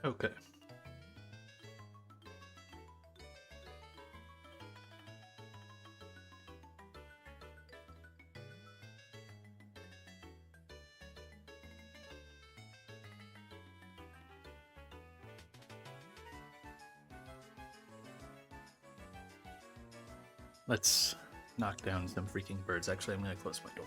Okay. Let's knock down some freaking birds. Actually, I'm gonna close my door.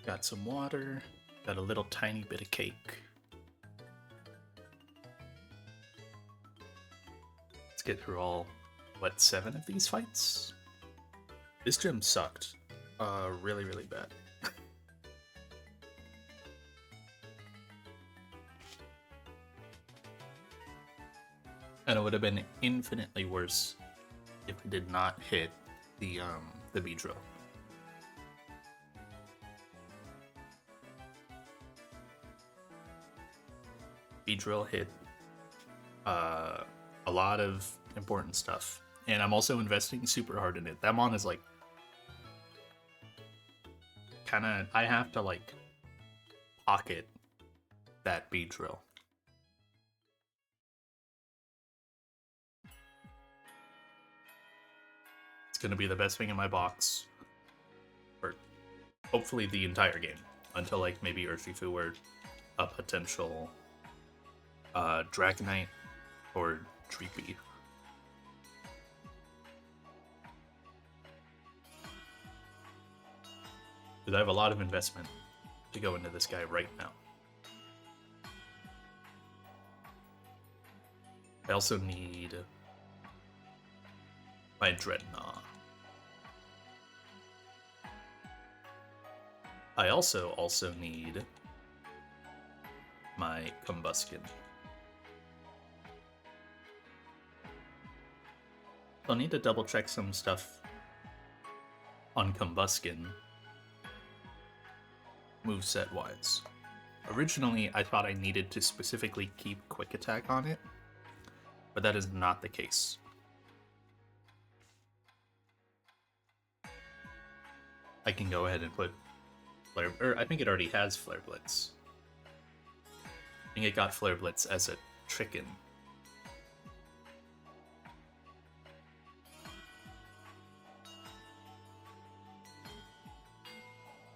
Got some water. Got a little tiny bit of cake. Let's get through all, what, 7 of these fights? This gym sucked. Really, really bad. And it would have been infinitely worse if it did not hit the B drill. B drill hit a lot of important stuff, and I'm also investing super hard in it. That mon is like kind of, I have to like pocket that B drill. It's gonna be the best thing in my box for hopefully the entire game until like maybe Urshifu or a potential Dragonite or Treepy. Because I have a lot of investment to go into this guy right now. I also need my Dreadnought. I also need my Combuskin. I'll need to double check some stuff on Combuskin moveset wise. Originally, I thought I needed to specifically keep Quick Attack on it, but that is not the case. I can go ahead and put Flare, or I think it already has Flare Blitz. I think it got Flare Blitz as a chicken.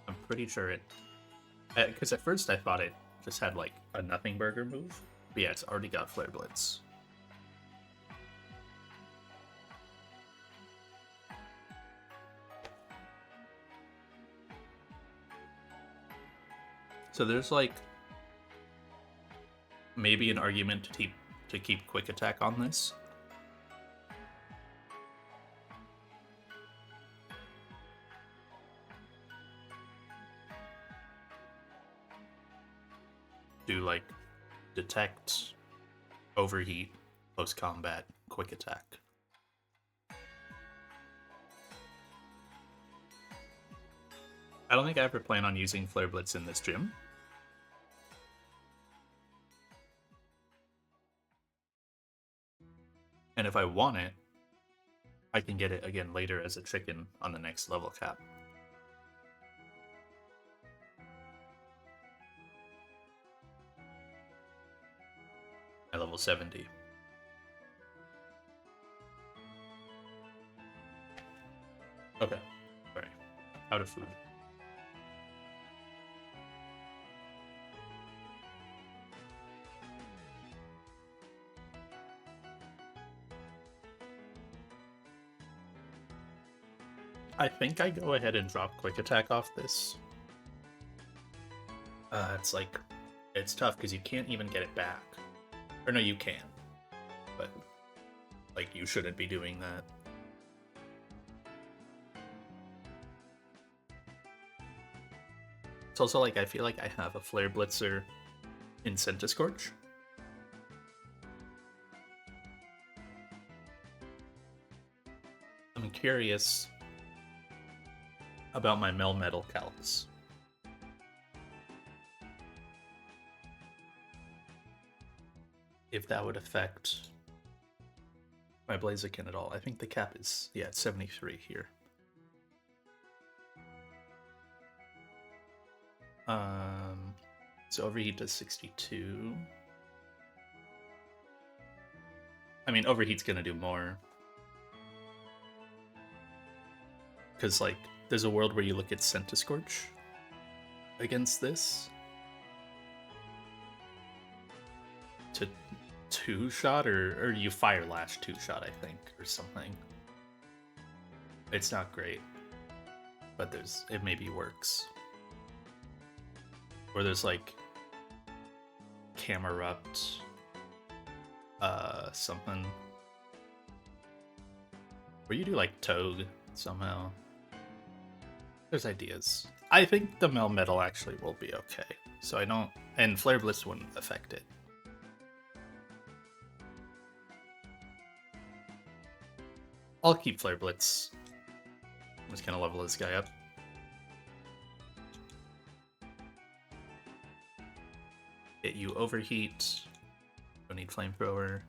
I'm pretty sure it, because at first I thought it just had like a Nothing Burger move. But yeah, it's already got Flare Blitz. So there's like maybe an argument to keep Quick Attack on this. Do like detect, overheat, post combat, Quick Attack. I don't think I ever plan on using Flare Blitz in this gym. And if I want it, I can get it again later as a chicken on the next level cap. At level 70. Okay, sorry. Out of food. I think I go ahead and drop Quick Attack off this. It's like, it's tough because you can't even get it back. Or no, you can. But, like, you shouldn't be doing that. It's also like, I feel like I have a Flare Blitzer in Centiscorch. I'm curious about my Melmetal calcs. If that would affect my Blaziken at all. I think the cap is, yeah, it's 73 here. So overheat does 62. I mean, overheat's gonna do more. Because, like, there's a world where you look at Centiscorch against this to 2-shot, or you Fire Lash 2-shot, I think, or something. It's not great, but it maybe works. Or there's like Camerupt, something. Or you do like Togue somehow. There's ideas. I think the Melmetal actually will be okay. So I don't, and Flare Blitz wouldn't affect it. I'll keep Flare Blitz. I'm just gonna level this guy up. Get you Overheat. Don't need Flamethrower.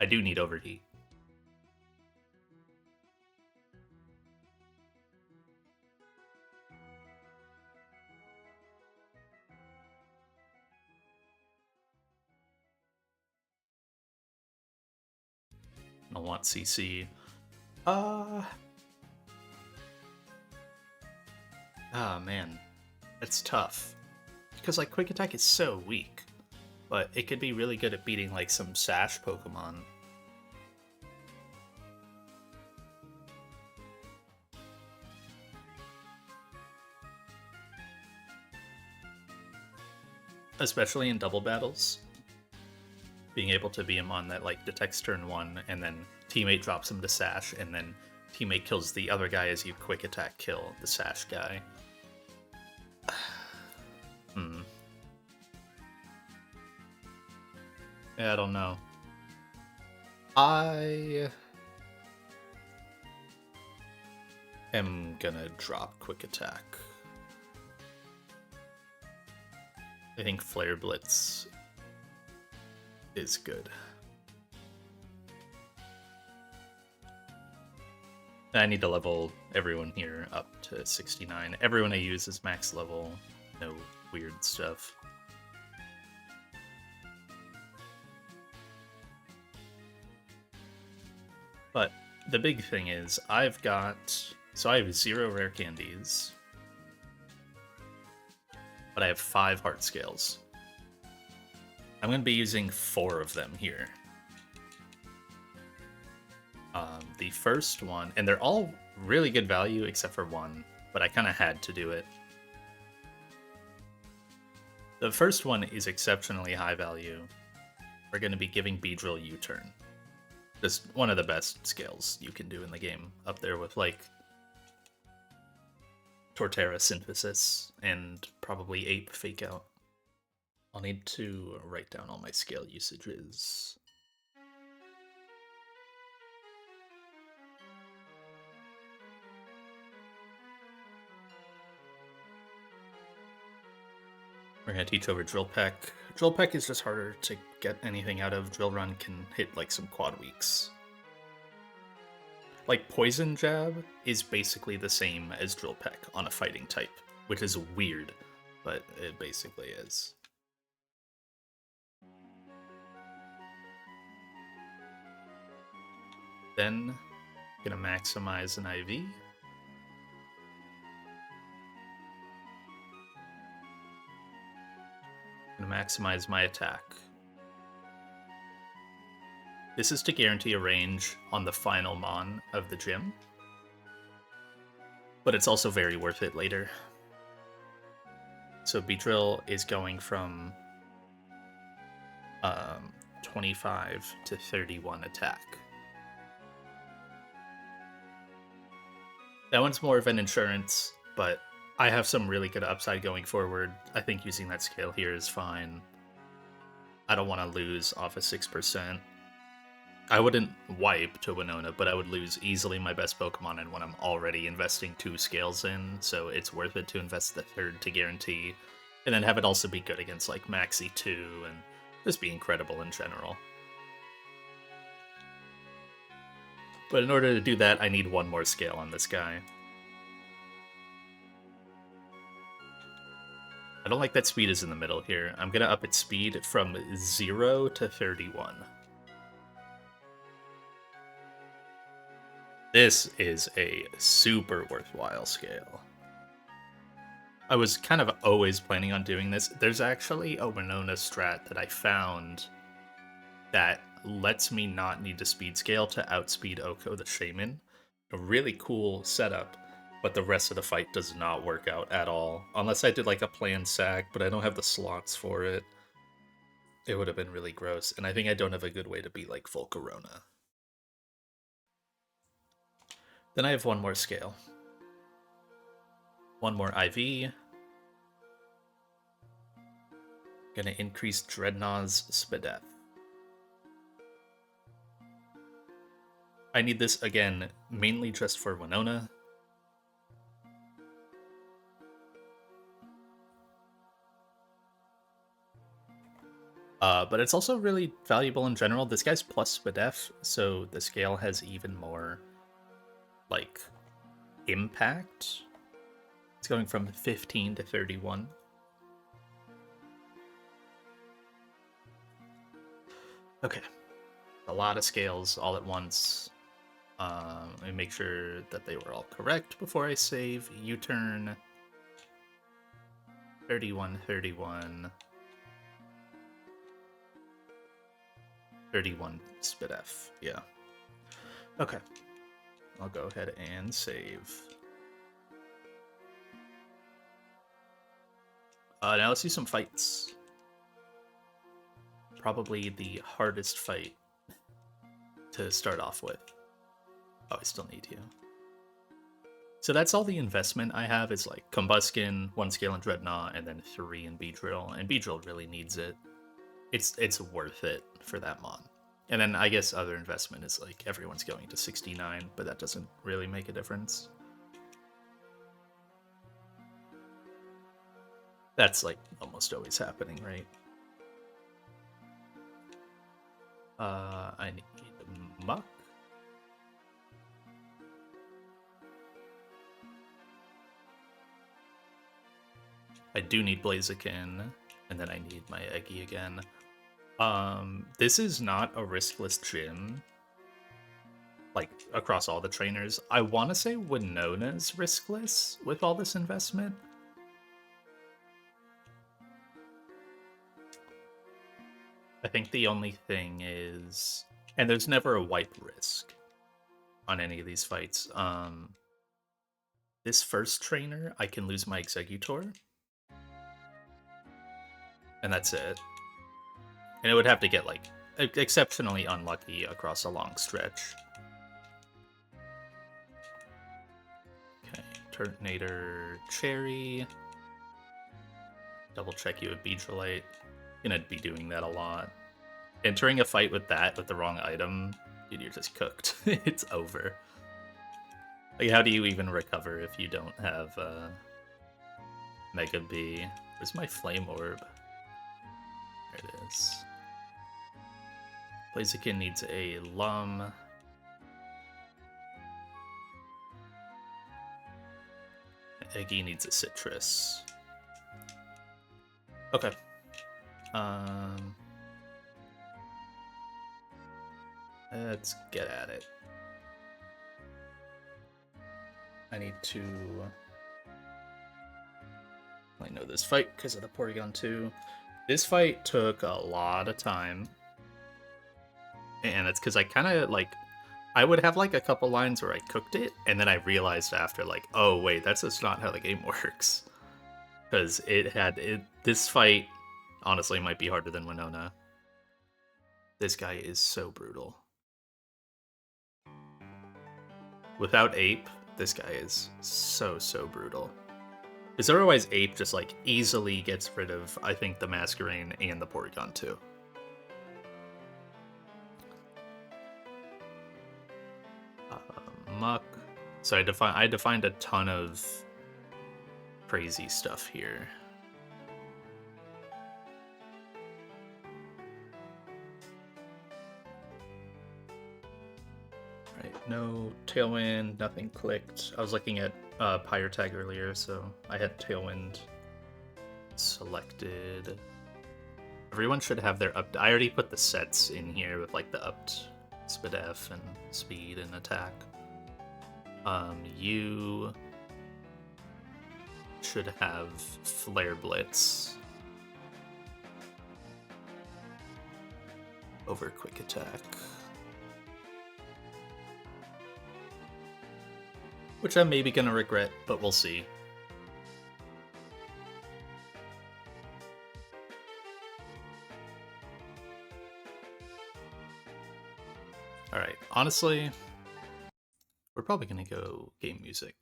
I do need Overheat. I don't want CC. Oh man, that's tough. Because like Quick Attack is so weak, but it could be really good at beating like some Sash Pokemon. Especially in double battles. Being able to be him on that like detects turn 1 and then teammate drops him to Sash and then teammate kills the other guy as you Quick Attack kill the Sash guy. Yeah, I don't know. I am gonna drop Quick Attack. I think Flare Blitz is good. I need to level everyone here up to 69. Everyone I use is max level. No weird stuff. But the big thing is I have 0 rare candies, but I have 5 heart scales. I'm going to be using 4 of them here. The first one, and they're all really good value except for one, but I kind of had to do it. The first one is exceptionally high value. We're going to be giving Beedrill U-turn. Just one of the best scales you can do in the game, up there with like Torterra Synthesis and probably Ape Fake Out. I'll need to write down all my scale usages. We're going to teach over Drill Peck. Drill Peck is just harder to get anything out of. Drill Run can hit like some quad weaks. Like Poison Jab is basically the same as Drill Peck on a fighting type, which is weird, but it basically is. Then, gonna maximize an IV. Gonna maximize my attack. This is to guarantee a range on the final Mon of the gym, but it's also very worth it later. So Beedrill is going from 25 to 31 attack. That one's more of an insurance, but I have some really good upside going forward. I think using that scale here is fine. I don't want to lose off of 6%. I wouldn't wipe to Winona, but I would lose easily my best Pokemon and when I'm already investing 2 scales in, so it's worth it to invest the third to guarantee, and then have it also be good against like Maxi 2 and just be incredible in general. But in order to do that, I need 1 more scale on this guy. I don't like that speed is in the middle here. I'm gonna up its speed from 0 to 31. This is a super worthwhile scale. I was kind of always planning on doing this. There's actually a Winona strat that I found that lets me not need to speed scale to outspeed Oko the Shaman. A really cool setup, but the rest of the fight does not work out at all. Unless I did like a planned sack, but I don't have the slots for it. It would have been really gross, and I think I don't have a good way to beat like Volcarona. Then I have 1 more scale. 1 more IV. Gonna increase Dreadnaught's Spadef. I need this again, mainly just for Winona. But it's also really valuable in general. This guy's plus Spadef, so the scale has even more, like, impact. It's going from 15 to 31. Okay. A lot of scales all at once. Let me make sure that they were all correct before I save. U-turn. 31, 31. 31 Spadef, yeah. Okay. I'll go ahead and save. Now let's do some fights. Probably the hardest fight to start off with. Oh, I still need you. So that's all the investment I have is like Combuskin, 1 scale in Dreadnought, and then 3 in Beedrill. And Beedrill really needs it. It's worth it for that mon. And then I guess other investment is like everyone's going to 69, but that doesn't really make a difference. That's like almost always happening, right? I need Muck. I do need Blaziken, and then I need my Eggy again. This is not a riskless gym, like, across all the trainers. I want to say Winona's riskless with all this investment. I think the only thing is... And there's never a wipe risk on any of these fights. This first trainer, I can lose my Executor. And that's it. And it would have to get, like, exceptionally unlucky across a long stretch. Okay, Turtonator, Cherry. Double check you with Beedrillite. Gonna be doing that a lot. Entering a fight with that, with the wrong item, dude, you're just cooked. It's over. Like, how do you even recover if you don't have Mega B? Where's my Flame Orb? There it is. Blaziken needs a Lum. Eggy needs a Citrus. Okay. Let's get at it. I need to... I know this fight because of the Porygon 2. This fight took a lot of time. And it's because I kind of, like... I would have, like, a couple lines where I cooked it, and then I realized after, like, oh, wait, that's just not how the game works. Because this fight, honestly, might be harder than Winona. This guy is so brutal. Without Ape, this guy is so brutal. Because otherwise Ape just, like, easily gets rid of, I think, the Masquerain and the Porygon too. So I defined a ton of crazy stuff here. Right, no Tailwind, nothing clicked. I was looking at Pyre Tag earlier, so I had Tailwind selected. Everyone should have their up. I already put the sets in here with like the upped SPDF and speed and attack. You should have Flare Blitz over Quick Attack. Which I'm maybe gonna regret, but we'll see. Alright, honestly, we're probably gonna go game music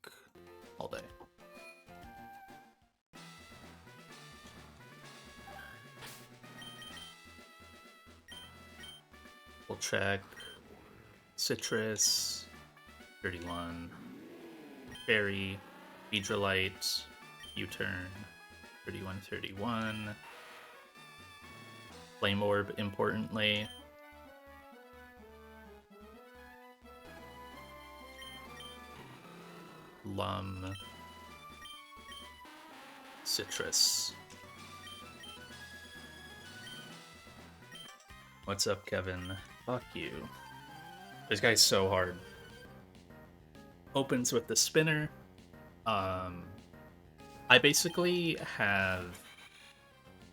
all day. We'll check Citrus, 31, Fairy, Beedrillite, U-Turn, 31, 31, Flame Orb, importantly. Lum, Citrus. What's up, Kevin? Fuck you. This guy's so hard. Opens with the spinner. I basically have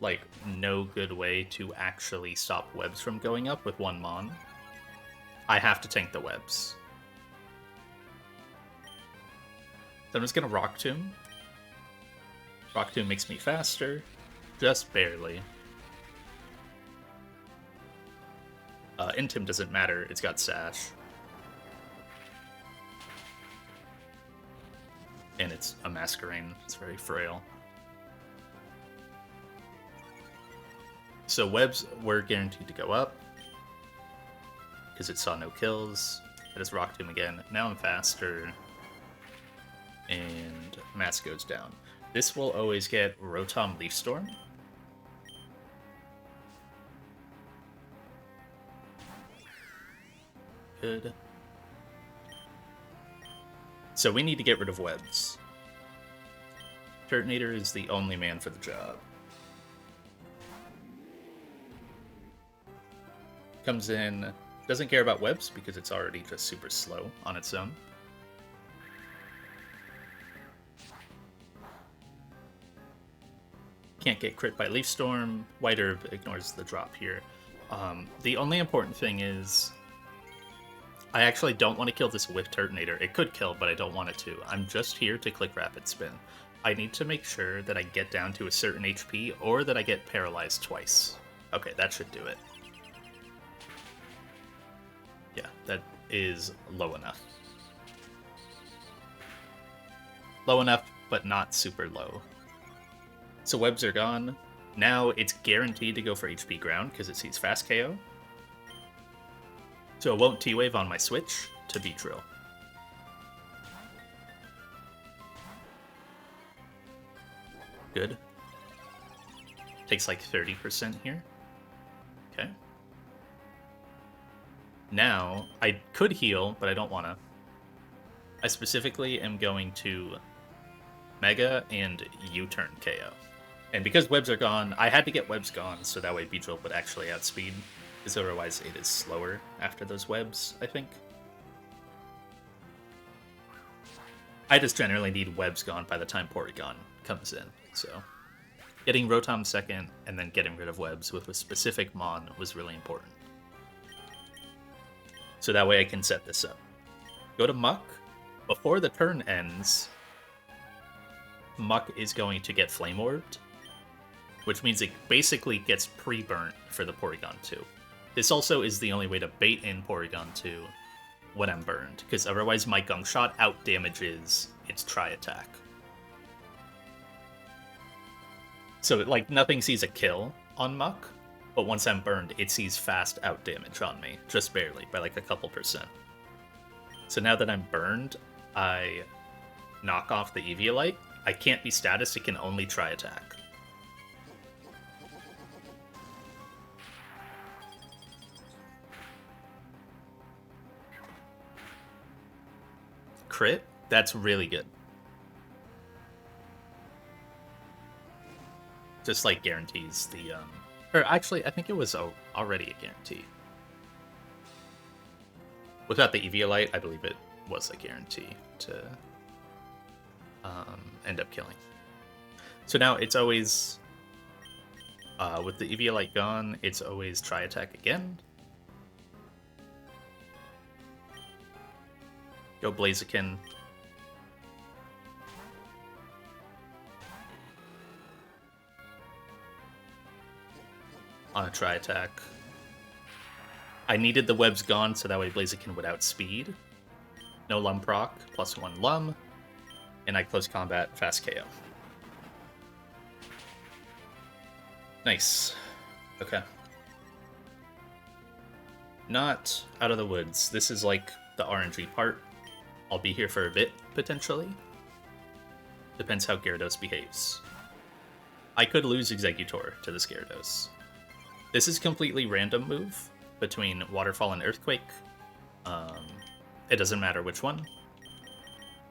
like no good way to actually stop webs from going up with one mon. I have to tank the webs. So I'm just gonna Rock Tomb. Rock Tomb makes me faster, just barely. Intim doesn't matter, it's got Sash. And it's a Masquerain, it's very frail. So webs were guaranteed to go up, because it saw no kills. I just Rock Tomb again, now I'm faster. And Mass goes down. This will always get Rotom Leaf Storm. Good. So we need to get rid of webs. Turtonator is the only man for the job. Comes in, doesn't care about webs because it's already just super slow on its own. Can't get crit by Leaf Storm. White Herb ignores the drop here. The only important thing is I actually don't want to kill this with Turtonator. It could kill, but I don't want it to. I'm just here to click Rapid Spin. I need to make sure that I get down to a certain HP or that I get paralyzed twice. Okay, that should do it. Yeah, that is low enough. Low enough, but not super low. So webs are gone. Now it's guaranteed to go for HP ground because it sees fast KO. So it won't T-Wave on my switch to Beedrill. Good. Takes like 30% here. Okay. Now, I could heal, but I don't want to. I specifically am going to Mega and U-Turn KO. And because webs are gone, I had to get webs gone, so that way Beedrill would actually outspeed. Because otherwise it is slower after those webs, I think. I just generally need webs gone by the time Porygon comes in, so... Getting Rotom second, and then getting rid of webs with a specific Mon was really important. So that way I can set this up. Go to Muck. Before the turn ends, Muck is going to get Flame Orbed, which means it basically gets pre-burnt for the Porygon 2. This also is the only way to bait in Porygon 2 when I'm burned, because otherwise my Gunk Shot out-damages its Tri-Attack. So, like, nothing sees a kill on Muck, but once I'm burned, it sees fast out-damage on me, just barely, by like a couple %. So now that I'm burned, I knock off the Eviolite, I can't be status, it can only try attack. Crit? That's really good. Just like guarantees the or actually I think it was already a guarantee. Without the Eviolite, I believe it was a guarantee to end up killing. So now it's always with the Eviolite gone, it's always try attack again. Go Blaziken. On a try attack. I needed the webs gone so that way Blaziken would outspeed. No Lum proc, +1 Lum. And I close combat, fast KO. Nice. Okay. Not out of the woods. This is like the RNG part. I'll be here for a bit, potentially. Depends how Gyarados behaves. I could lose Exeggutor to this Gyarados. This is completely random move between Waterfall and Earthquake. It doesn't matter which one.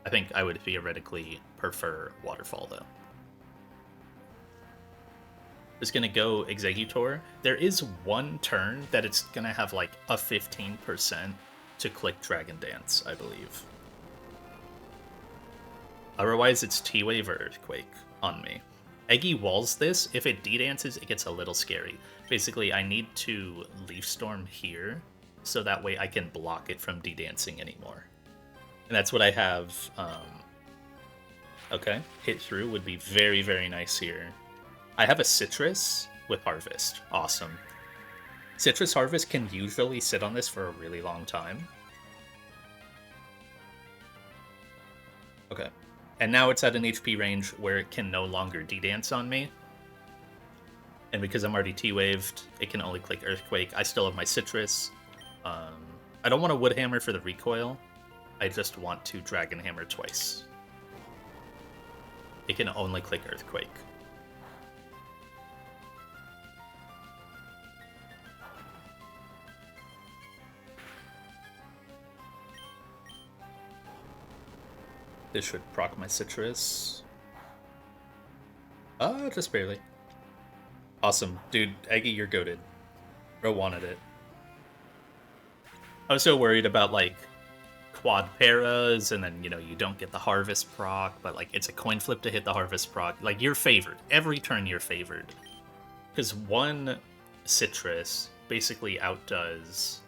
I think I would theoretically prefer Waterfall, though. Just gonna go Exeggutor. There is one turn that it's gonna have like a 15% to click Dragon Dance, I believe. Otherwise, it's T-Wave or Earthquake on me. Eggy walls this. If it D-dances, it gets a little scary. Basically, I need to Leaf Storm here, so that way I can block it from D-dancing anymore. And that's what I have. Okay, hit through would be very, very nice here. I have a Citrus with Harvest. Awesome. Citrus Harvest can usually sit on this for a really long time. Okay. And now it's at an HP range where it can no longer D-dance on me. And because I'm already T-waved, it can only click Earthquake. I still have my Citrus. I don't want a Wood Hammer for the recoil. I just want to Dragon Hammer twice. It can only click Earthquake. This should proc my Citrus. Just barely. Awesome. Dude, Eggy, you're goated. Bro wanted it. I was so worried about, like, quad paras, and then, you know, you don't get the Harvest proc, but, like, it's a coin flip to hit the Harvest proc. Like, you're favored. Every turn you're favored. Because one Citrus basically outdoes...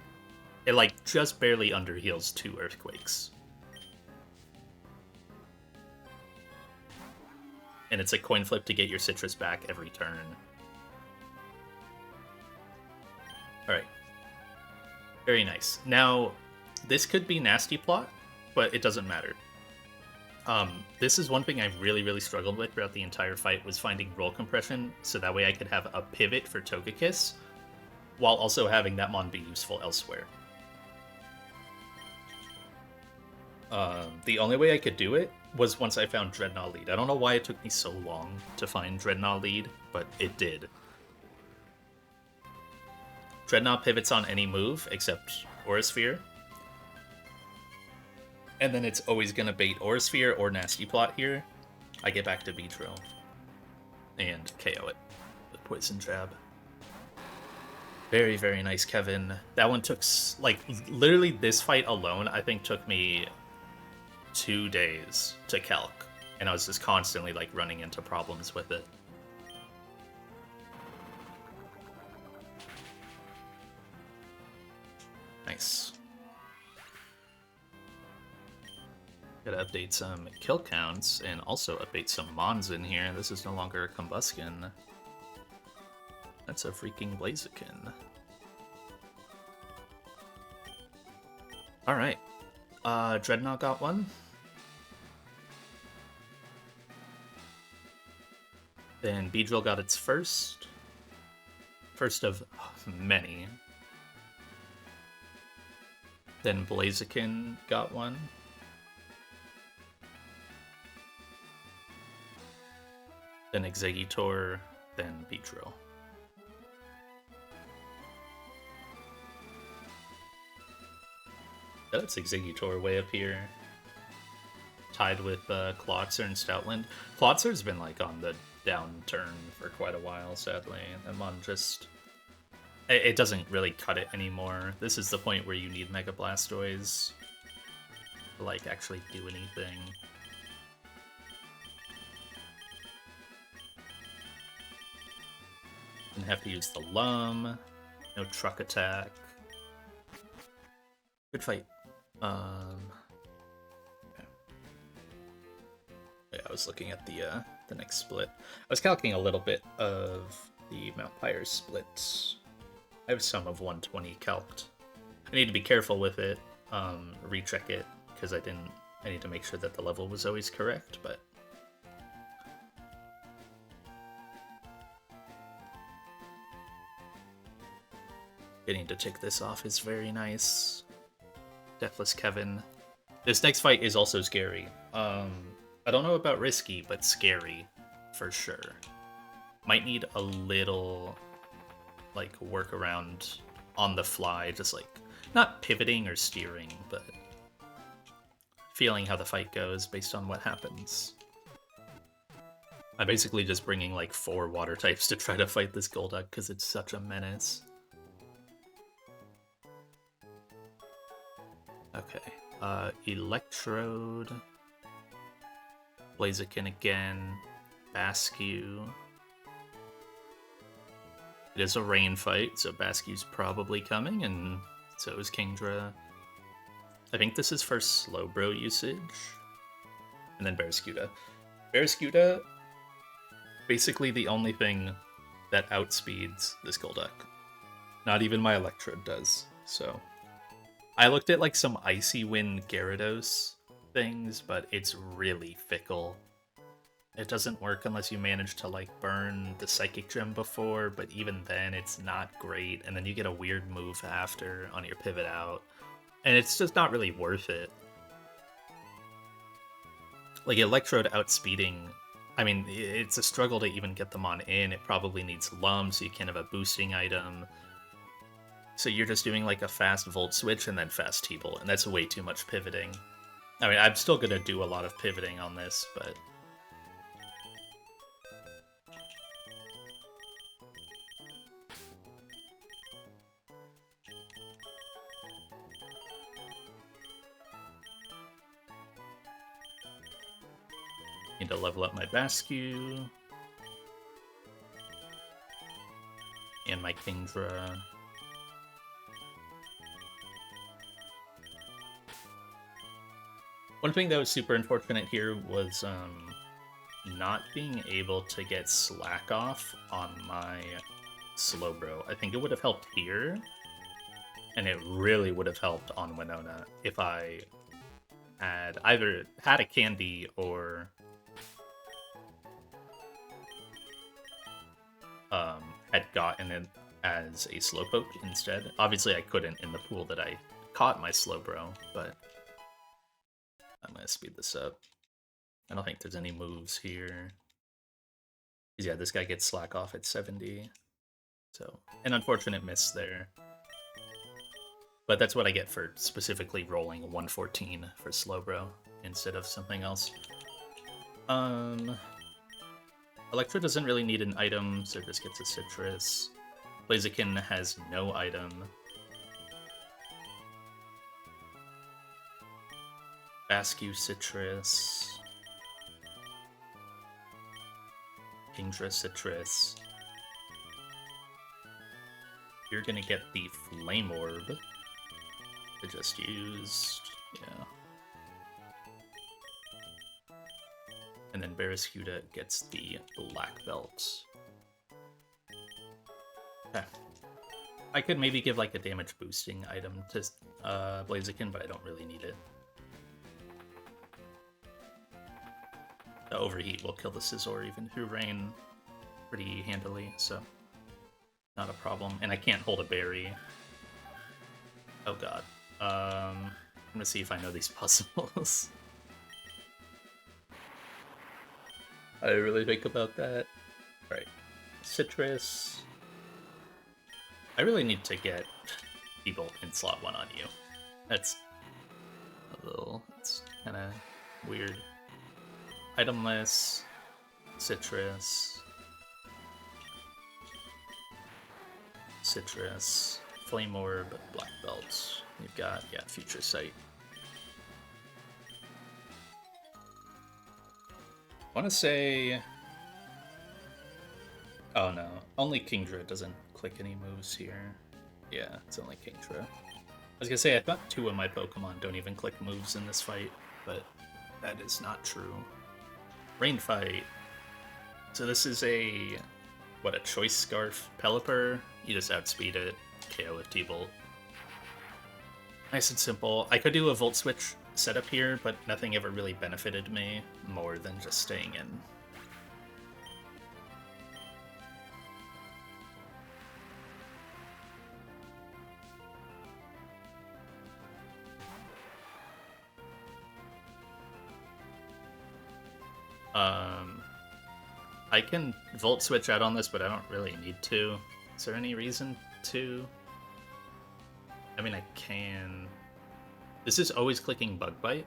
It, like, just barely underheals 2 Earthquakes. And it's a coin flip to get your Citrus back every turn. Alright. Very nice. Now, this could be Nasty Plot, but it doesn't matter. This is one thing I really, really struggled with throughout the entire fight, was finding roll compression, so that way I could have a pivot for Togekiss, while also having that Mon be useful elsewhere. The only way I could do it was once I found Dreadnought Lead. I don't know why it took me so long to find Dreadnought Lead, but it did. Dreadnought pivots on any move except Aurasphere. And then it's always going to bait Aurasphere or Nasty Plot here. I get back to Beedrill and KO it with Poison Jab. Very, very nice, Kevin. That one took, like, literally this fight alone, I think took me 2 days to calc. And I was just constantly, like, running into problems with it. Nice. Gotta update some kill counts and also update some Mons in here. This is no longer a Combuskin. That's a freaking Blaziken. Alright. Dreadnought got one. Then Beedrill got its first. First of many. Then Blaziken got one. then Exeggutor, then Beedrill. That's Exeggutor way up here. Tied with Klotzer and Stoutland. Klotzer's been like on the downturn for quite a while, sadly. I'm on just... It doesn't really cut it anymore. This is the point where you need Mega Blastoise to like actually do anything. And have to use the Lum. No truck attack. Good fight. Okay. Yeah, I was looking at the next split. I was calculating a little bit of the Mount Pyre split. I have some of 120 calced. I need to be careful with it, recheck it, because I need to make sure that the level was always correct, but... Getting to tick this off is very nice. Deathless Kevin. This next fight is also scary. I don't know about risky, but scary, for sure. Might need a little... like workaround on the fly, just like not pivoting or steering, but feeling how the fight goes based on what happens. I'm basically just bringing like 4 water types to try to fight this Golduck because it's such a menace. Okay, Electrode, Blaziken again, Bascu. It is a rain fight, so Bascu's probably coming, and so is Kingdra. I think this is for Slowbro usage. And then Barraskewda. Barraskewda, basically the only thing that outspeeds this Golduck. Not even my Electrode does, so... I looked at like some Icy Wind Gyarados things, but it's really fickle. It doesn't work unless you manage to like burn the Psychic Gem before, but even then it's not great, and then you get a weird move after on your pivot out, and it's just not really worth it. Like Electrode outspeeding, I mean, it's a struggle to even get them on in. It probably needs Lum, so you can't have a boosting item. So you're just doing like a fast Volt Switch and then fast T-Bolt, and that's way too much pivoting. I mean, I'm still gonna do a lot of pivoting on this, but... Need to level up my Bascu. And my Kingdra. One thing that was super unfortunate here was not being able to get Slack off on my Slowbro. I think it would have helped here, and it really would have helped on Winona if I had either had a Candy or had gotten it as a Slowpoke instead. Obviously I couldn't in the pool that I caught my Slowbro, but I'm gonna speed this up. I don't think there's any moves here. Yeah, this guy gets Slack off at 70. So, an unfortunate miss there. But that's what I get for specifically rolling 114 for Slowbro instead of something else. Electro doesn't really need an item, so it just gets a Citrus. Blaziken has no item. Bascu Citrus. Kingdra Citrus. You're gonna get the Flame Orb. I just used, yeah. And then Barraskewda gets the Black Belt. Okay. I could maybe give like a damage boosting item to Blaziken, but I don't really need it. The Overheat will kill the Scizor even through rain pretty handily, so not a problem. And I can't hold a berry. Oh god. I'm gonna see if I know these puzzles. I really think about that. Right. Citrus. I really need to get people in slot 1 on you. That's a little... That's kind of weird. Itemless. Citrus. Citrus. Flame Orb. Black Belt. You've got, yeah, Future Sight. I want to say... Oh no, only Kingdra doesn't click any moves here. Yeah, it's only Kingdra. I was gonna say, I thought 2 of my Pokemon don't even click moves in this fight, but that is not true. Rain Fight. So this is a... What, a Choice Scarf Pelipper? You just outspeed it, KO with T-Bolt. Nice and simple. I could do a Volt Switch setup here, but nothing ever really benefited me more than just staying in. I can Volt Switch out on this, but I don't really need to. Is there any reason to? I mean, I can... This is always clicking Bug Bite.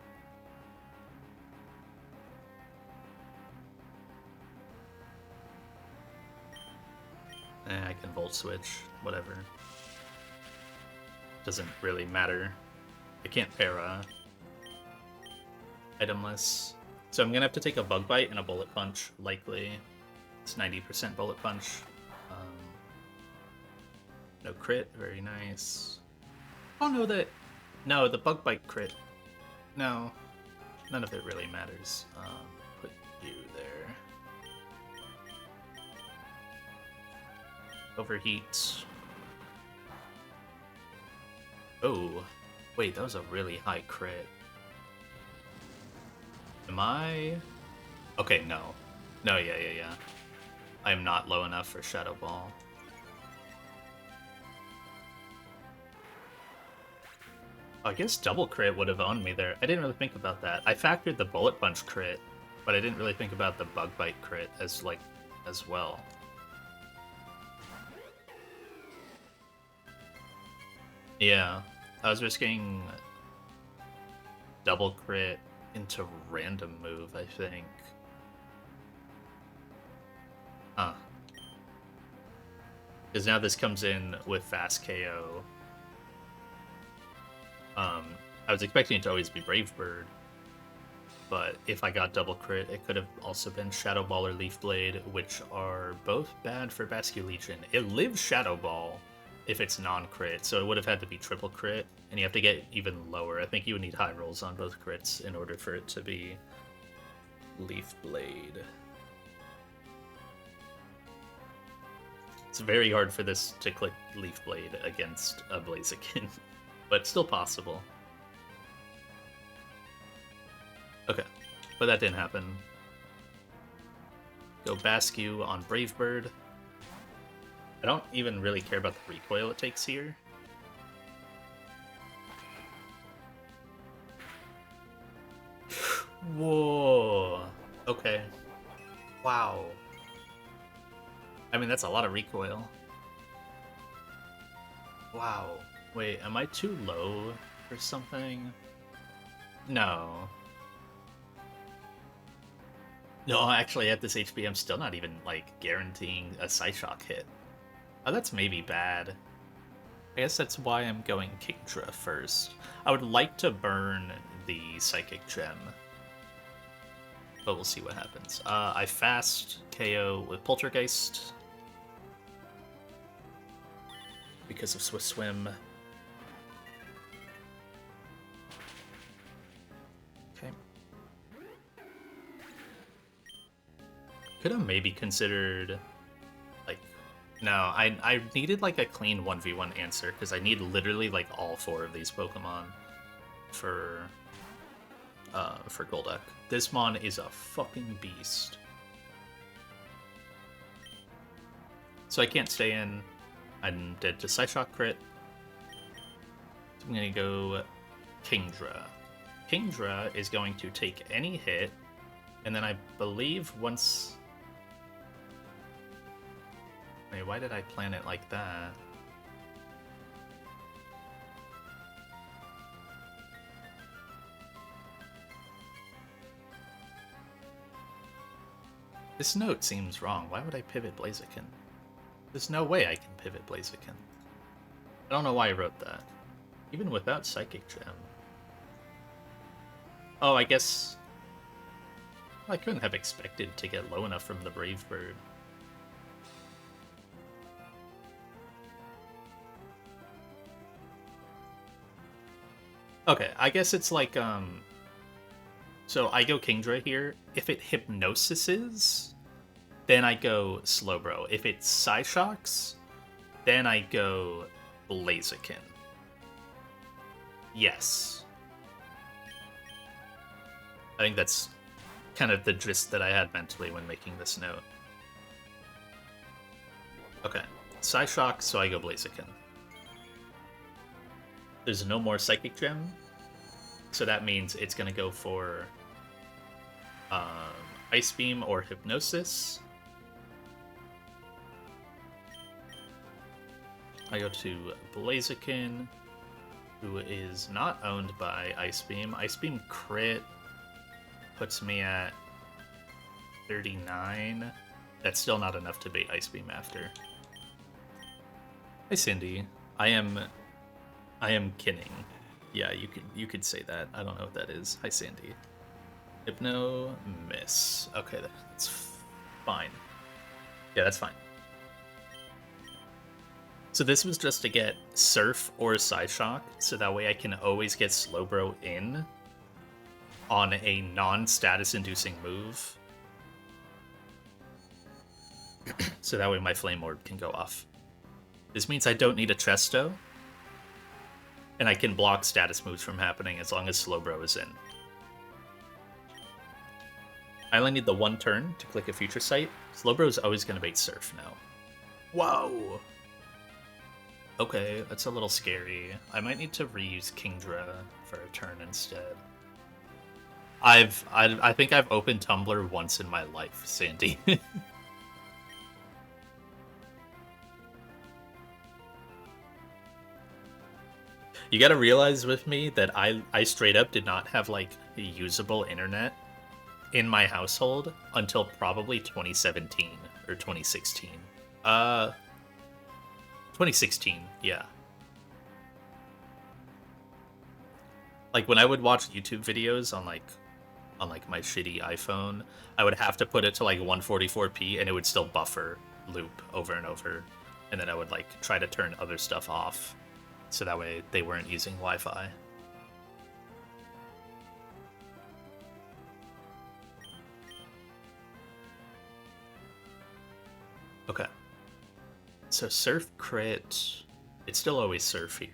I can Volt Switch, whatever. Doesn't really matter. I can't para. Itemless. So I'm gonna have to take a Bug Bite and a Bullet Punch, likely. It's 90% Bullet Punch. No crit, very nice. Oh no, no, the Bug Bite crit. No, none of it really matters. Put you there. Overheat. Oh, wait, that was a really high crit. Am I... Okay, no. No, yeah. I am not low enough for Shadow Ball. Oh, I guess double crit would have owned me there. I didn't really think about that. I factored the Bullet Punch crit, but I didn't really think about the Bug Bite crit as well. Yeah, I was risking double crit into random move, I think. Huh. Because now this comes in with fast KO. I was expecting it to always be Brave Bird, but if I got double crit, it could have also been Shadow Ball or Leaf Blade, which are both bad for Basculegion. It lives Shadow Ball if it's non-crit, so it would have had to be triple crit, and you have to get even lower. I think you would need high rolls on both crits in order for it to be Leaf Blade. It's very hard for this to click Leaf Blade against a Blaziken, but still possible. Okay, but that didn't happen. Go Bascu on Brave Bird. I don't even really care about the recoil it takes here. Whoa. Okay. Wow. I mean, that's a lot of recoil. Wow. Wait, am I too low or something? No. No, actually, at this HP, I'm still not even, like, guaranteeing a Psyshock hit. Oh, that's maybe bad. I guess that's why I'm going Kingdra first. I would like to burn the Psychic Gem, but we'll see what happens. I fast KO with Poltergeist because of Swift Swim. Okay. Could have maybe considered... No, I needed like a clean 1v1 answer because I need literally like all 4 of these Pokemon for Golduck. This mon is a fucking beast. So I can't stay in. I'm dead to Psyshock crit. So I'm gonna go Kingdra. Kingdra is going to take any hit And then I believe once... Wait, why did I plan it like that? This note seems wrong. Why would I pivot Blaziken? There's no way I can pivot Blaziken. I don't know why I wrote that. Even without Psychic Gem. Oh, I guess... I couldn't have expected to get low enough from the Brave Bird. Okay, I guess it's like, so I go Kingdra here. If it Hypnosises, then I go Slowbro. If it Psyshocks, then I go Blaziken. Yes. I think that's kind of the gist that I had mentally when making this note. Okay, Psyshock, so I go Blaziken. There's no more Psychic Gem, so that means it's going to go for Ice Beam or Hypnosis. I go to Blaziken, who is not owned by Ice Beam. Ice Beam crit puts me at 39. That's still not enough to bait Ice Beam after. Hi Cindy. I am kidding. Yeah, you could say that. I don't know what that is. Hi Sandy. Hypno miss. Okay, that's fine. Yeah, that's fine. So this was just to get Surf or Psyshock, so that way I can always get Slowbro in on a non-status inducing move. So that way my Flame Orb can go off. This means I don't need a Chesto, and I can block status moves from happening as long as Slowbro is in. I only need the one turn to click a Future Sight. Slowbro is always going to bait Surf now. Whoa! Okay, that's a little scary. I might need to reuse Kingdra for a turn instead. I think I've opened Tumblr once in my life, Sandy. You gotta realize with me that I straight up did not have, like, usable internet in my household until probably 2017 or 2016. 2016, yeah. Like, when I would watch YouTube videos on my shitty iPhone, I would have to put it to like 144p and it would still buffer loop over and over. And then I would like try to turn other stuff off so that way they weren't using Wi-Fi. Okay. So Surf crit, it's still always Surf here.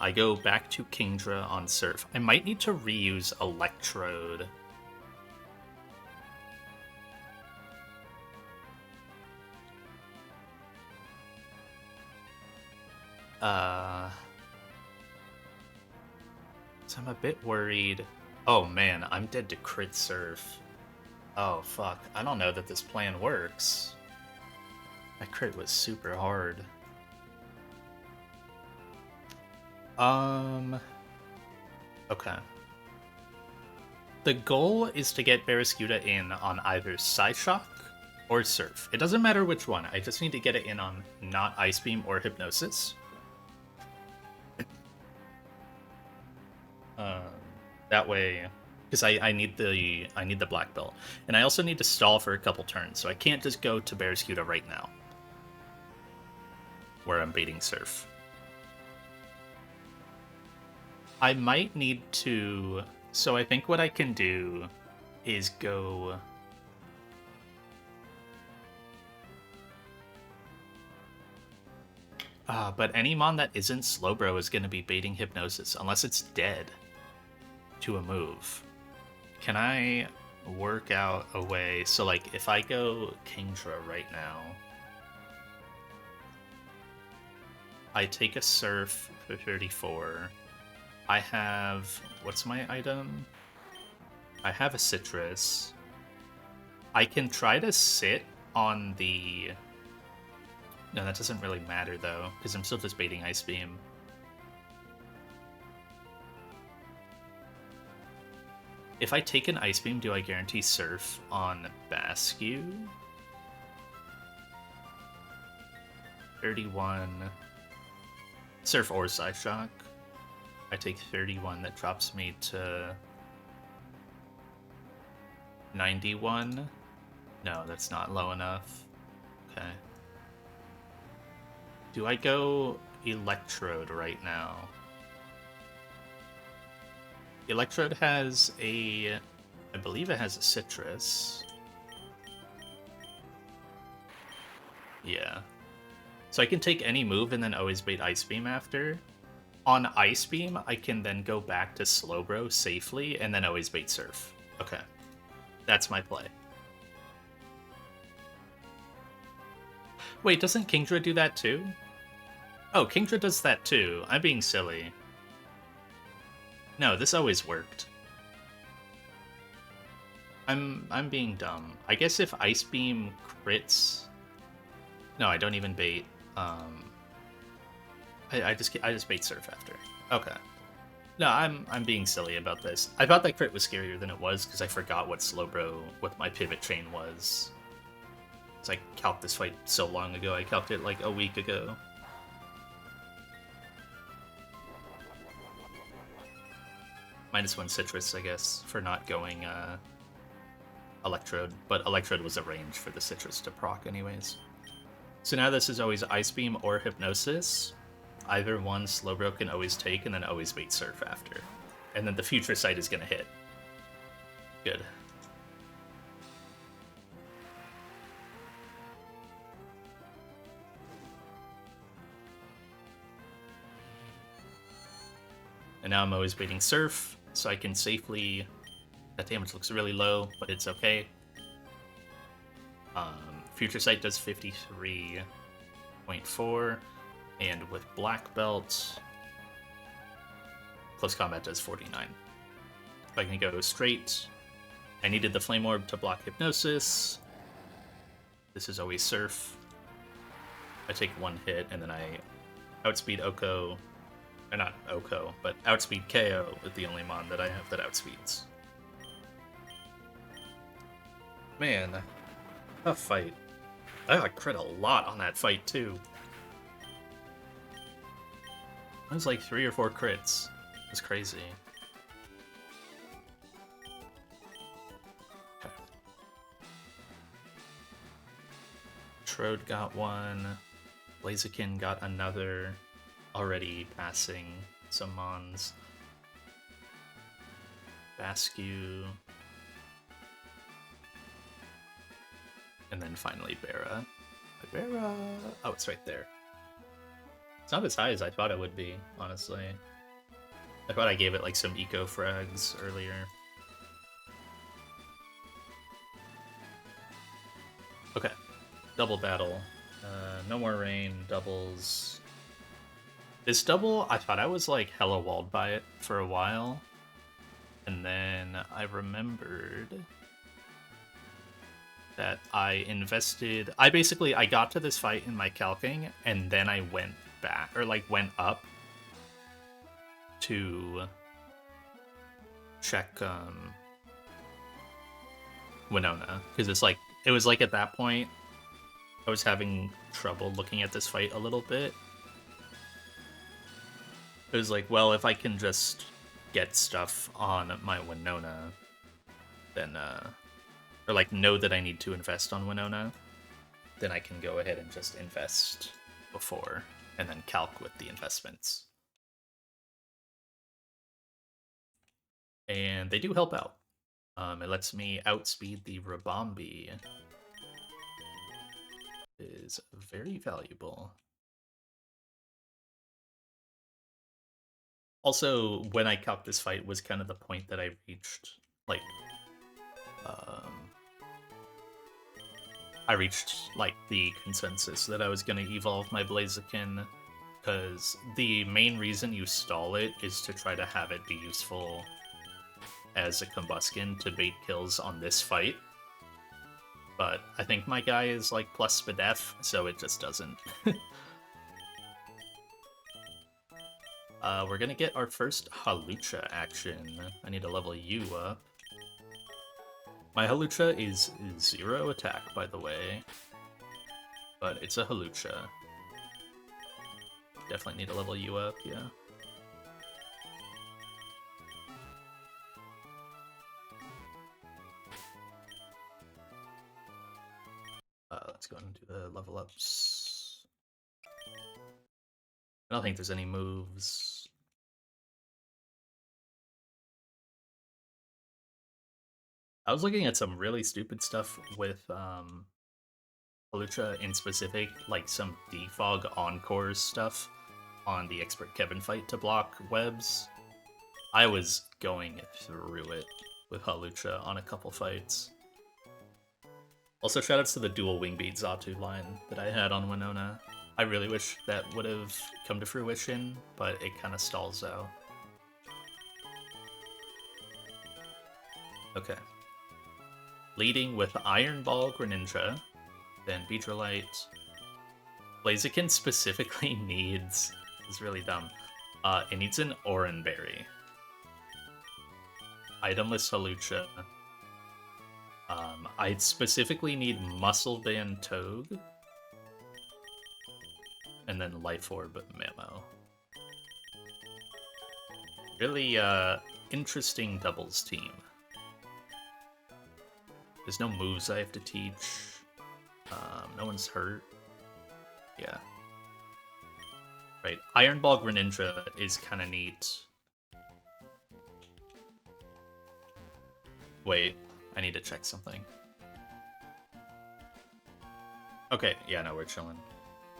I go back to Kingdra on Surf. I might need to reuse Electrode. So I'm a bit worried. Oh man, I'm dead to crit Surf. Oh fuck, I don't know that this plan works. That crit was super hard. Okay. The goal is to get Barraskewda in on either Psyshock or Surf. It doesn't matter which one, I just need to get it in on not Ice Beam or Hypnosis. That way, because I need the black belt, and I also need to stall for a couple turns, so I can't just go to Barraskewda right now, where I'm baiting Surf. I might need to. So I think what I can do is go. But any mon that isn't Slowbro is going to be baiting Hypnosis unless it's dead to a move. Can I work out a way? So, like, if I go Kingdra right now, I take a Surf for 34. I have... What's my item? I have a citrus. I can try to sit on the... No, that doesn't really matter, though, because I'm still just baiting Ice Beam. If I take an Ice Beam, do I guarantee Surf on Bascue? 31. Surf or Side Shock. I take 31, that drops me to 91. No, that's not low enough. Okay. Do I go Electrode right now? Electrode has a... I believe it has a citrus. Yeah. So I can take any move and then always bait Ice Beam after. On Ice Beam, I can then go back to Slowbro safely and then always bait Surf. Okay. That's my play. Wait, doesn't Kingdra do that too? Oh, Kingdra does that too. I'm being silly. No, this always worked. I'm being dumb. I guess if Ice Beam crits... No, I don't even bait. I just bait Surf after. Okay. No, I'm being silly about this. I thought that crit was scarier than it was because I forgot what what my pivot chain was. So I calced this fight so long ago. I calced it like a week ago. -1 citrus, I guess, for not going Electrode, but Electrode was a range for the citrus to proc anyways. So now this is always Ice Beam or Hypnosis. Either one Slowbro can always take and then always bait Surf after. And then the future sight is gonna hit. Good. And now I'm always baiting Surf, so I can safely... That damage looks really low, but it's okay. Future Sight does 53.4, and with Black Belt, Close Combat does 49. If I can go straight, I needed the Flame Orb to block Hypnosis. This is always Surf. I take one hit, and then I outspeed Oko. Or not Oko, but outspeed KO with the only mon that I have that outspeeds. Man, tough fight. I got crit a lot on that fight, too. It was like 3 or 4 crits. It was crazy. Okay. Trode got one. Blaziken got another. Already passing some mons. Bascue. And then finally Bara. Bara... Oh, it's right there. It's not as high as I thought it would be, honestly. I thought I gave it like some eco frags earlier. Okay. Double battle. No more rain. Doubles. This double, I thought I was like hella walled by it for a while. And then I remembered that I invested... I got to this fight in my calcing, and then I went back, or like went up to check Winona. Because it was like at that point, I was having trouble looking at this fight a little bit. It was like, well, if I can just get stuff on my Winona, then, or like know that I need to invest on Winona, then I can go ahead and just invest before, and then calc with the investments. And they do help out. It lets me outspeed the Rabombi. It is very valuable. Also, when I calc this fight was kind of the point that I reached, like, the consensus that I was going to evolve my Blaziken, because the main reason you stall it is to try to have it be useful as a Combuskin to bait kills on this fight. But I think my guy is like plus Spadef, so it just doesn't. We're gonna get our first Halucha action. I need to level you up. My Halucha is 0 attack, by the way. But it's a Halucha. Definitely need to level you up, yeah. Let's go ahead and do the level ups. I don't think there's any moves. I was looking at some really stupid stuff with Halucha in specific, like some defog encore stuff on the Expert Kevin fight to block webs. I was going through it with Halucha on a couple fights. Also, shoutouts to the dual Wingbeat Zatu line that I had on Winona. I really wish that would have come to fruition, but it kind of stalls out. Okay. Leading with Iron Ball Greninja, then Beedrillite. Blaziken specifically needs... It's really dumb. It needs an Oranberry. Itemless Halucha. I specifically need Muscle Band Toad. And then Life Orb Memo. Really, interesting doubles team. There's no moves I have to teach. No one's hurt. Yeah. Right, Iron Ball Greninja is kind of neat. Wait, I need to check something. Okay, yeah, no, we're chilling.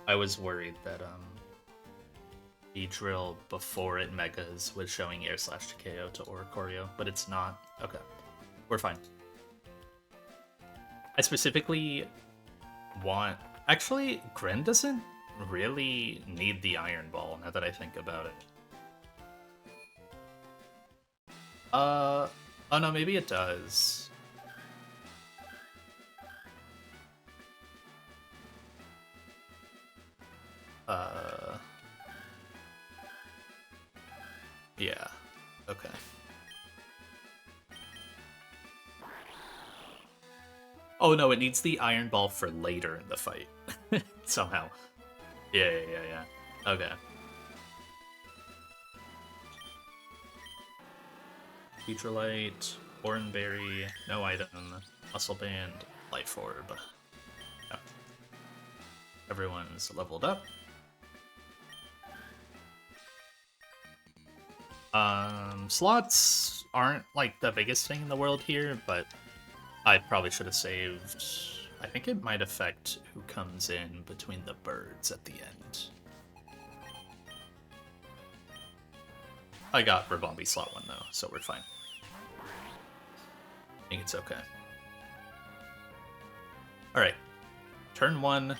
I was worried that Beedrill before it megas was showing Air Slash to KO to Oricorio, but it's not. Okay, we're fine. I specifically want... Actually, Gren doesn't really need the Iron Ball, now that I think about it. Oh no, maybe it does. Yeah, okay. Oh no, it needs the Iron Ball for later in the fight. Somehow. Yeah. Okay. Beedrillite, Oranberry, no item, Muscle Band, Life Orb. Oh. Everyone's leveled up. Slots aren't like the biggest thing in the world here, but I probably should have saved. I think it might affect who comes in between the birds at the end. I got Rabombi slot 1 though, so we're fine. I think it's okay. Alright. Turn 1.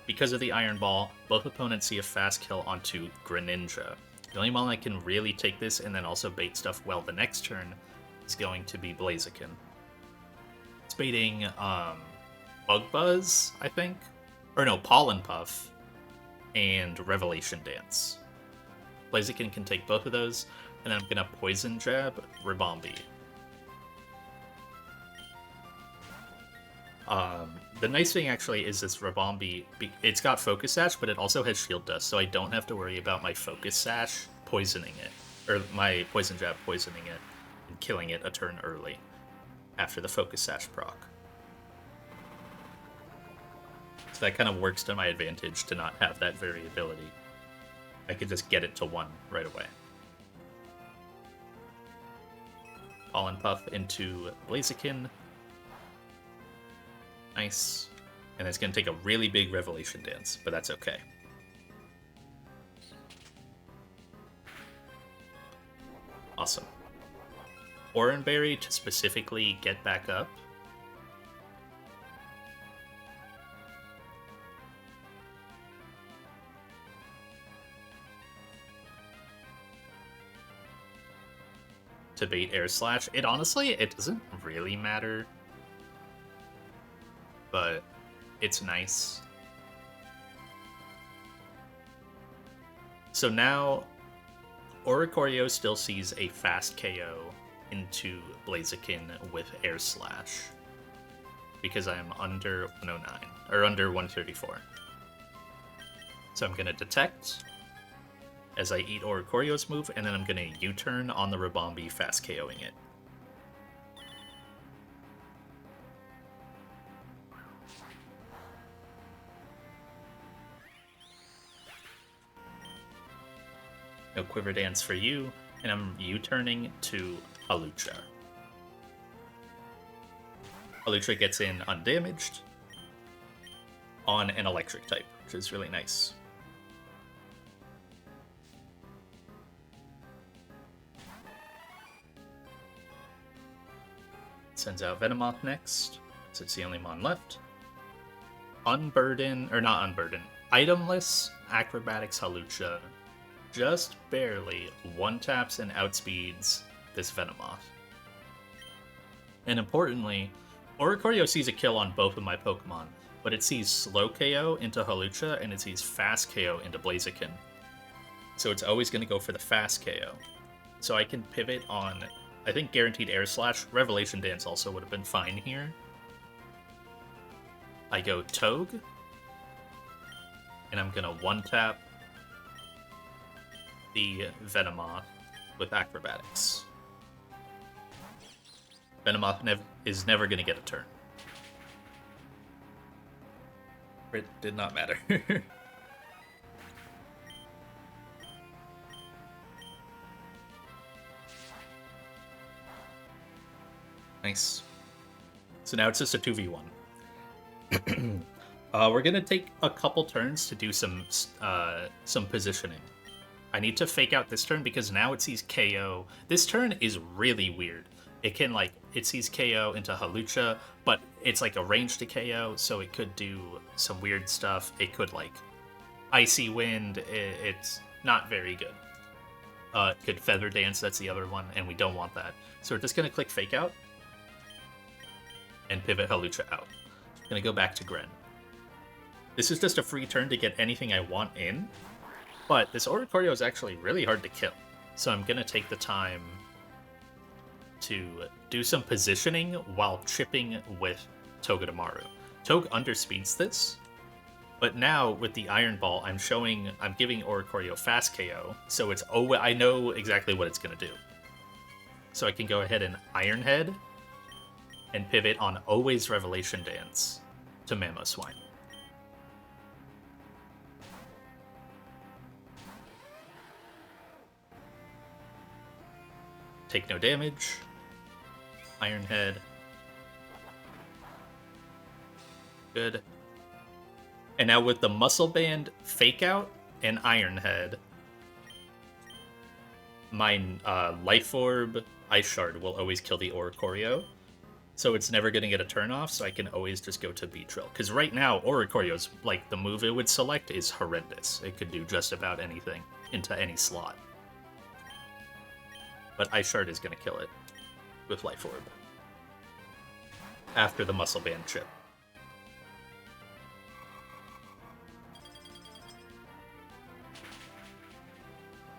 Because of the Iron Ball, both opponents see a fast kill onto Greninja. The only one that can really take this and then also bait stuff well the next turn is going to be Blaziken. It's baiting Bug Buzz, I think? Or no, Pollen Puff and Revelation Dance. Blaziken can take both of those, and then I'm gonna Poison Jab Rabombi. The nice thing actually is this Rabombi, it's got Focus Sash, but it also has Shield Dust, so I don't have to worry about my Focus Sash poisoning it, or my Poison Jab poisoning it and killing it a turn early after the Focus Sash proc. So that kind of works to my advantage to not have that variability. I could just get it to 1 right away. Pollen Puff into Blaziken. Nice. And it's going to take a really big Revelation Dance, but that's okay. Awesome. Oranberry to specifically get back up. to bait Air Slash. It doesn't really matter, but it's nice. So now, Oricorio still sees a fast KO into Blaziken with Air Slash because I'm under 109 or under 134. So I'm gonna detect as I eat Oricorio's move, and then I'm gonna U-turn on the Rabombi, fast KOing it. No Quiver Dance for you, and I'm U-turning to Hawlucha. Hawlucha gets in undamaged on an electric type, which is really nice. Sends out Venomoth next, so it's the only mon left. Unburden, or not Unburden, itemless Acrobatics Hawlucha just barely one-taps and outspeeds this Venomoth. And importantly, Oricorio sees a kill on both of my Pokemon, but it sees slow KO into Hawlucha and it sees fast KO into Blaziken. So it's always going to go for the fast KO. So I can pivot on, I think, guaranteed Air Slash. Revelation Dance also would have been fine here. I go Togue, and I'm going to one-tap the Venomoth with Acrobatics. Venomoth is never going to get a turn. It did not matter. Nice. So now it's just a 2v1. We're going to take a couple turns to do some positioning. I need to fake out this turn because now it sees KO. This turn is really weird. It can, it sees KO into Hawlucha, but it's like a range to KO, so it could do some weird stuff. It could, Icy Wind. It's not very good. It could Feather Dance, that's the other one, and we don't want that. So we're just going to click Fake Out and pivot Hawlucha out. I'm going to go back to Gren. This is just a free turn to get anything I want in, but this Oricorio is actually really hard to kill. So I'm going to take the time to do some positioning while chipping with Togedemaru. Toge underspeeds this, but now with the Iron Ball, I'm giving Oricorio fast KO, so I know exactly what it's going to do. So I can go ahead and Iron Head and pivot on always Revelation Dance to Mamoswine. Take no damage. Iron Head. Good. And now with the Muscle Band, Fake Out, and Iron Head, my Life Orb, Ice Shard will always kill the Oricorio. So it's never going to get a turn off, so I can always just go to Beedrill. Because right now, Oricorio's, the move it would select is horrendous. It could do just about anything into any slot. But Ice Shard is going to kill it with Life Orb after the Muscle Band chip.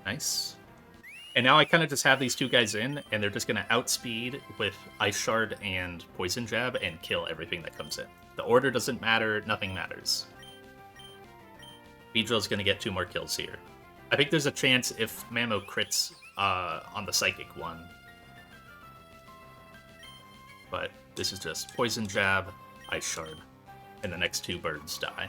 Nice. And now I kind of just have these two guys in, and they're just going to outspeed with Ice Shard and Poison Jab and kill everything that comes in. The order doesn't matter, nothing matters. Beedrill's going to get 2 more kills here. I think there's a chance if Mamo crits on the Psychic one. But this is just Poison Jab, Ice Shard, and the next 2 birds die.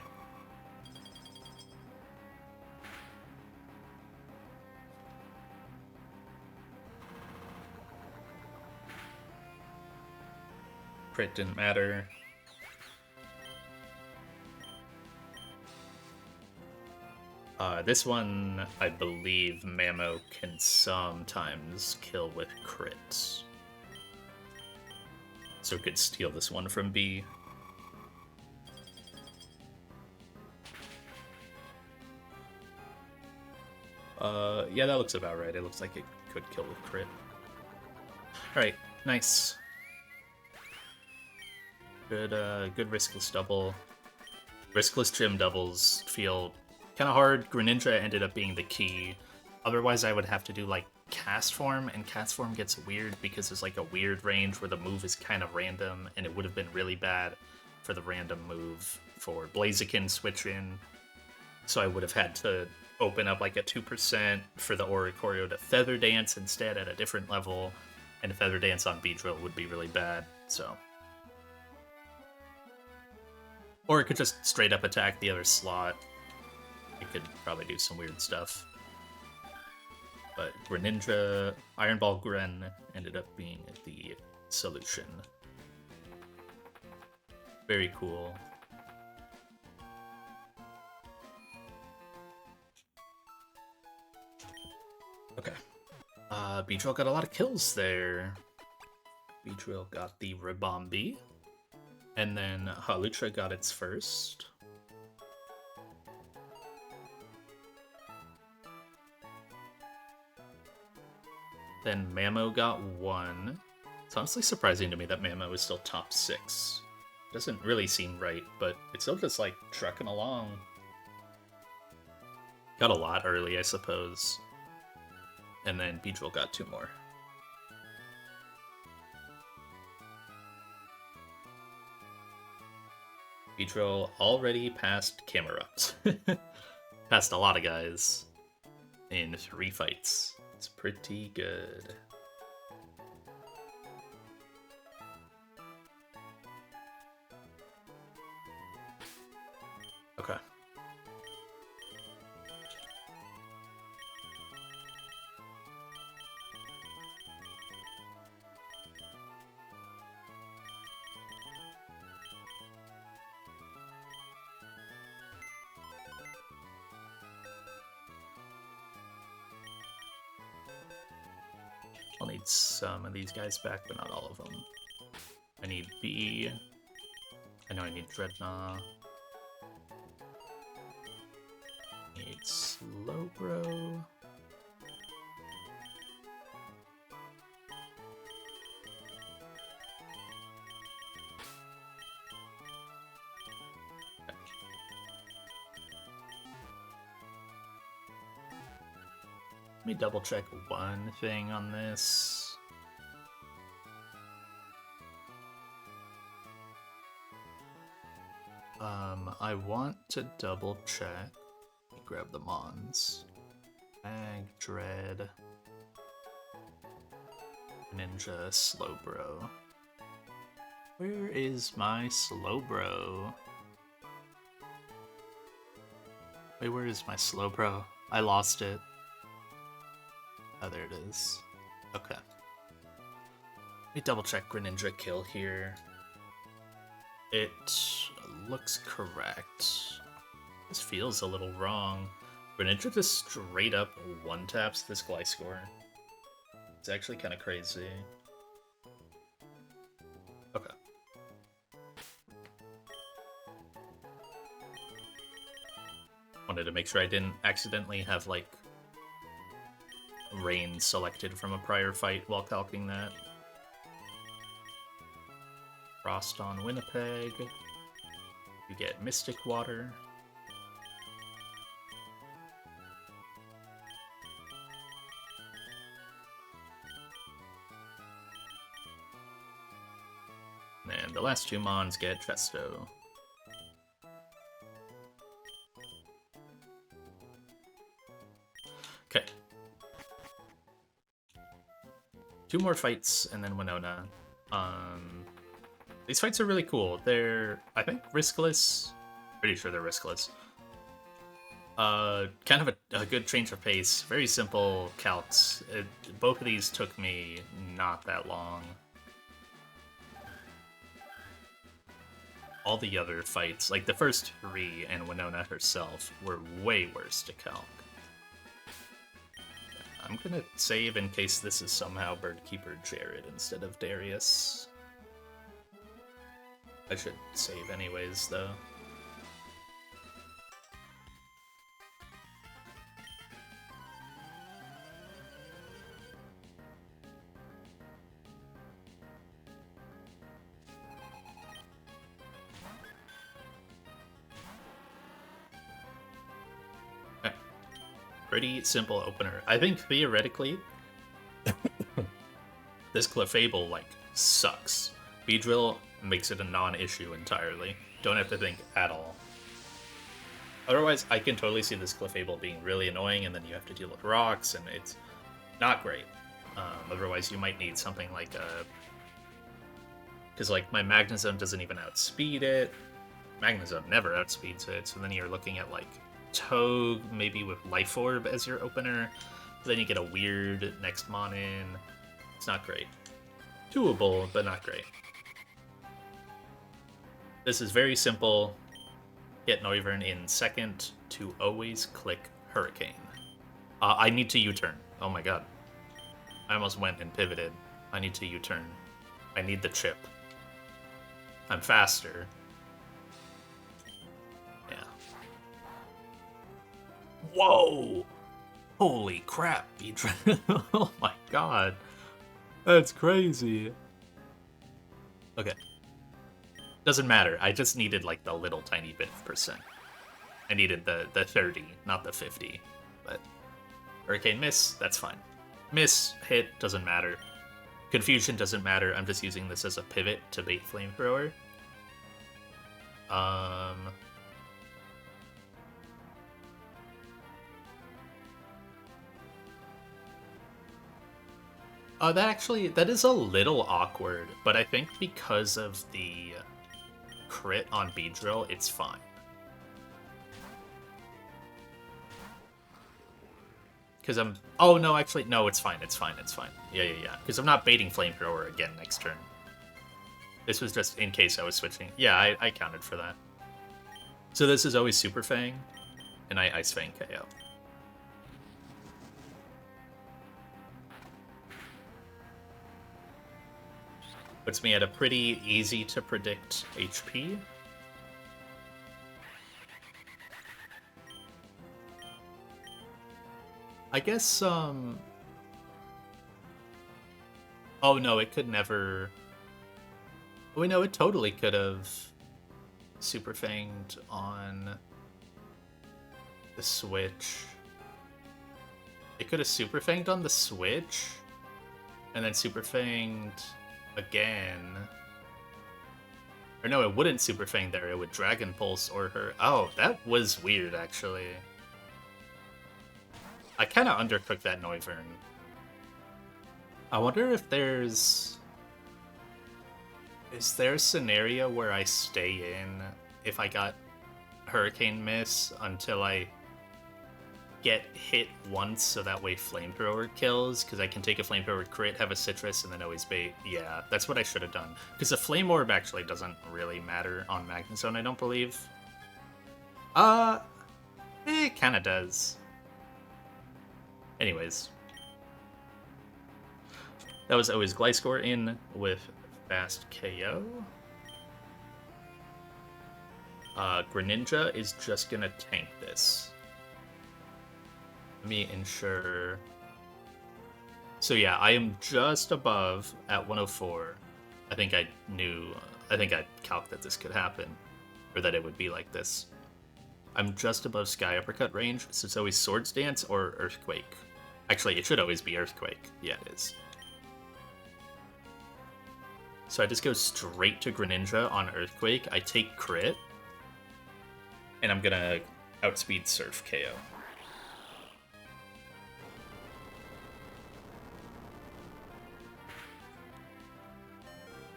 Crit didn't matter. This one, I believe Mamo can sometimes kill with crits. So could steal this one from B. Yeah, that looks about right. It looks like it could kill with crit. Alright, nice. Good riskless double. Riskless gym doubles feel kind of hard. Greninja ended up being the key. Otherwise, I would have to do like cast form, and cast form gets weird because there's like a weird range where the move is kind of random, and it would have been really bad for the random move for Blaziken switch in. So I would have had to open up like a 2% for the Oricorio to Feather Dance instead at a different level, and Feather Dance on Beedrill would be really bad, so. Or it could just straight up attack the other slot. It could probably do some weird stuff. But Greninja, Iron Ball Gren ended up being the solution. Very cool. Okay. Beedrill got a lot of kills there. Beedrill got the Ribombee. And then Hawlucha got its first. Then Mamo got one. It's honestly surprising to me that Mamo is still top 6. Doesn't really seem right, but it's still just like trucking along. Got a lot early, I suppose. And then Beedrill got 2 more. Beedrill already passed Camerupt. Passed a lot of guys in 3 fights. It's pretty good. Okay. I'll need some of these guys back, but not all of them. I need B. I know I need Dreadnought. Need Slowbro. Let me double check one thing on this. I want to double check. Let me grab the Mons. Mag, Dread, Ninja, Slowbro. Where is my Slowbro? Wait, where is my Slowbro? I lost it. Oh, there it is. Okay. Let me double check Greninja kill here. It looks correct. This feels a little wrong. Greninja just straight up one-taps this Gliscor. It's actually kind of crazy. Okay. Wanted to make sure I didn't accidentally have, like, Rain selected from a prior fight while calcing that. Frost on Winnipeg. You get Mystic Water. And the last 2 Mons get Festo. Okay. 2 more fights and then Winona. These fights are really cool. They're, I think, riskless. Pretty sure they're riskless. Kind of a good change of pace. Very simple calcs. Both of these took me not that long. All the other fights, like the first 3 and Winona herself, were way worse to calc. I'm gonna save in case this is somehow Birdkeeper Jared instead of Darius. I should save anyways, though. Pretty simple opener. I think theoretically, this Clefable, like, sucks. Beedrill makes it a non-issue entirely. Don't have to think at all. Otherwise, I can totally see this Clefable being really annoying, and then you have to deal with rocks, and it's not great. Otherwise, you might need something like a... Because, like, my Magnezone doesn't even outspeed it. Magnezone never outspeeds it, so then you're looking at, like, Togue, maybe with Life Orb as your opener. Then you get a weird next Mon in. It's not great. Doable, but not great. This is very simple. Get Noivern in second to always click Hurricane. I need to U-turn. Oh my god. I almost went and pivoted. I need to U-turn. I need the chip. I'm faster. Yeah. Whoa! Holy crap, Beedrill. Oh my god. That's crazy. Okay. Doesn't matter. I just needed, like, the little tiny bit of percent. I needed the 30, not the 50. But Hurricane miss, that's fine. Miss, hit, doesn't matter. Confusion doesn't matter. I'm just using this as a pivot to bait Flamethrower. That is a little awkward, but I think because of the crit on Beedrill, it's fine. Because I'm... Oh, no, actually, no, it's fine, it's fine, it's fine. Yeah. Because I'm not baiting Flamethrower again next turn. This was just in case I was switching. Yeah, I counted for that. So this is always Super Fang, and I Ice Fang KO. Puts me at a pretty easy to predict HP. I guess, Oh no, it could never... Oh, no, it totally could have Super Fanged on the Switch. It could have Super Fanged on the Switch, and then Super Fanged again. Or no, it wouldn't Super Fang there, it would Dragon Pulse or her... Oh, that was weird, actually. I kind of undercooked that Noivern. I wonder if there's... Is there a scenario where I stay in if I got Hurricane Miss until I get hit once, so that way Flamethrower kills? Because I can take a Flamethrower crit, have a Citrus, and then always bait. Yeah, that's what I should have done. Because the Flame Orb actually doesn't really matter on Magnezone, I don't believe. It kind of does. Anyways. That was always Gliscor in with fast KO. Greninja is just gonna tank this. Let me ensure. So yeah, I am just above at 104. I think I calced that this could happen, or that it would be like this. I'm just above Sky Uppercut range, so it's always Swords Dance or Earthquake. Actually, it should always be Earthquake. Yeah, it is. So I just go straight to Greninja on Earthquake. I take crit, and I'm gonna outspeed Surf KO.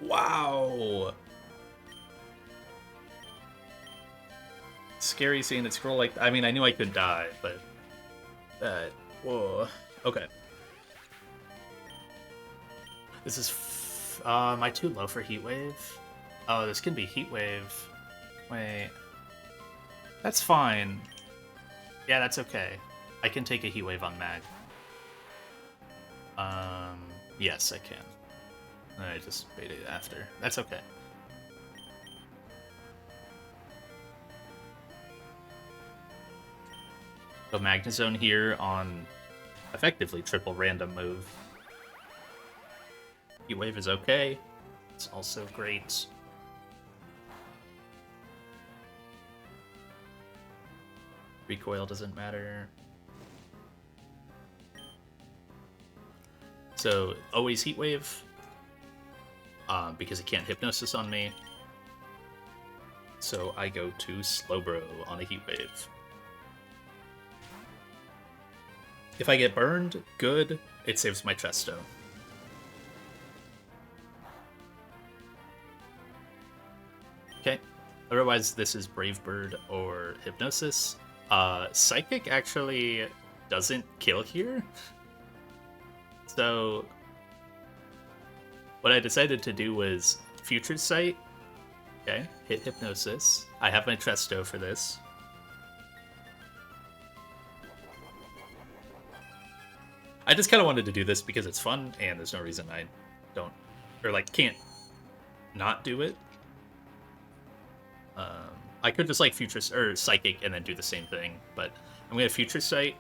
Wow! Scary seeing it scroll like... I mean, I knew I could die, but... whoa. Okay. This is... am I too low for Heat Wave? Oh, this can be Heat Wave. Wait. That's fine. Yeah, that's okay. I can take a Heat Wave on Mag. Yes, I can. I just baited it after. That's okay. So Magnezone here on effectively triple random move. Heat Wave is okay. It's also great. Recoil doesn't matter. So always Heat Wave, because it can't Hypnosis on me. So I go to Slowbro on a Heat Wave. If I get burned, good. It saves my Chesto. Okay. Otherwise, this is Brave Bird or Hypnosis. Psychic actually doesn't kill here. So what I decided to do was Future Sight. Okay, hit Hypnosis. I have my Chesto for this. I just kind of wanted to do this because it's fun, and there's no reason I don't, or like can't not do it. I could just like Future or Psychic and then do the same thing, but I'm gonna Future Sight,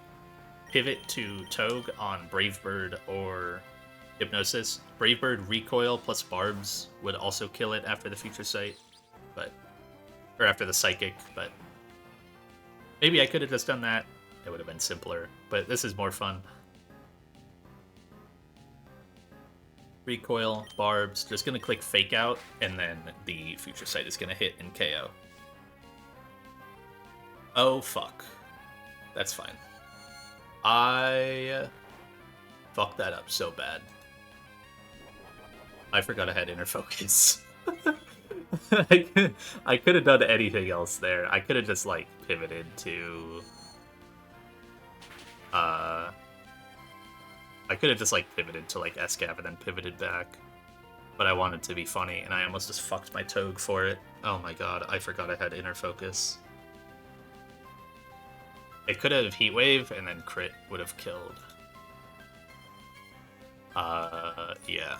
pivot to Togue on Brave Bird or Hypnosis. Brave Bird recoil plus Barbs would also kill it after the Future Sight, but or after the Psychic, but maybe I could have just done that. It would have been simpler, but this is more fun. Recoil, Barbs, just gonna click Fake Out, and then the Future Sight is gonna hit and KO. Oh fuck. That's fine. I fucked that up so bad. I forgot I had Inner Focus. I could have done anything else there. I could have just like pivoted to I could have just like pivoted to like Escav and then pivoted back. But I wanted to be funny and I almost just fucked my Togue for it. Oh my god, I forgot I had Inner Focus. It could have Heat Wave and then crit would have killed. Yeah.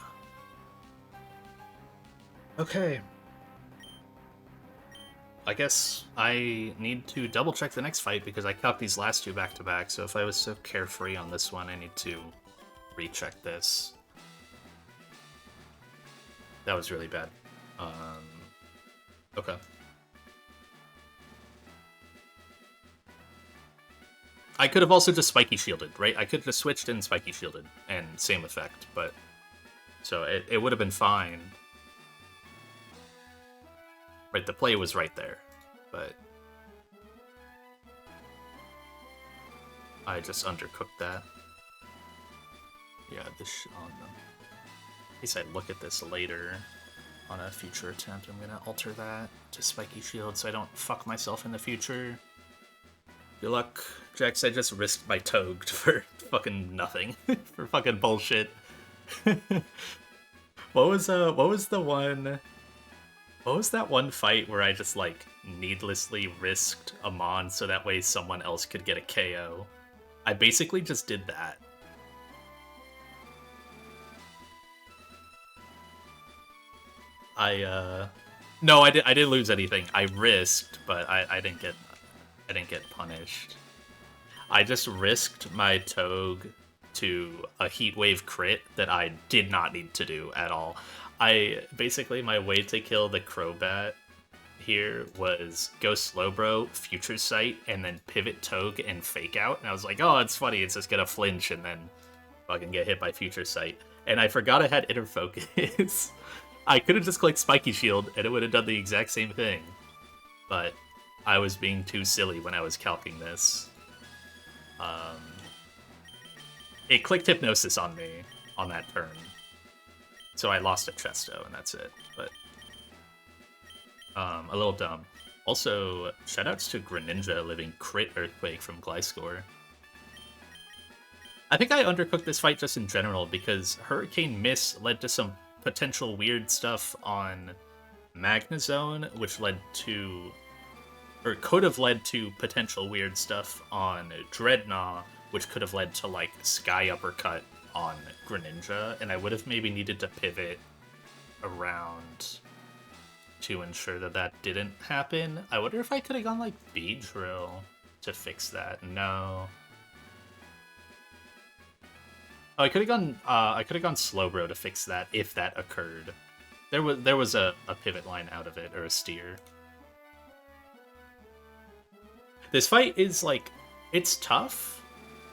Okay. I guess I need to double check the next fight because I caught these last two back to back, so if I was so carefree on this one, I need to recheck this. That was really bad. Okay. I could have also just Spiky Shielded, right? I could have just switched and Spiky Shielded, and same effect, but... So it would have been fine. Right, the play was right there, but... I just undercooked that. Yeah, this on them. At least I'd look at this later on a future attempt. I'm gonna alter that to Spiky Shield so I don't fuck myself in the future. Good luck, Jax. I just risked my Togue for fucking nothing. For fucking bullshit. What was that one fight where I just like needlessly risked a Mon so that way someone else could get a KO? I basically just did that. No, I didn't lose anything. I risked, but I didn't get punished. I just risked my Togue to a Heat Wave crit that I did not need to do at all. Basically my way to kill the Crobat here was go Slowbro, Future Sight, and then pivot Togue and Fake Out. And I was like, oh, it's funny, it's just gonna flinch and then fucking get hit by Future Sight. And I forgot I had Inner Focus. I could have just clicked Spiky Shield and it would have done the exact same thing. But I was being too silly when I was calcing this. It clicked Hypnosis on me on that turn. So I lost a Chesto and that's it. But a little dumb. Also, shoutouts to Greninja living crit Earthquake from Gliscor. I think I undercooked this fight just in general because Hurricane Miss led to some potential weird stuff on Magnezone, which led to, or could have led to potential weird stuff on Dreadnought, which could have led to like Sky Uppercut on Greninja, and I would have maybe needed to pivot around to ensure that that didn't happen. I wonder if I could have gone like Beedrill to fix that. No. Oh, I could have gone Slowbro to fix that if that occurred. There was a pivot line out of it, or a steer. This fight is like, it's tough,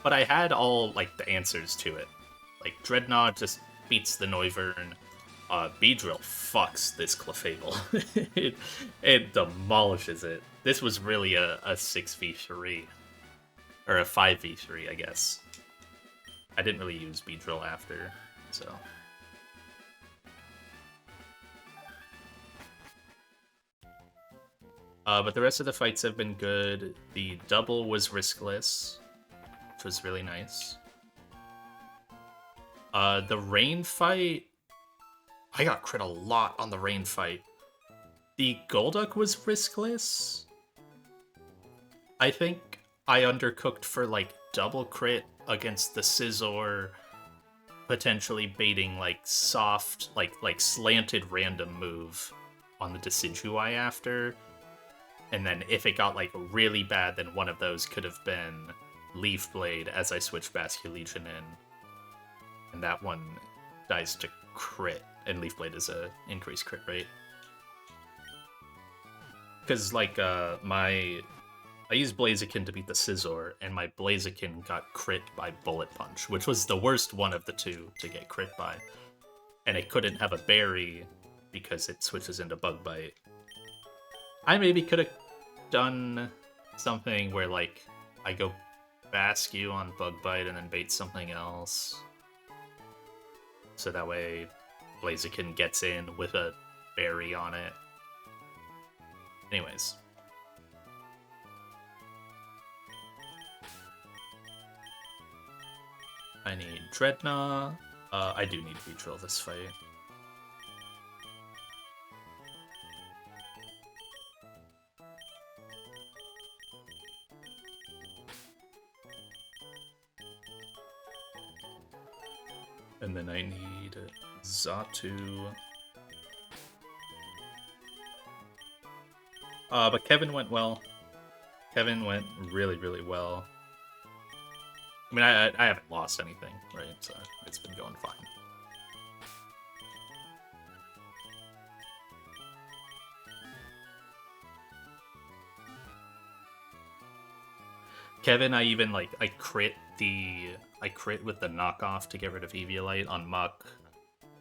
but I had all like the answers to it. Like, Dreadnought just beats the Noivern. Beedrill fucks this Clefable. it demolishes it. This was really a 6v3. Or a 5v3, I guess. I didn't really use Beedrill after, so... but the rest of the fights have been good. The double was riskless, which was really nice. The rain fight... I got crit a lot on the rain fight. The Golduck was riskless. I think I undercooked for, like, double crit against the Scizor, potentially baiting, like, soft, like slanted random move on the Decidueye after. And then if it got, like, really bad, then one of those could have been Leaf Blade as I switched Basculegion in. And that one dies to crit, and Leaf Blade is a increased crit rate. Because, like, I used Blaziken to beat the Scizor, and my Blaziken got crit by Bullet Punch, which was the worst one of the two to get crit by. And it couldn't have a berry because it switches into Bug Bite. I maybe could have done something where, like, I go Bascue on Bug Bite and then bait something else. So that way Blaziken gets in with a berry on it. Anyways. I need Dreadnought. I do need Beedrill this fight. And then I need Xatu. But Kevin went well. Kevin went really, really well. I mean, I haven't lost anything, right? So it's been going fine. Kevin, I even, like, I crit with the knockoff to get rid of Eviolite on Muck.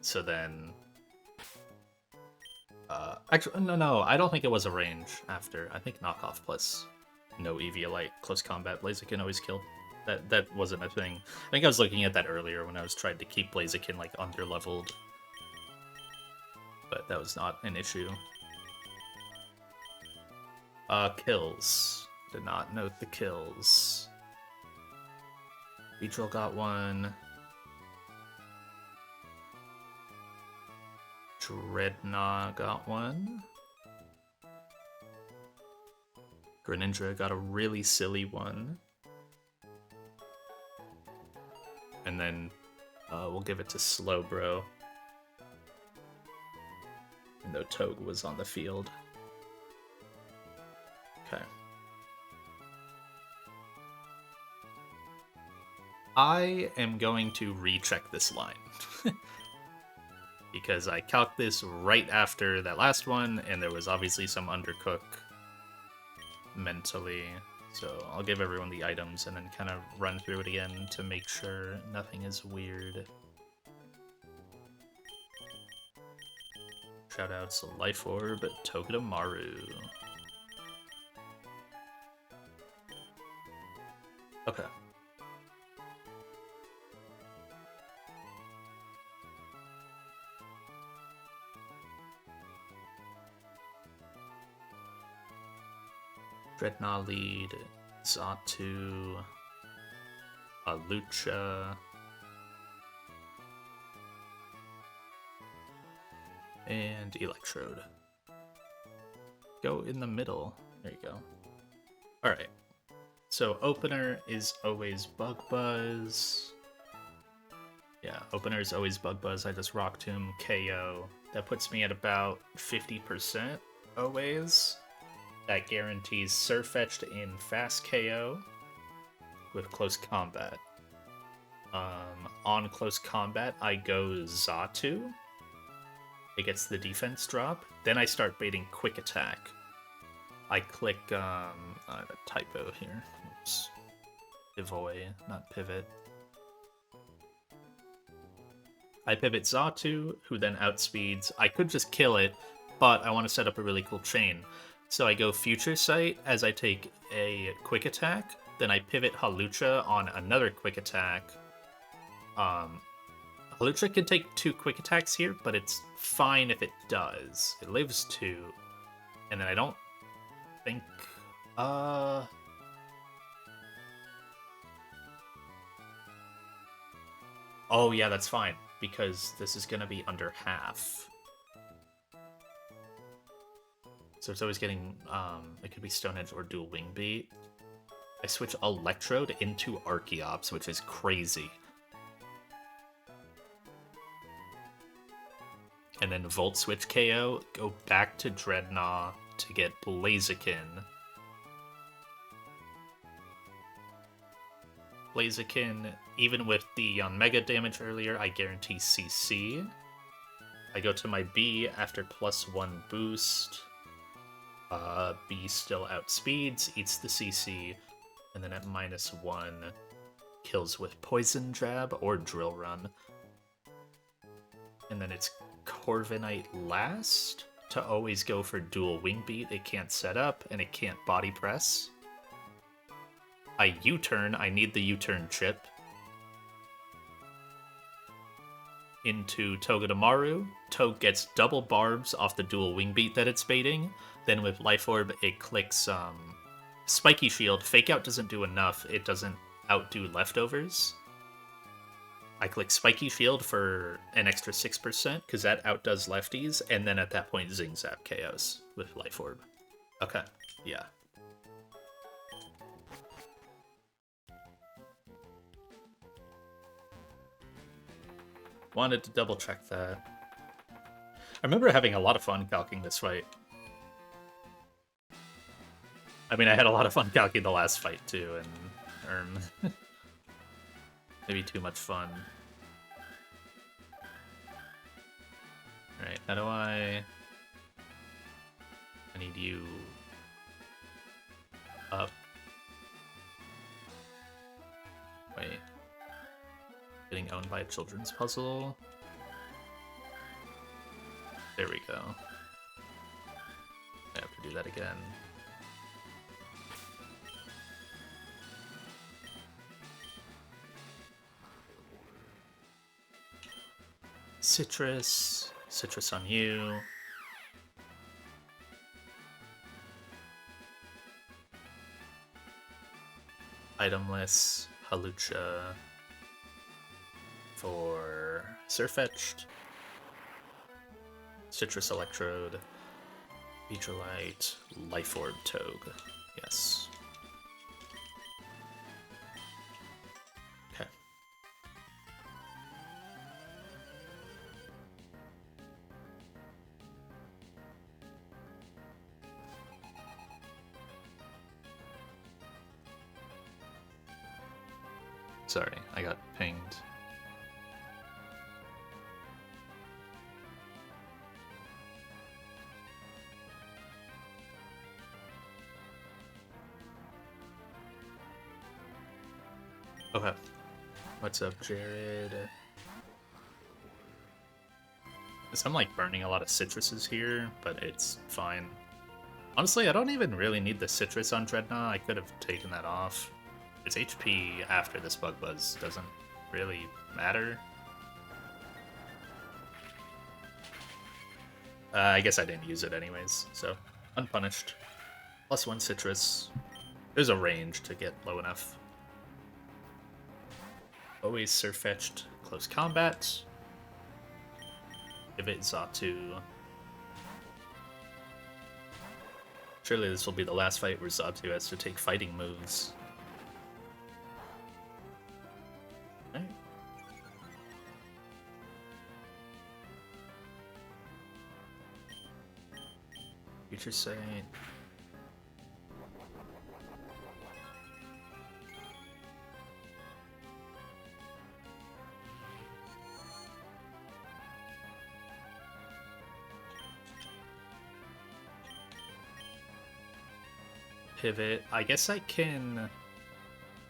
So then... actually, no, I don't think it was a range after. I think knockoff plus no Eviolite close combat Blaziken always killed. That wasn't a thing. I think I was looking at that earlier when I was trying to keep Blaziken, like, under-leveled. But that was not an issue. Kills. Did not note the kills. Beedrill got one. Dreadnought got one. Greninja got a really silly one. And then we'll give it to Slowbro. Even though Togue was on the field. Okay. I am going to recheck this line. Because I calced this right after that last one, and there was obviously some undercook mentally. So I'll give everyone the items and then kind of run through it again to make sure nothing is weird. Shoutouts to Life Orb, Togedemaru. Okay. Dreadnought lead, Xatu, Lucha, and Electrode. Go in the middle. There you go. Alright. So opener is always Bug Buzz. Yeah, opener is always Bug Buzz. I just Rock Tomb, KO. That puts me at about 50% always. That guarantees Surfetched in fast KO with close combat. On close combat, I go Xatu. It gets the defense drop. Then I start baiting quick attack. I click, I have a typo here. Oops. Pivoy, not pivot. I pivot Zatu, who then outspeeds. I could just kill it, but I want to set up a really cool chain. So I go Future Sight as I take a quick attack, then I pivot Halucha on another quick attack. Halucha can take 2 quick attacks here, but it's fine if it does. It lives 2, and then I don't think... Oh yeah, that's fine, because this is gonna be under half. So it's always getting, it could be Stone Edge or Dual Wing Beat. I switch Electrode into Archeops, which is crazy. And then Volt Switch KO, go back to Dreadnought to get Blaziken. Blaziken, even with the Mega damage earlier, I guarantee CC. I go to my B after +1 boost. B still outspeeds, eats the CC, and then at -1, kills with Poison Jab or Drill Run. And then it's Corviknight last to always go for Dual Wing Beat. It can't set up, and it can't Body Press. I U-turn, I need the U-turn chip. Into Togedemaru. Tog gets double barbs off the Dual Wing Beat that it's baiting. Then with Life Orb, it clicks Spiky Shield. Fake Out doesn't do enough. It doesn't outdo Leftovers. I click Spiky Shield for an extra 6%, because that outdoes lefties, and then at that point, Zing Zap KOs with Life Orb. Okay, yeah. Wanted to double check that. I remember having a lot of fun calcing this fight. I mean, I had a lot of fun calcing the last fight too, and maybe too much fun. Alright, how do I need you up. Wait. Getting owned by a children's puzzle. There we go. I have to do that again. Citrus. Citrus on you. Itemless. Halucha. For Surfetched. Citrus Electrode. Beetrolite. Life Orb Togue. Yes. Okay. Sorry, I got pinged. Okay. What's up, Jared? I'm like burning a lot of citruses here, but it's fine. Honestly, I don't even really need the citrus on Dreadnought. I could have taken that off. Its HP after this Bug Buzz doesn't really matter. I guess I didn't use it anyways, so unpunished. +1 citrus. There's a range to get low enough. Always Surfetched close combat. Give it Zatu. Surely this will be the last fight where Zatu has to take fighting moves. Right. Future Sight. Pivot. I guess I can...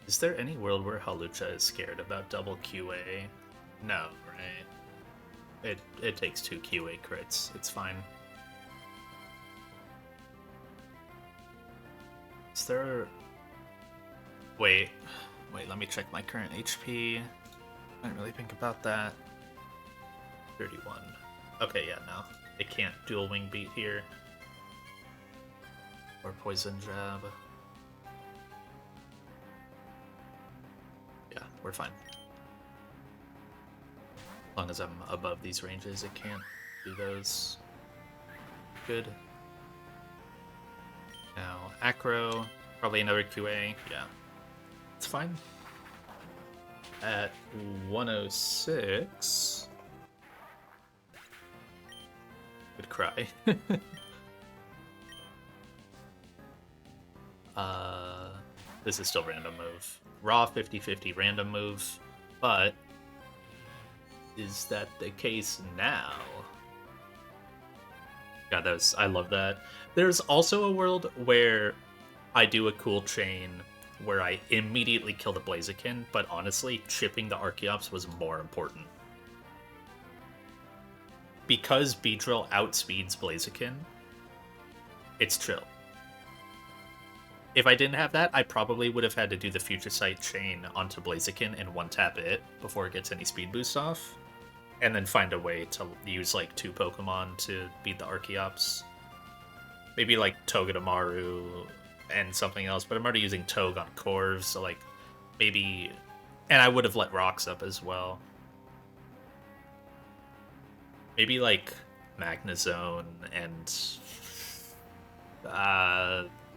Is there any world where Halucha is scared about double QA? No, right? it takes 2 QA crits. It's fine. Is there... Wait, let me check my current HP. I didn't really think about that. 31. Okay, yeah, no. It can't dual wing beat here. Or poison jab. Yeah, we're fine. As long as I'm above these ranges, it can't do those. Good. Now, acro, probably another QA. Yeah, it's fine. At 106... Good cry. This is still random move. Raw 50-50 random move, but is that the case now? God, I love that. There's also a world where I do a cool chain where I immediately kill the Blaziken, but honestly, chipping the Archeops was more important. Because Beedrill outspeeds Blaziken, it's chill. If I didn't have that, I probably would have had to do the Future Sight chain onto Blaziken and one-tap it before it gets any speed boost off. And then find a way to use, like, 2 Pokemon to beat the Archeops. Maybe, like, Togedemaru and something else, but I'm already using Toge on Corv, so, like, maybe... And I would have let Rocks up as well. Maybe, like, Magnezone and...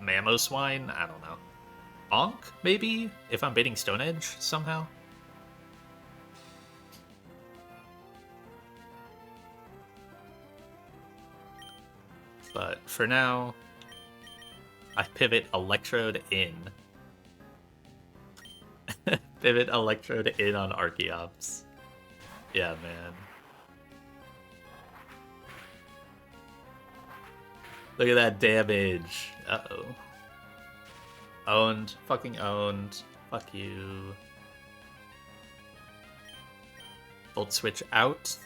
Mamoswine? I don't know. Bonk, maybe? If I'm baiting Stone Edge, somehow? But for now, I pivot Electrode in. Pivot Electrode in on Archeops. Yeah, man. Look at that damage. Uh-oh. Owned. Fucking owned. Fuck you. Volt switch out.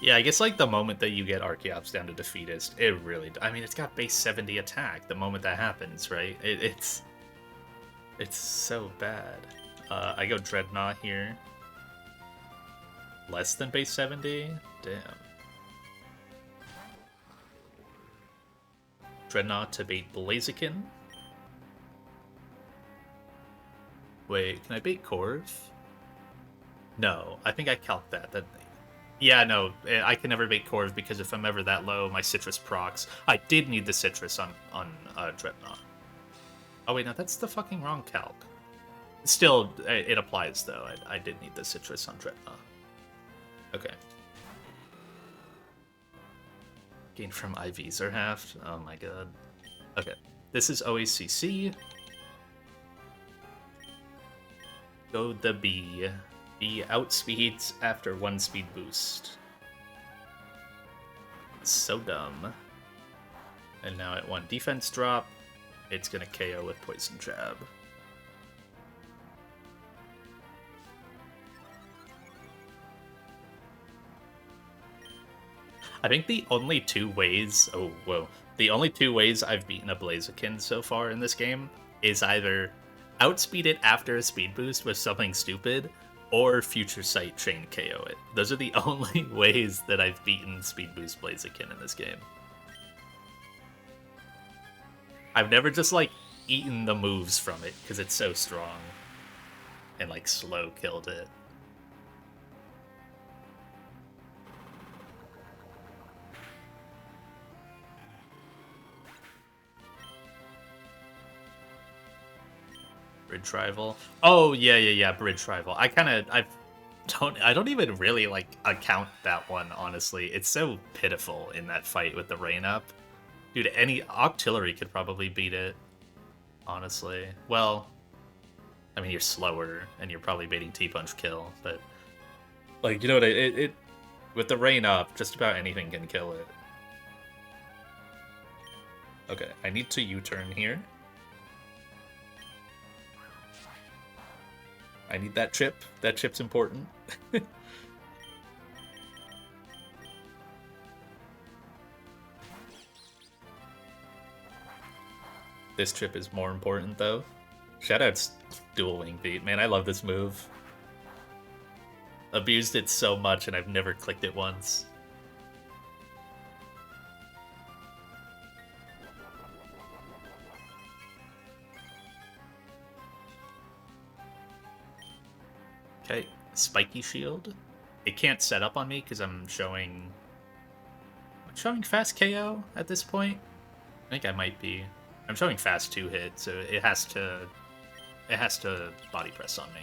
Yeah, I guess, like, the moment that you get Archeops down to Defeatist, it really... I mean, it's got base 70 attack the moment that happens, right? It's so bad. I go Dreadnought here. Less than base 70? Damn. Dreadnought to bait Blaziken. Wait, can I bait Corv? No, I think I calced that. Yeah, no, I can never bait Corv because if I'm ever that low, my Citrus procs. I did need the Citrus on Dreadnought. Oh wait, no, that's the fucking wrong calc. Still, it applies though. I did need the Citrus on Dreadnought. Okay. Gain from IVs are halved. Oh my god. Okay. This is always CC. Go the B. B outspeeds after 1 speed boost. So dumb. And now at 1 defense drop, it's gonna KO with Poison Jab. I think the only 2 ways... Oh, whoa. The only 2 ways I've beaten a Blaziken so far in this game is either outspeed it after a speed boost with something stupid, or Future Sight chain KO it. Those are the only ways that I've beaten speed boost Blaziken in this game. I've never just, like, eaten the moves from it, because it's so strong, and, like, slow killed it. Bridge rival. Oh yeah, bridge rival. I don't even really like account that one, honestly. It's so pitiful in that fight with the rain up. Dude, any Octillery could probably beat it, honestly. Well, I mean, you're slower and you're probably baiting T-Punch kill, but like, you know what, it with the rain up, just about anything can kill it. Okay, I need to U-turn here. I need that chip. That chip's important. This chip is more important, though. Shoutouts Dual Wing Beat. Man, I love this move. Abused it so much, and I've never clicked it once. Okay, Spiky Shield. It can't set up on me because I'm showing fast KO at this point. I think I might be. I'm showing fast 2-hit, so it has to body press on me.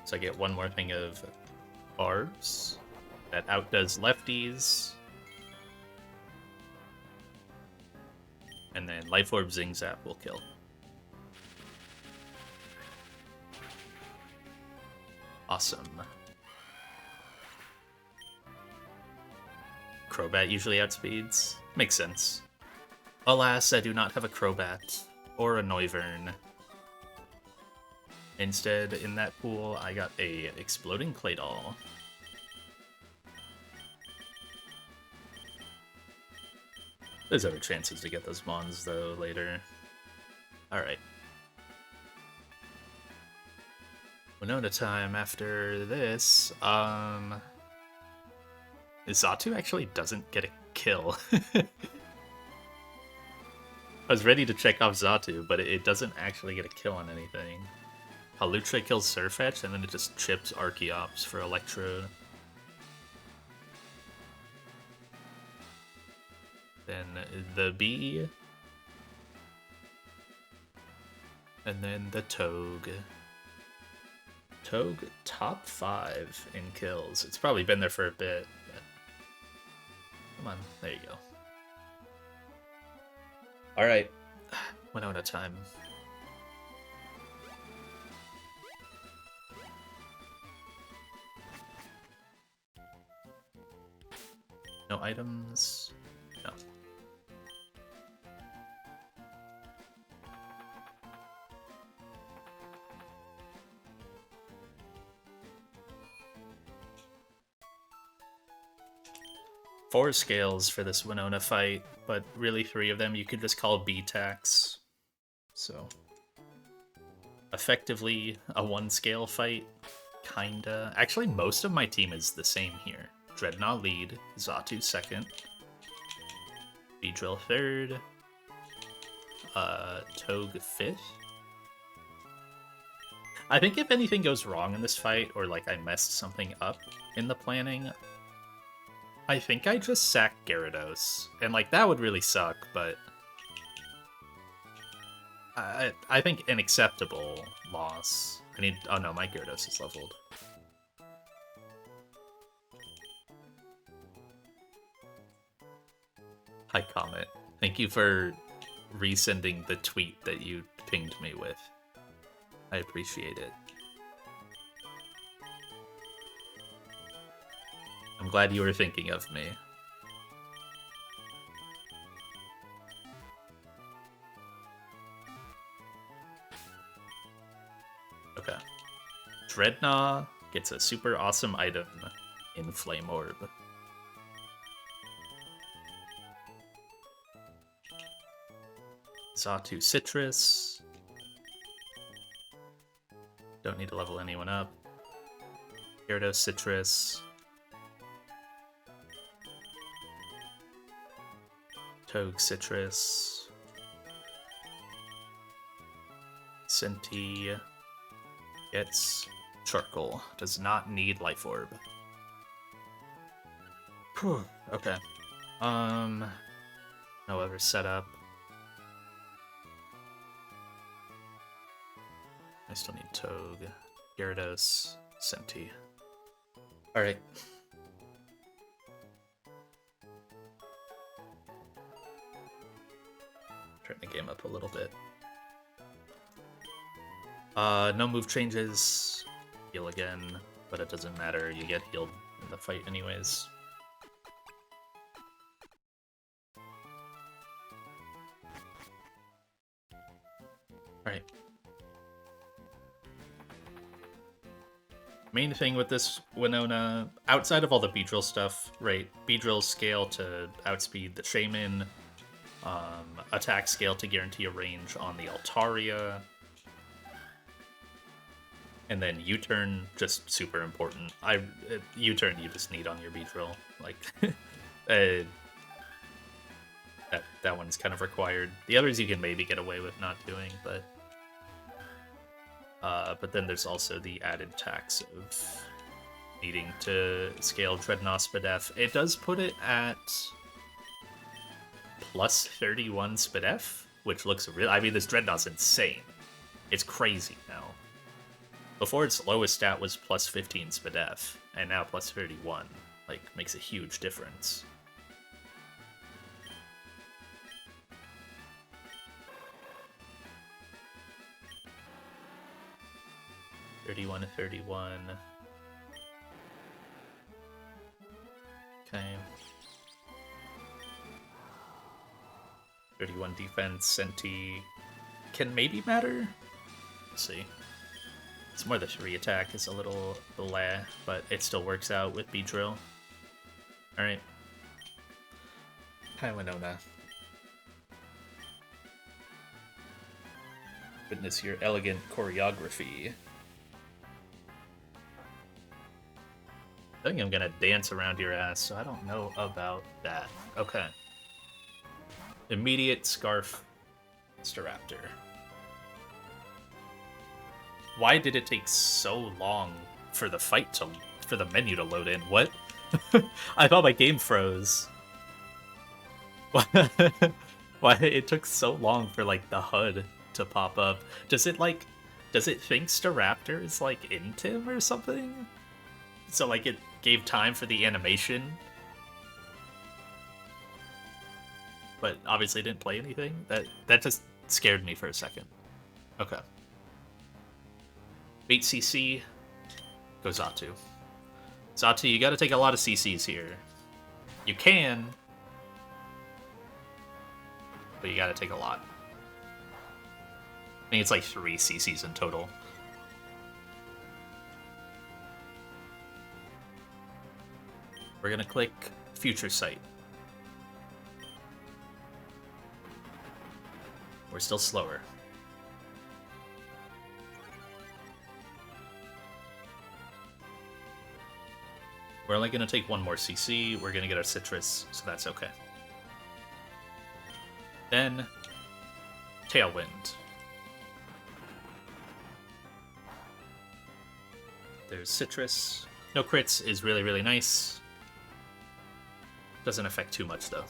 So I get one more thing of barbs that outdoes lefties. And then Life Orb Zing Zap will kill. Awesome. Crobat usually outspeeds. Makes sense. Alas, I do not have a Crobat or a Noivern. Instead, in that pool, I got a Exploding Claydol. There's other chances to get those Mons, though, later. Alright. Winona time after this. Xatu actually doesn't get a kill. I was ready to check off Xatu, but it doesn't actually get a kill on anything. Halutra kills Surfetch, and then it just chips Archeops for Electrode. Then the Bee. And then the Togue. Togue, top 5 in kills. It's probably been there for a bit. But... Come on, there you go. Alright, Winona time. No items? No. Four scales for this Winona fight, but really 3 of them you could just call B-tax. So, effectively a 1-scale fight, kinda. Actually, most of my team is the same here. Dreadnought lead, Xatu second, Beedrill third, Togue fifth. I think if anything goes wrong in this fight, or like I messed something up in the planning, I think I just sack Gyarados. And like that would really suck, but I think an acceptable loss. I need, oh no, my Gyarados is leveled. Hi, Comet. Thank you for resending the tweet that you pinged me with. I appreciate it. I'm glad you were thinking of me. Okay. Dreadnought gets a super awesome item in Flame Orb. Xatu Citrus. Don't need to level anyone up. Gyarados Citrus. Togue Citrus. Senti gets Charcoal. Does not need Life Orb. Whew. Okay. No other setup. I still need Togue, Gyarados, Senti. Alright. Turn the game up a little bit. No move changes. Heal again, but it doesn't matter. You get healed in the fight anyways. Alright. Main thing with this Winona, outside of all the Beedrill stuff, right? Beedrill scale to outspeed the Shaman, attack scale to guarantee a range on the Altaria, and then U-turn, just super important. U-turn you just need on your Beedrill. Like, that one's kind of required. The others you can maybe get away with not doing, but then there's also the added tax of needing to scale Dreadnought Spadef. It does put it at plus 31 Spadef, which looks real. I mean, this Dreadnought's insane. It's crazy now. Before, its lowest stat was plus 15 Spadef, and now plus 31. Like, makes a huge difference. (31 to 31). Okay. 31 defense, Senti can maybe matter. Let's see. It's more the 3 attack is a little blah, but it still works out with Beedrill. Alright. Hi, Winona. Witness your elegant choreography. I think I'm gonna dance around your ass, so I don't know about that. Okay. Immediate Scarf Staraptor. Why did it take so long for the for the menu to load in? What? I thought my game froze. Why it took so long for like the HUD to pop up? Does it think Staraptor is like into him or something? So like it gave time for the animation, but obviously didn't play anything. That just scared me for a second. Okay. 8 CC, go Xatu. Xatu, you gotta take a lot of CCs here. You can, but you gotta take a lot. I think it's like 3 CCs in total. We're gonna click Future Sight. We're still slower. We're only gonna take 1 more CC. We're gonna get our Citrus, so that's okay. Then, Tailwind. There's Citrus. No crits is really, really nice. Doesn't affect too much, though.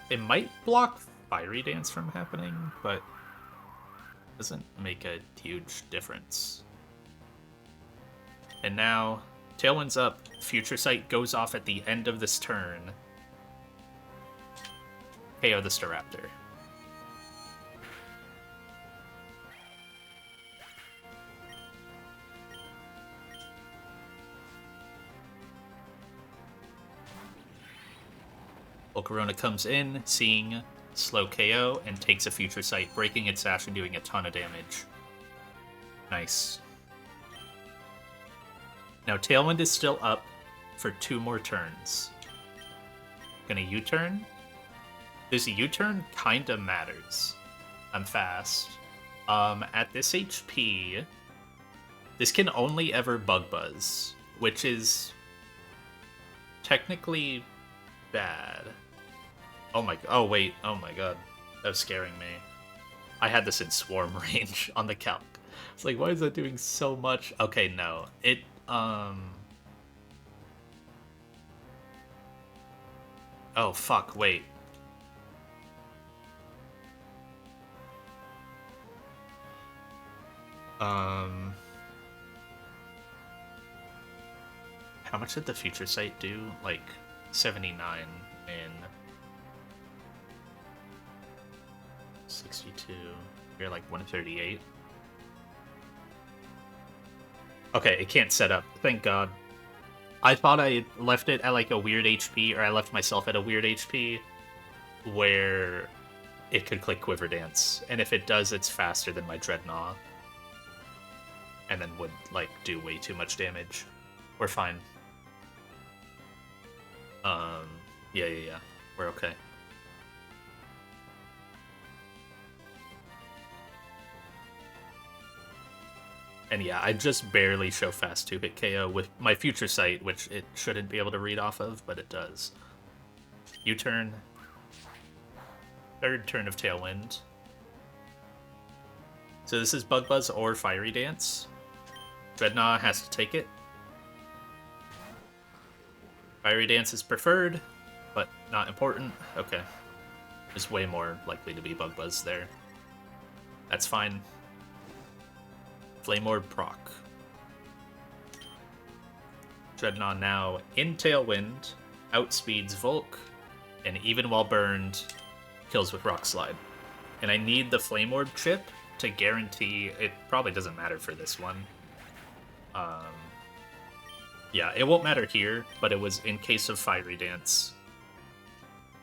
It might block Fiery Dance from happening, but doesn't make a huge difference. And now, Tailwind's up. Future Sight goes off at the end of this turn. KO the Staraptor. Volcarona comes in, seeing slow KO, and takes a Future Sight, breaking its sash and doing a ton of damage. Nice. Now Tailwind is still up for 2 more turns. Gonna U-turn? This U-turn kinda matters. I'm fast. At this HP, this can only ever Bug Buzz, which is technically bad. Oh wait, oh my god. That was scaring me. I had this in Swarm range on the calc. It's like, why is that doing so much? Okay, no. It, oh, fuck, wait. How much did the Future Sight do? Like, 79 in 62. You're like 138. Okay, it can't set up. Thank God. I thought I left it at like a weird HP, or I left myself at a weird HP. where it could click Quiver Dance, and if it does, it's faster than my Dreadnought, and then would like do way too much damage. We're fine. Yeah. We're okay. And yeah, I just barely show fast 2-hit KO with my future sight, which it shouldn't be able to read off of, but it does. U-turn. Third turn of Tailwind. So this is Bug Buzz or Fiery Dance. Dreadnought has to take it. Fiery Dance is preferred, but not important. Okay. There's way more likely to be Bug Buzz there. That's fine. Flame Orb proc. Dreadnought now in Tailwind, outspeeds Volk, and even while burned, kills with Rock Slide. And I need the Flame Orb chip to guarantee, it probably doesn't matter for this one. Yeah, it won't matter here, but it was in case of Fiery Dance.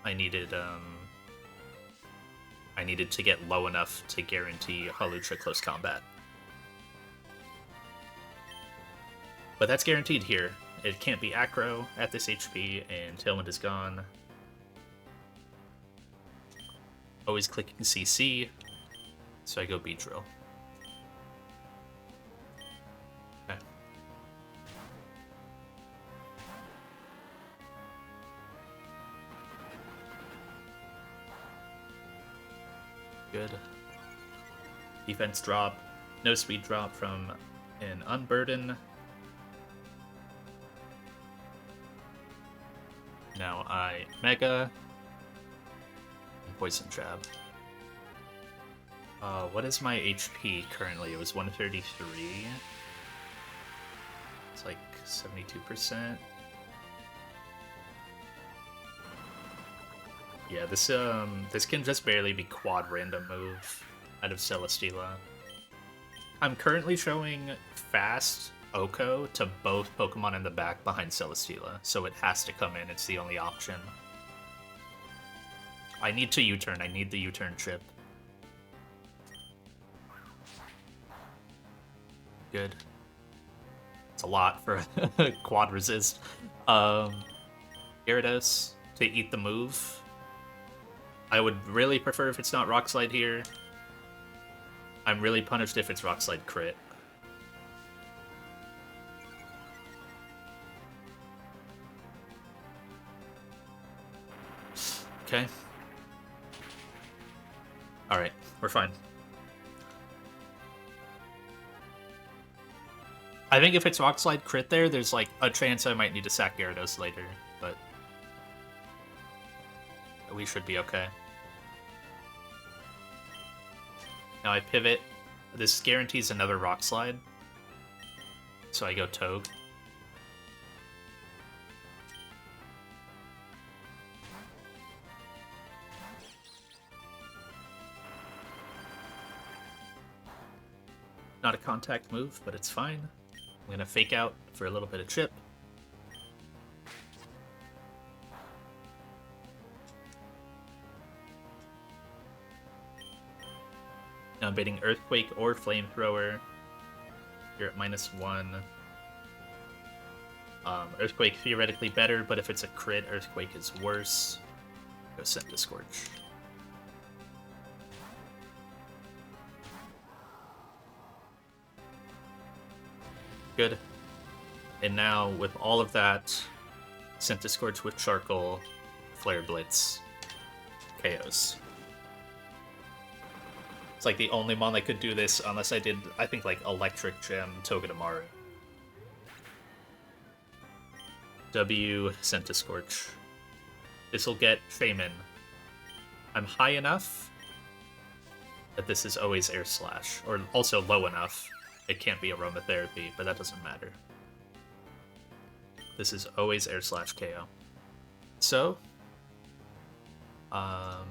I needed to get low enough to guarantee Hawlucha close combat. But that's guaranteed here. It can't be Acro at this HP, and Tailwind is gone. Always clicking CC, so I go Beedrill. Okay. Good. Defense drop. No speed drop from an Unburden. Now I Mega and Poison Jab. What is my HP currently? It was 133. It's like 72%. Yeah, this can just barely be quad random move out of Celesteela. I'm currently showing fast Oko to both Pokemon in the back behind Celesteela, so it has to come in. It's the only option. I need to U-turn. I need the U-turn chip. Good. It's a lot for quad resist. Gyarados to eat the move. I would really prefer if it's not Rock Slide here. I'm really punished if it's Rock Slide crit. Okay. Alright, we're fine. I think if it's Rock Slide crit there, there's like a chance I might need to sack Gyarados later, but we should be okay. Now I pivot. This guarantees another Rock Slide, so I go Togue. Not a contact move, but it's fine. I'm gonna fake out for a little bit of chip. Now I'm baiting Earthquake or Flamethrower. You're at -1. Earthquake theoretically better, but if it's a crit, Earthquake is worse. Go Scorch. Good. And now, with all of that, Scorch with Charcoal, Flare Blitz, KOs. It's like the only mon that could do this, unless I did, I think, like, Electric Gem, Togedemaru. W, Scorch. This'll get Shaman. I'm high enough that this is always Air Slash, or also low enough. It can't be Aromatherapy, but that doesn't matter. This is always Air Slash KO. So, I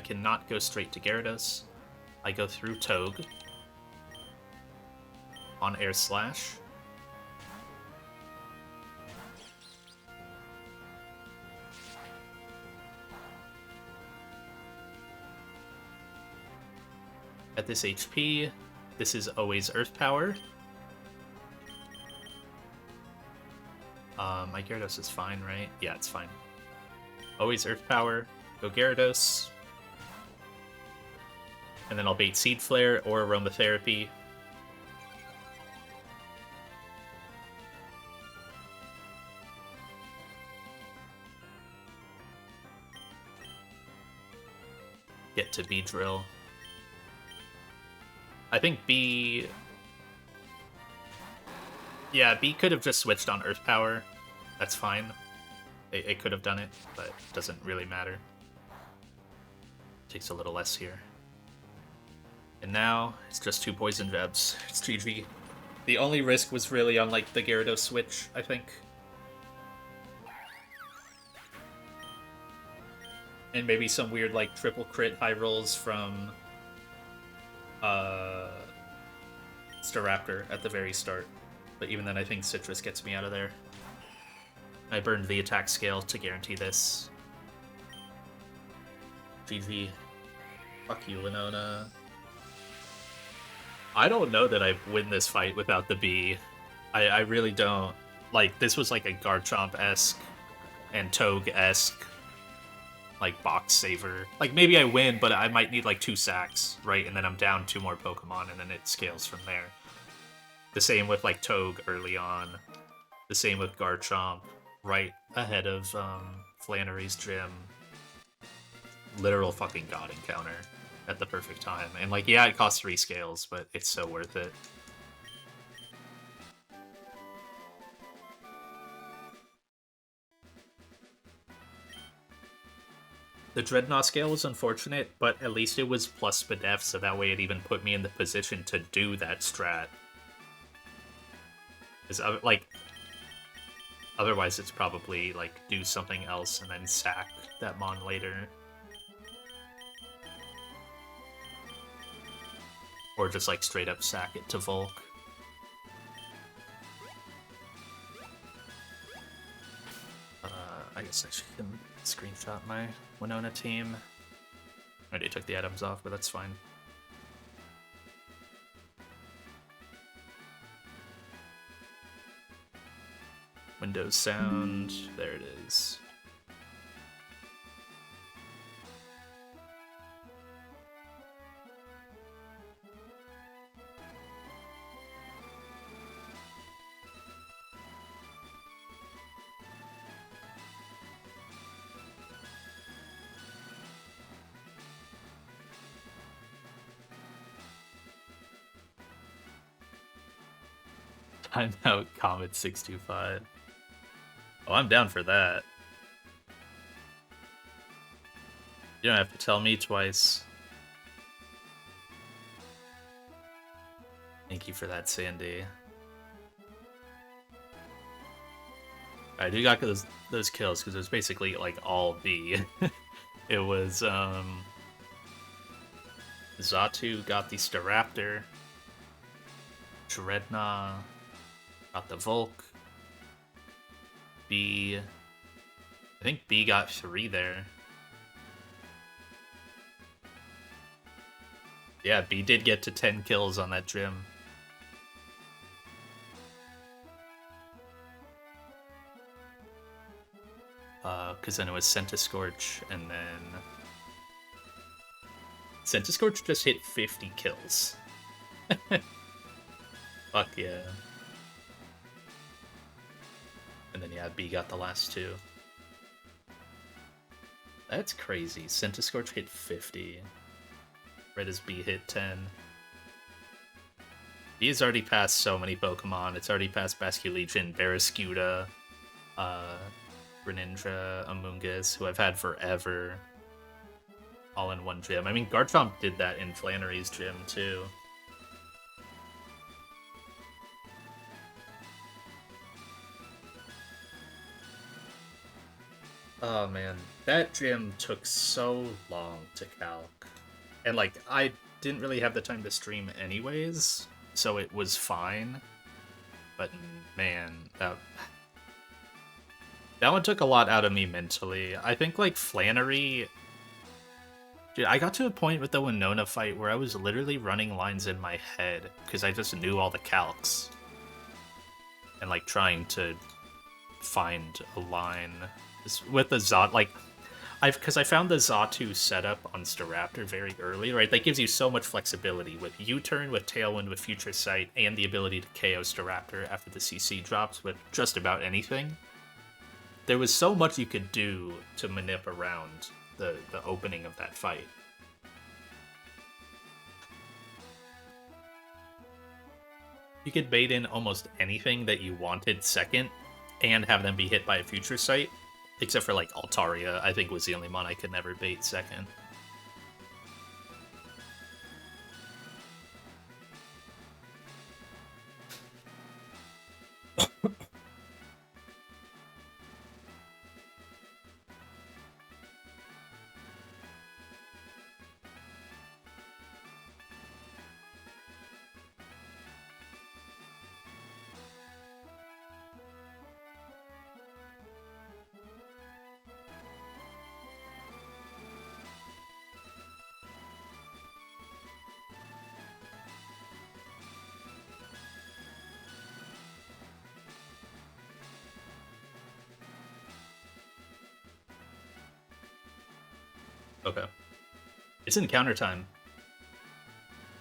cannot go straight to Gyarados. I go through Togue on Air Slash. At this HP, this is always Earth Power. My Gyarados is fine, right? Yeah, it's fine. Always Earth Power. Go Gyarados. And then I'll bait Seed Flare or Aromatherapy. Get to B-Drill. I think B... Yeah, B could have just switched on Earth Power. That's fine. It could have done it, but it doesn't really matter. Takes a little less here. And now, it's just 2 Poison Jabs. It's GG. The only risk was really on, like, the Gyarados switch, I think. And maybe some weird, like, triple crit high rolls from... Staraptor at the very start. But even then, I think Citrus gets me out of there. I burned the attack scale to guarantee this. GG. Fuck you, Winona. I don't know that I win this fight without the B. I really don't. Like, this was like a Garchomp-esque and Toge-esque, like, box saver. Like, maybe I win, but I might need, like, 2 sacks, right? And then I'm down 2 more Pokemon, and then it scales from there. The same with, like, Toge early on. The same with Garchomp, right ahead of Flannery's gym. Literal fucking god encounter at the perfect time. And, like, yeah, it costs 3 scales, but it's so worth it. The Dreadnought scale was unfortunate, but at least it was plus Spadef, so that way it even put me in the position to do that strat. Like, otherwise it's probably, like, do something else and then sack that Mon later. Or just, like, straight up sack it to Volk. I guess I can screenshot my Winona team. I already took the items off, but that's fine. Windows sound, there it is. Timeout Comet 625. Oh, I'm down for that. You don't have to tell me twice. Thank you for that, Sandy. I do got those kills because it was basically like all B. It was Xatu got the Staraptor, Dreadnought got the Volk. B, I think B got 3 there. Yeah, B did get to 10 kills on that gym. Because then it was Centiskorch, and then... Centiskorch just hit 50 kills. Fuck yeah. And then, yeah, B got the last 2. That's crazy. Centiskorch hit 50. Right as B hit 10. B has already passed so many Pokemon. It's already passed Basculegion, Barraskewda, Greninja, Amoonguss, who I've had forever. All in one gym. I mean, Garchomp did that in Flannery's gym, too. Oh man, that gym took so long to calc. And like, I didn't really have the time to stream anyways, so it was fine. But man, that one took a lot out of me mentally. I think like Flannery Dude, I got to a point with the Winona fight where I was literally running lines in my head because I just knew all the calcs and like trying to find a line with the Zot. Like, because I found the Zatu setup on Staraptor very early, right? That gives you so much flexibility with U-turn, with Tailwind, with Future Sight, and the ability to KO Staraptor after the CC drops with just about anything. There was so much you could do to manip around the opening of that fight. You could bait in almost anything that you wanted second and have them be hit by a Future Sight, except for like Altaria, I think was the only mon I could never bait second. Okay. It's encounter time.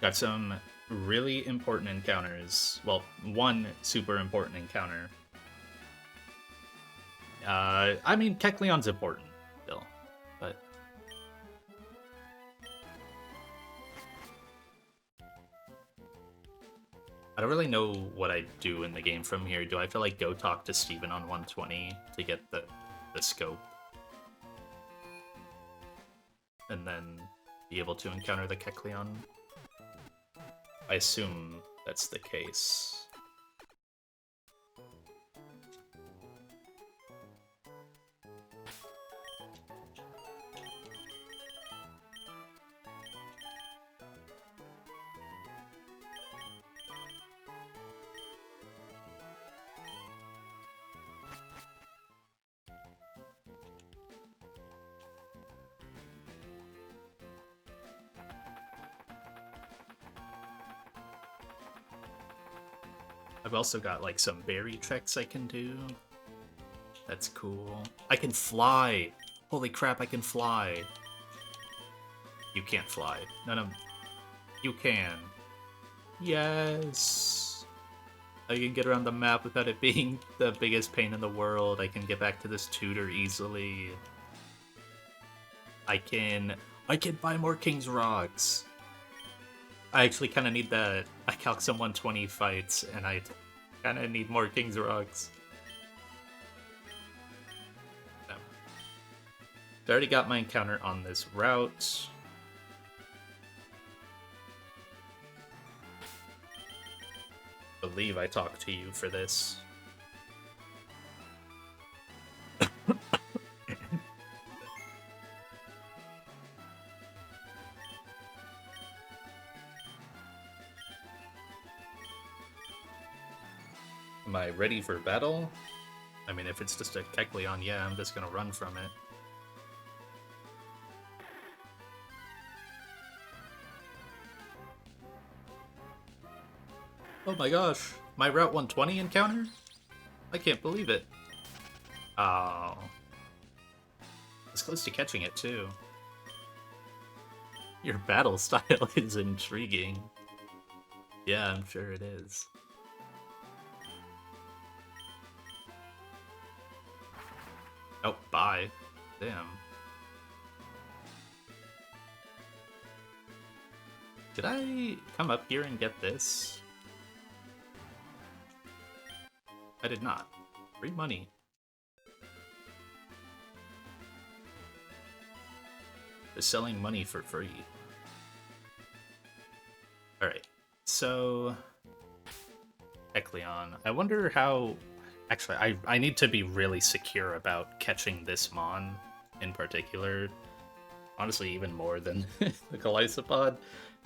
Got some really important encounters. Well, one super important encounter. I mean, Kecleon's important still, but I don't really know what I do in the game from here. Do I have to like go talk to Steven on 120 to get the scope? And then be able to encounter the Kecleon? I assume that's the case. I've also got like some berry tricks I can do. That's cool. I can fly! Holy crap, I can fly! You can't fly. None of... You can. Yes! I can get around the map without it being the biggest pain in the world. I can get back to this tutor easily. I can buy more King's Rocks. I actually kind of need that. I calc some 120 fights, and I kind of need more King's Rocks. No. I already got my encounter on this route. I believe I talked to you for this. Am I ready for battle? I mean, if it's just a Kecleon, yeah, I'm just gonna run from it. Oh my gosh, my Route 120 encounter? I can't believe it. Oh. It's close to catching it, too. Your battle style is intriguing. Yeah, I'm sure it is. Oh, bye. Damn. Did I come up here and get this? I did not. Free money. They're selling money for free. Alright, so... Kecleon. I wonder how... Actually, I need to be really secure about catching this mon in particular. Honestly, even more than the Golisopod,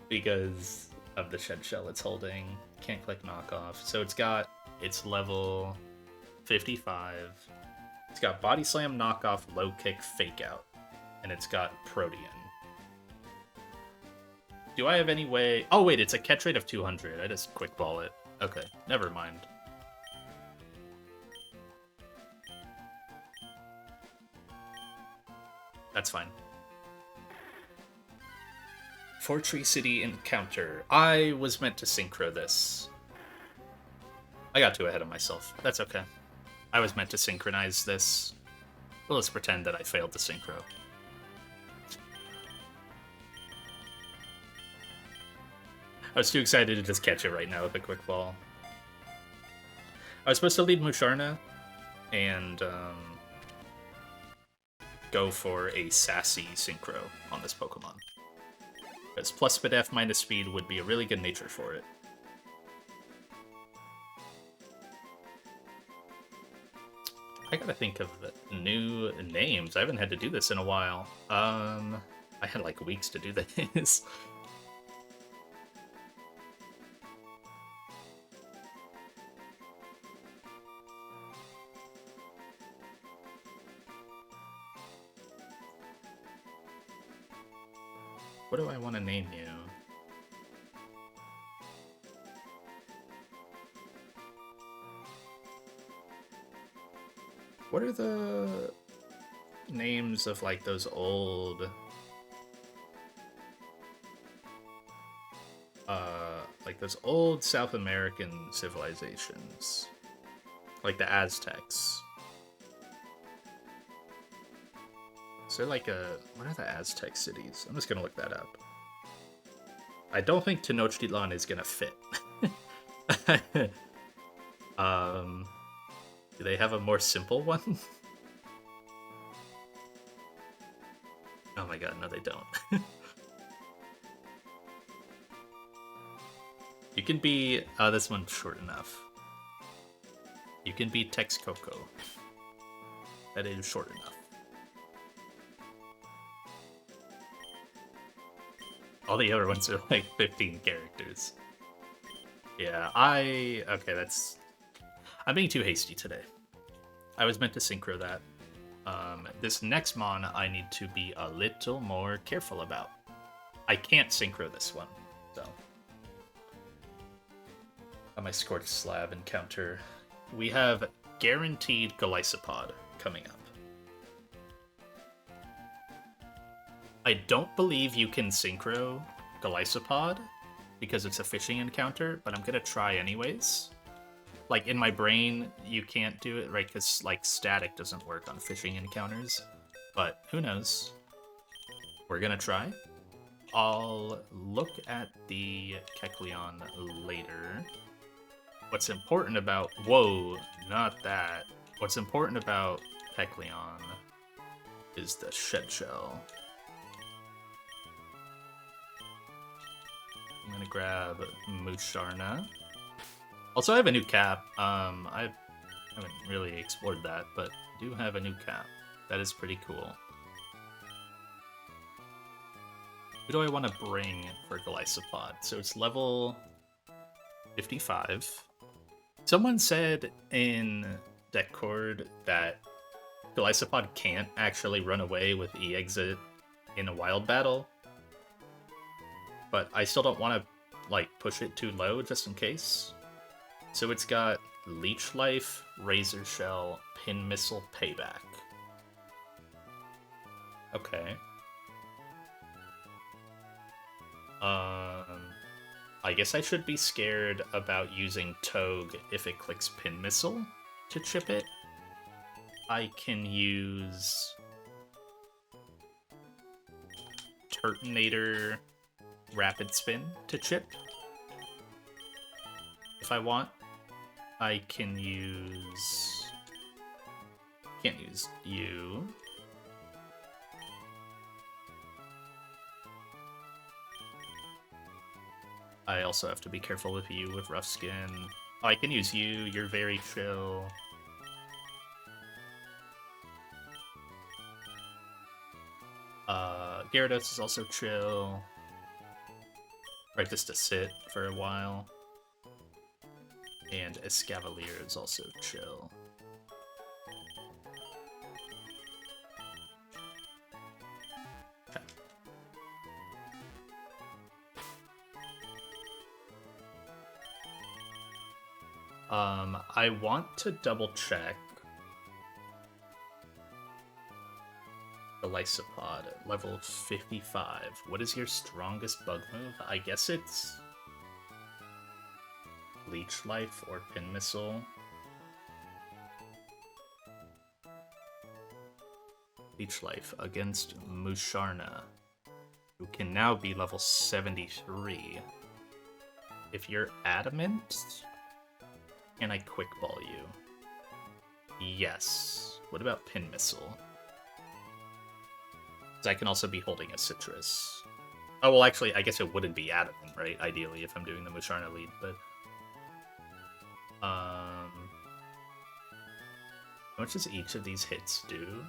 because of the shed shell it's holding. Can't click knockoff. So it's got its level 55. It's got Body Slam, knockoff, low kick, fake out. And it's got Protean. Do I have any way... Oh, wait, it's a catch rate of 200. I just quick ball it. Okay, never mind. That's fine. Fortree City Encounter. I was meant to synchro this. I got too ahead of myself. That's okay. I was meant to synchronize this. Well, let's pretend that I failed the synchro. I was too excited to just catch it right now with a quick ball. I was supposed to lead Musharna and go for a sassy synchro on this Pokemon. Because plus SpDef minus speed would be a really good nature for it. I gotta think of new names. I haven't had to do this in a while. I had like weeks to do this. What do I want to name you? What are the names of like those old like those old South American civilizations? Like the Aztecs. Is there like a... What are the Aztec cities? I'm just gonna look that up. I don't think Tenochtitlan is gonna fit. Do they have a more simple one? Oh my god, no they don't. You can be... this one's short enough. You can be Texcoco. That is short enough. All the other ones are like 15 characters. Yeah, okay, that's... I'm being too hasty today. I was meant to synchro that. This next mon I need to be a little more careful about. I can't synchro this one, so... On my Scorched Slab encounter, we have guaranteed Golisopod coming up. I don't believe you can synchro Golisopod because it's a fishing encounter, but I'm gonna try anyways. Like, in my brain, you can't do it, right? Because, like, static doesn't work on fishing encounters. But who knows? We're gonna try. I'll look at the Kecleon later. What's important about... Whoa, not that. What's important about Kecleon is the Shed Shell. I'm gonna grab Musharna. Also, I have a new cap. I haven't really explored that, but I do have a new cap. That is pretty cool. Who do I want to bring for Golisopod? So it's level 55. Someone said in Deckcord that Golisopod can't actually run away with E-Exit in a wild battle. But I still don't want to, like, push it too low just in case. So it's got Leech Life, Razor Shell, Pin Missile, Payback. Okay. I guess I should be scared about using Togue if it clicks Pin Missile to chip it. I can use Turtonator Rapid Spin to chip if I want. I can use... Can't use you. I also have to be careful with you with Rough Skin. Oh, I can use you, you're very chill. Gyarados is also chill. Right, just to sit for a while. And Escavalier is also chill. Okay. I want to double check the Lysopod at level 55. What is your strongest bug move? I guess it's Leech Life or Pin Missile. Leech Life against Musharna, who can now be level 73. If you're adamant, can I quick ball you? Yes. What about Pin Missile? Because I can also be holding a Citrus. Oh, well, actually, I guess it wouldn't be adamant, right? Ideally, if I'm doing the Musharna lead, but... How much does each of these hits do?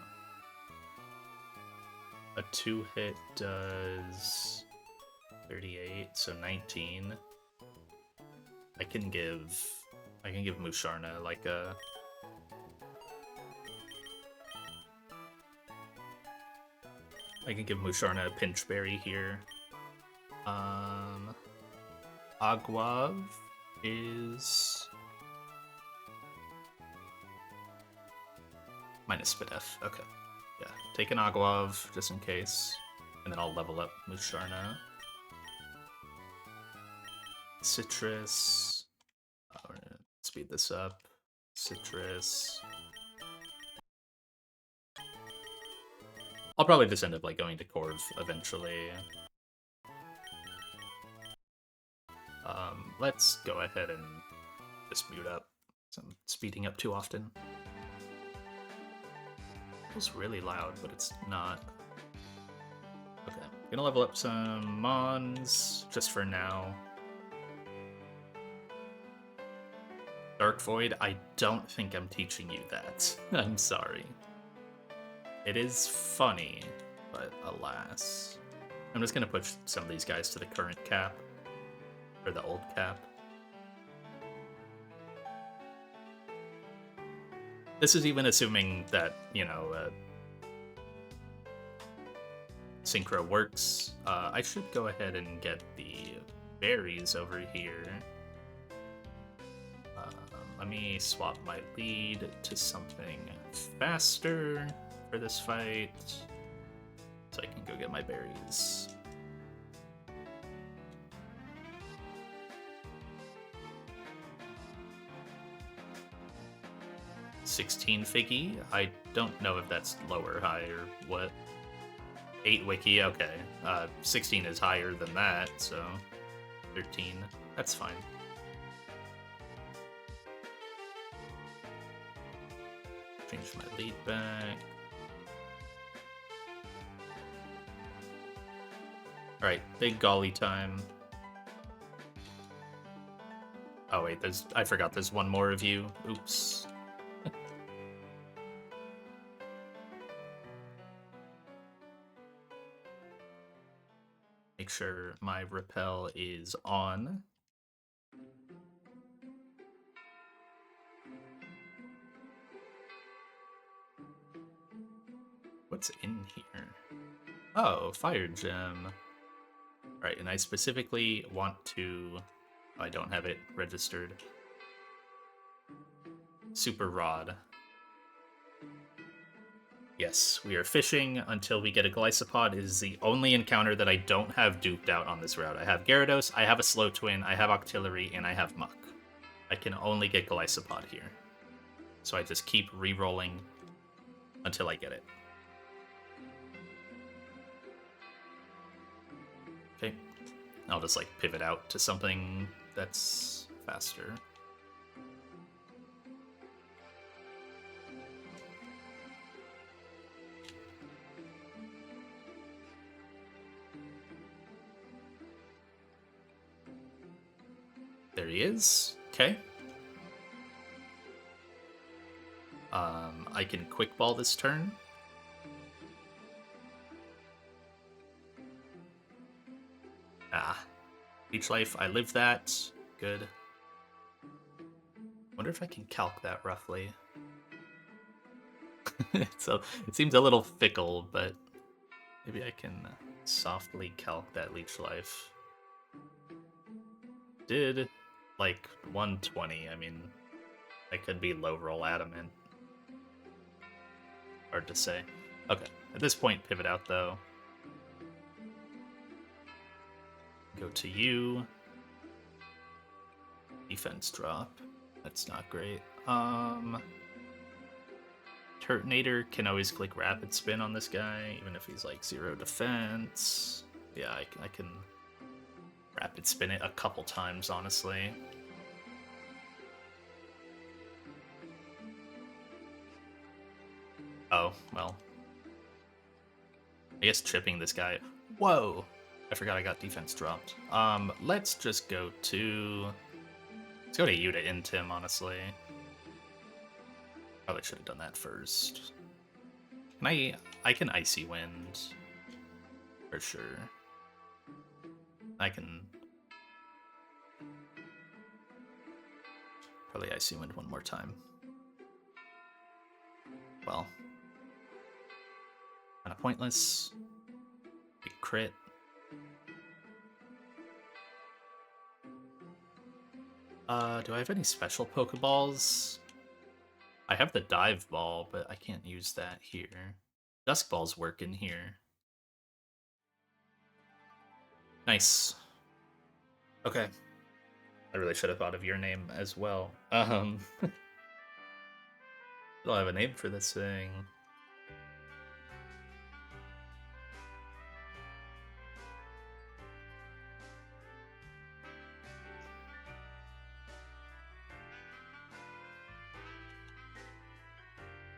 A 2-hit does 38, so 19. I can give Musharna like a... I can give Musharna a Pinch Berry here. Aguav is... minus Spadef, okay. Yeah, take an Aguav, just in case. And then I'll level up Musharna. Citrus. We're gonna speed this up. Citrus. I'll probably just end up like going to Corv eventually. Let's go ahead and just mute up. I'm speeding up too often. Feels really loud, but it's not. Okay, gonna level up some Mons just for now. Dark Void, I don't think I'm teaching you that. I'm sorry. It is funny, but alas. I'm just gonna push some of these guys to the current cap, or the old cap. This is even assuming that, you know, Synchro works. I should go ahead and get the berries over here. Let me swap my lead to something faster for this fight, so I can go get my berries. $16 Figgy? I don't know if that's low or high or what. 8 Wiki, okay. 16 is higher than that, so 13. That's fine. Change my lead back. Alright, big golly time. Oh wait, I forgot there's one more of you. Oops. Make sure my repel is on. What's in here? Oh, Fire Gem. Alright, and I specifically want to... I don't have it registered. Super Rod. Yes, we are fishing until we get a Glycopod. It is the only encounter that I don't have duped out on this route. I have Gyarados, I have a Slow Twin, I have Octillery, and I have Muck. I can only get Glycopod here. So I just keep re-rolling until I get it. Okay. I'll just like pivot out to something that's faster. There he is. Okay. I can quick ball this turn. Leech Life, I live that. Good. Wonder if I can calc that roughly. So it seems a little fickle, but maybe I can softly calc that Leech Life. Did like 120. I mean, I could be low roll adamant. Hard to say. Okay, at this point, pivot out though. Go to you. Defense drop. That's not great. Turtonator can always click rapid spin on this guy, even if he's like 0 defense. Yeah, I can rapid spin it a couple times, honestly. Oh, well. I guess tripping this guy. Whoa! I forgot I got defense dropped. Let's just go to... Let's go to you to end him, honestly. Probably should have done that first. Can I can Icy Wind. For sure. I can... Probably Icy Wind one more time. Well. Kinda pointless. Big crit. Do I have any special Pokeballs? I have the Dive Ball, but I can't use that here. Dusk Balls work in here. Nice. Okay. I really should have thought of your name as well. I don't have a name for this thing.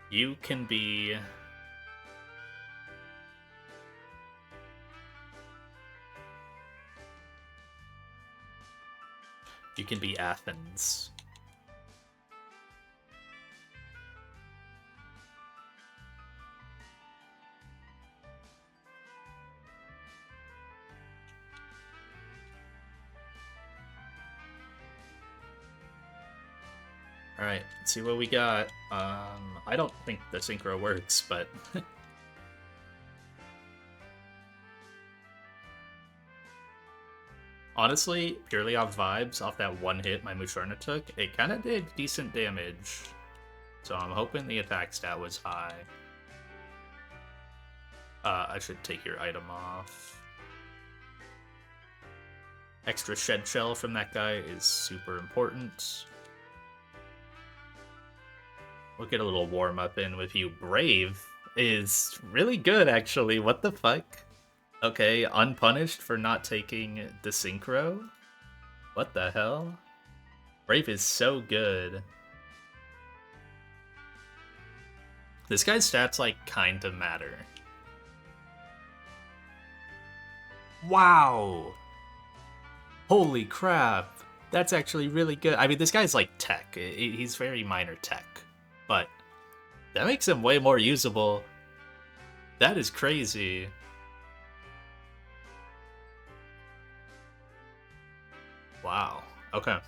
You can be... You can be Athens. Alright, let's see what we got. I don't think the synchro works, but... Honestly, purely off vibes, off that one hit my Musharna took, it kind of did decent damage. So I'm hoping the attack stat was high. I should take your item off. Extra Shed Shell from that guy is super important. We'll get a little warm-up in with you. Brave is really good, actually. What the fuck? Okay, unpunished for not taking the synchro? What the hell? Brave is so good. This guy's stats, like, kinda matter. Wow! Holy crap! That's actually really good. I mean, this guy's, like, tech. He's very minor tech. But that makes him way more usable. That is crazy. Wow. Okay.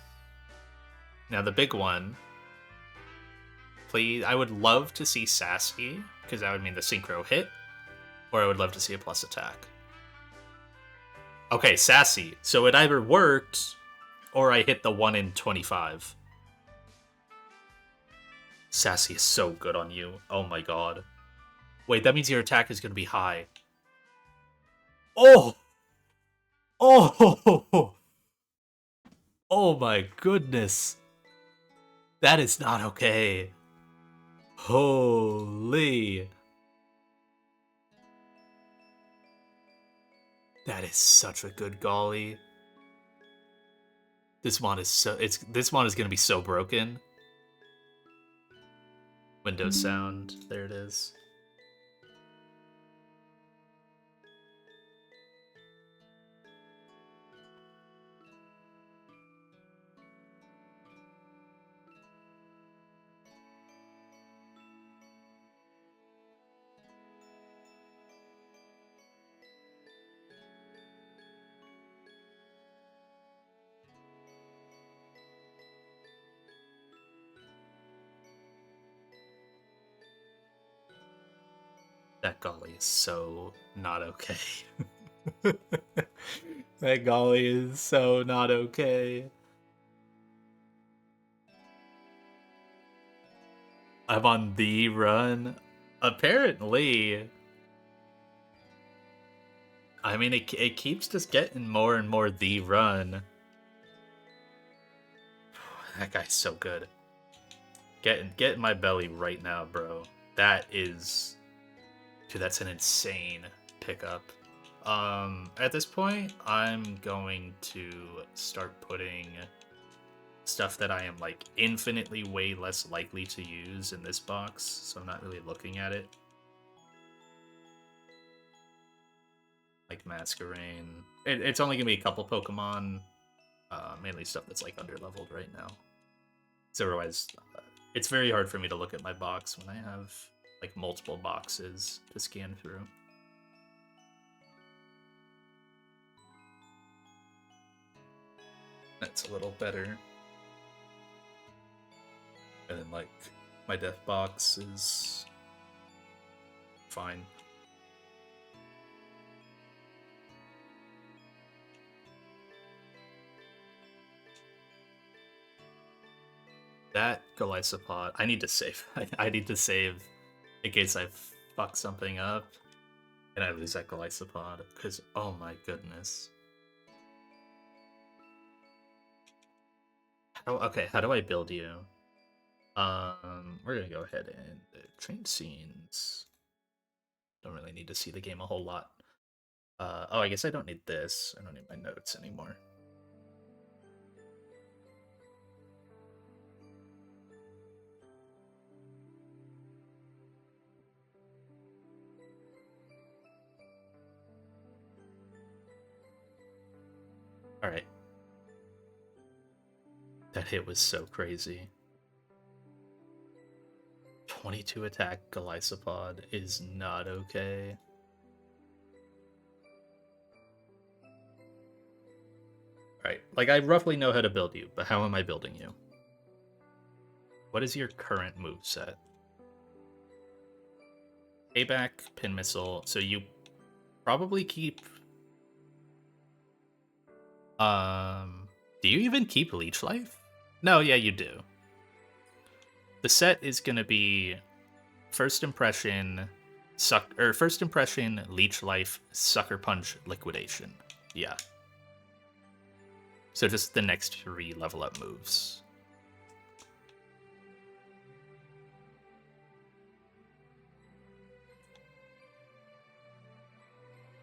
Now the big one. Please, I would love to see Sassy, because that would mean the synchro hit. Or I would love to see a plus attack. Okay, Sassy. So it either worked, or I hit the 1 in 25. Sassy is so good on you. Oh my god. Wait, that means your attack is going to be high. Oh! Oh! Oh my goodness. That is not okay. Holy. That is such a good golly. This mod is so this mod is going to be so broken. Windows sound. There it is. That golly is so not okay. That golly is so not okay. I'm on the run. Apparently. I mean, it keeps just getting more and more the run. That guy's so good. Get in my belly right now, bro. That is... Dude, that's an insane pickup. At this point, I'm going to start putting stuff that I am, like, infinitely way less likely to use in this box, so I'm not really looking at it. Like Masquerain. It's only gonna be a couple Pokemon, mainly stuff that's, like, underleveled right now. So otherwise, it's very hard for me to look at my box when I have, like, multiple boxes to scan through. That's a little better. And then, like, my death box is fine. That Golisopod, I need to save. I need to save in case I fuck something up and I lose that Golisopod, because, oh my goodness. Okay, how do I build you? We're gonna go ahead and train scenes. Don't really need to see the game a whole lot. Oh, I guess I don't need this. I don't need my notes anymore. Alright. That hit was so crazy. 22 attack Golisopod is not okay. Alright, like, I roughly know how to build you, but how am I building you? What is your current move set? Payback, Pin Missile, so you probably keep... Do you even keep Leech Life? No, yeah, you do. The set is gonna be First Impression, First Impression, Leech Life, Sucker Punch, Liquidation. Yeah. So just the next 3 level up moves.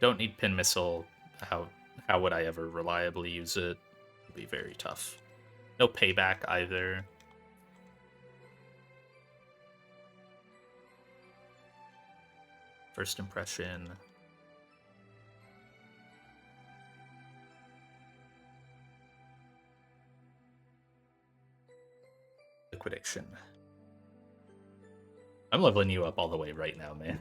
Don't need Pin Missile. How would I ever reliably use it? It'd be very tough. No Payback either. First Impression. Liquidation. I'm leveling you up all the way right now, man.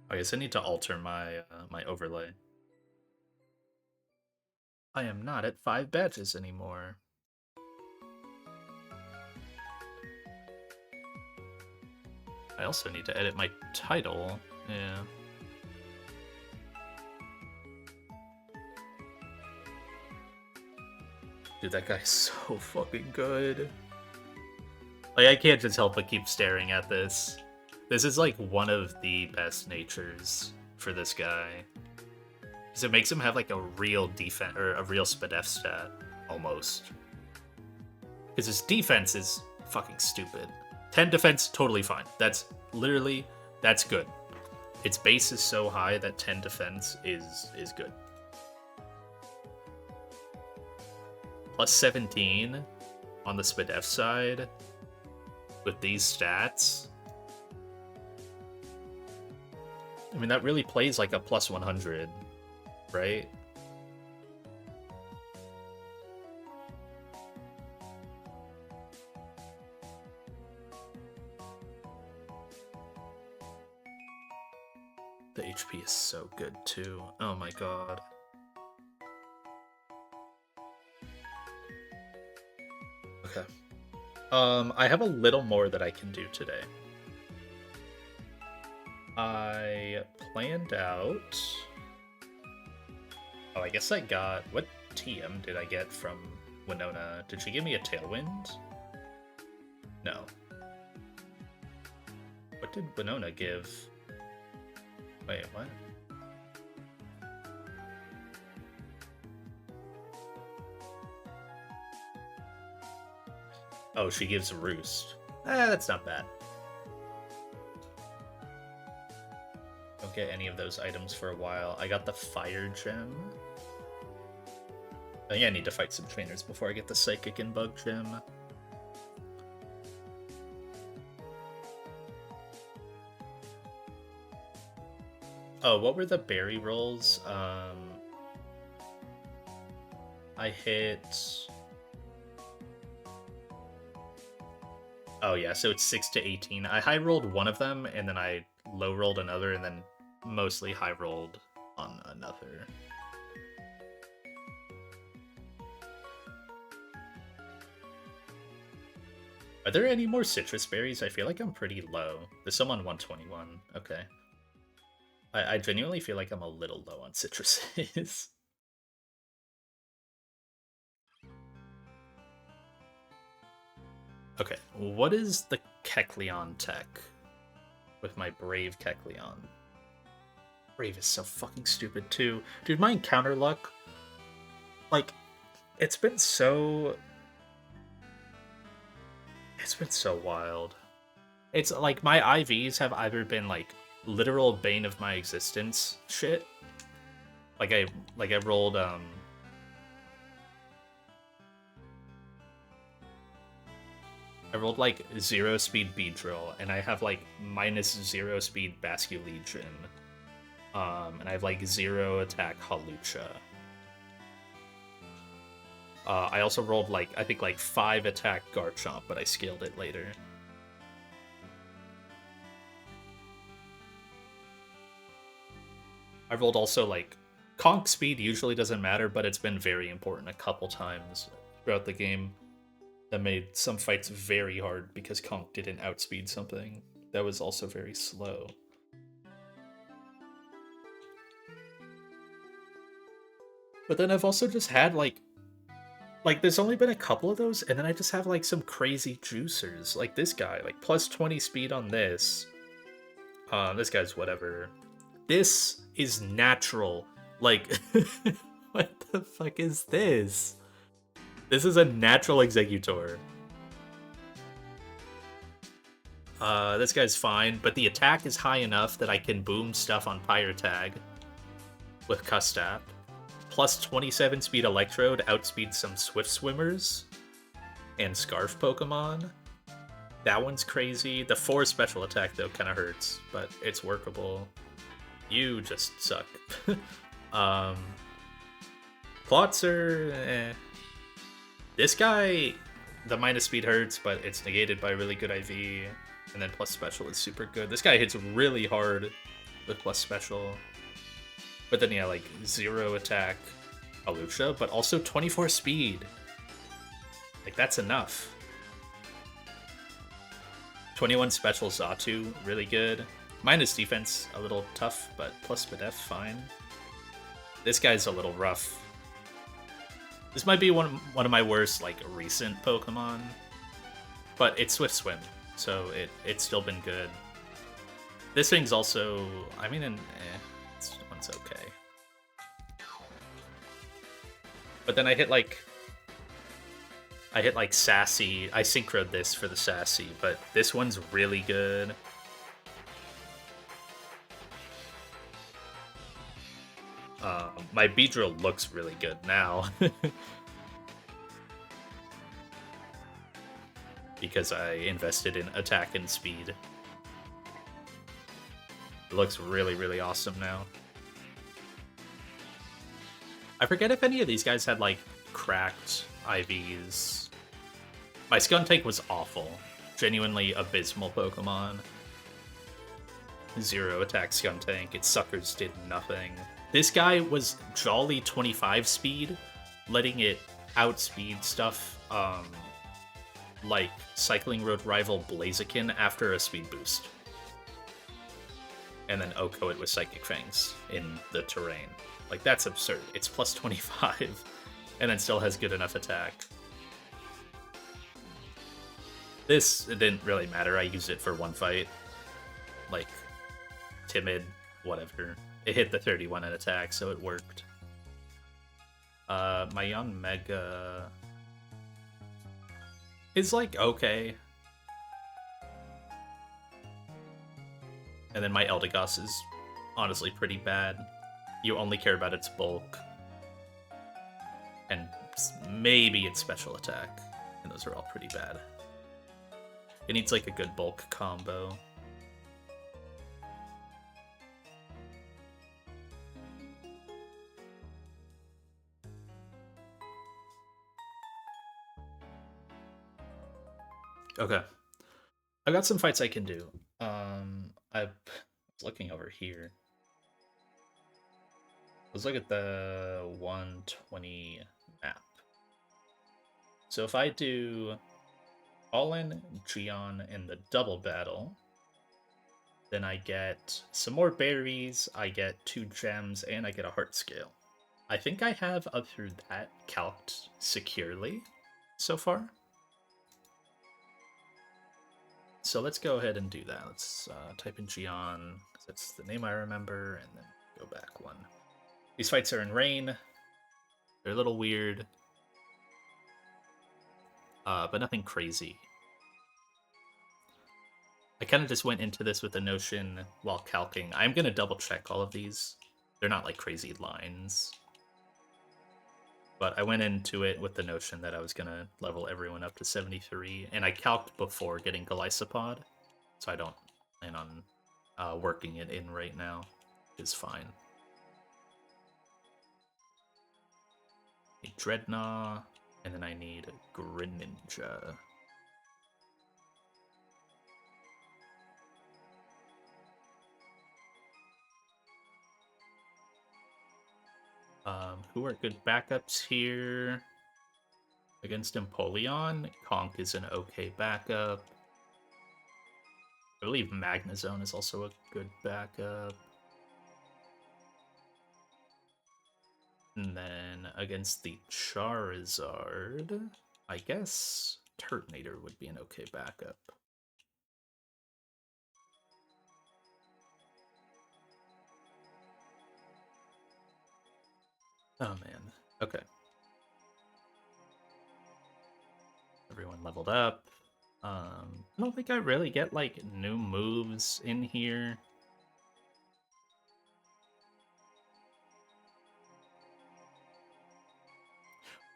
I guess I need to alter my my overlay. I am not at 5 badges anymore. I also need to edit my title. Yeah. Dude, that guy's so fucking good. Like, I can't just help but keep staring at this. This is, like, one of the best natures for this guy. Because it makes him have, like, a real defense, or a real SPDF stat, almost. Because his defense is fucking stupid. 10 defense, totally fine. That's literally, that's good. Its base is so high that 10 defense is good. Plus 17 on the SPDF side with these stats. I mean, that really plays like a plus 100, right? The HP is so good too. Oh my god. Okay. I have a little more that I can do today. I planned out... Oh, I guess I got... What TM did I get from Winona? Did she give me a Tailwind? No. What did Winona give? Wait, what? Oh, she gives Roost. That's not bad. Don't get any of those items for a while. I got the Fire Gem. I think I need to fight some trainers before I get the Psychic and Bug Gem. Oh, what were the berry rolls? I hit... Oh yeah, so it's 6 to 18. I high rolled one of them, and then I low rolled another, and then mostly high rolled on another. Are there any more citrus berries? I feel like I'm pretty low. There's some on 121. Okay. I genuinely feel like I'm a little low on citruses. Okay, what is the Kecleon tech with my Brave Kecleon? Brave is so fucking stupid too. Dude, my encounter luck, like, it's been so wild. It's like my IVs have either been like literal bane of my existence shit. Like I rolled I rolled like 0 speed Beedrill, and I have like -0 speed Basculegion. And I have like 0 attack Hawlucha. I also rolled like, I think like 5 attack Garchomp, but I scaled it later. I rolled also like, Conk speed usually doesn't matter, but it's been very important a couple times throughout the game. That made some fights very hard because Conk didn't outspeed something that was also very slow. But then I've also just had like there's only been a couple of those, and then I just have like some crazy juicers. Like this guy, like plus 20 speed on this. This guy's whatever. This is natural. Like, what the fuck is this? This is a natural Executor. This guy's fine, but the attack is high enough that I can boom stuff on Pyre Tag with Custap. Plus 27 speed Electrode outspeeds some Swift Swimmers and Scarf Pokemon. That one's crazy. The 4 special attack, though, kind of hurts, but it's workable. You just suck. Plotzer, eh. This guy, the minus speed hurts, but it's negated by really good IV, and then plus special is super good. This guy hits really hard with plus special. But then, yeah, like 0 attack Hawlucha, but also 24 speed. Like, that's enough. 21 special Xatu, really good. Minus defense, a little tough, but plus Spadef, fine. This guy's a little rough. This might be one of my worst, like, recent Pokemon. But it's Swift Swim, so it's still been good. This thing's also, I mean, this one's okay. But then I hit like Sassy. I synchroed this for the Sassy, but this one's really good. My Beedrill looks really good now. Because I invested in attack and speed. It looks really, really awesome now. I forget if any of these guys had, like, cracked IVs. My Skuntank was awful. Genuinely abysmal Pokemon. 0 attack Skuntank. Its suckers did nothing. This guy was jolly 25 speed, letting it outspeed stuff, like Cycling Road rival Blaziken after a speed boost. and then Oko it with Psychic Fangs in the terrain. Like, that's absurd. It's plus 25, and then still has good enough attack. This, it didn't really matter. I used it for one fight. Like, timid, whatever. It hit the 31 in attack, so it worked. My Young Mega is, like, okay. And then my Eldegoss is honestly pretty bad. You only care about its bulk. And maybe its special attack. And those are all pretty bad. It needs, like, a good bulk combo. Okay. I've got some fights I can do. I was looking over here. Let's look at the 120 map. So if I do All-in, Gion, and the double battle, then I get some more berries, I get 2 gems, and I get a heart scale. I think I have up through that calced securely so far. So let's go ahead and do that. Let's type in Gion, because that's the name I remember, and then go back one. These fights are in rain. They're a little weird, but nothing crazy. I kind of just went into this with the notion while calcing. I'm going to double check all of these. They're not like crazy lines. But I went into it with the notion that I was going to level everyone up to 73. And I calced before getting Golisopod. So I don't plan on working it in right now. It's fine. A Dreadnought. And then I need a Greninja. Who are good backups here? Against Empoleon, Conk is an okay backup. I believe Magnezone is also a good backup. And then against the Charizard, I guess Turtonator would be an okay backup. Oh man, okay. Everyone leveled up. I don't think I really get like new moves in here.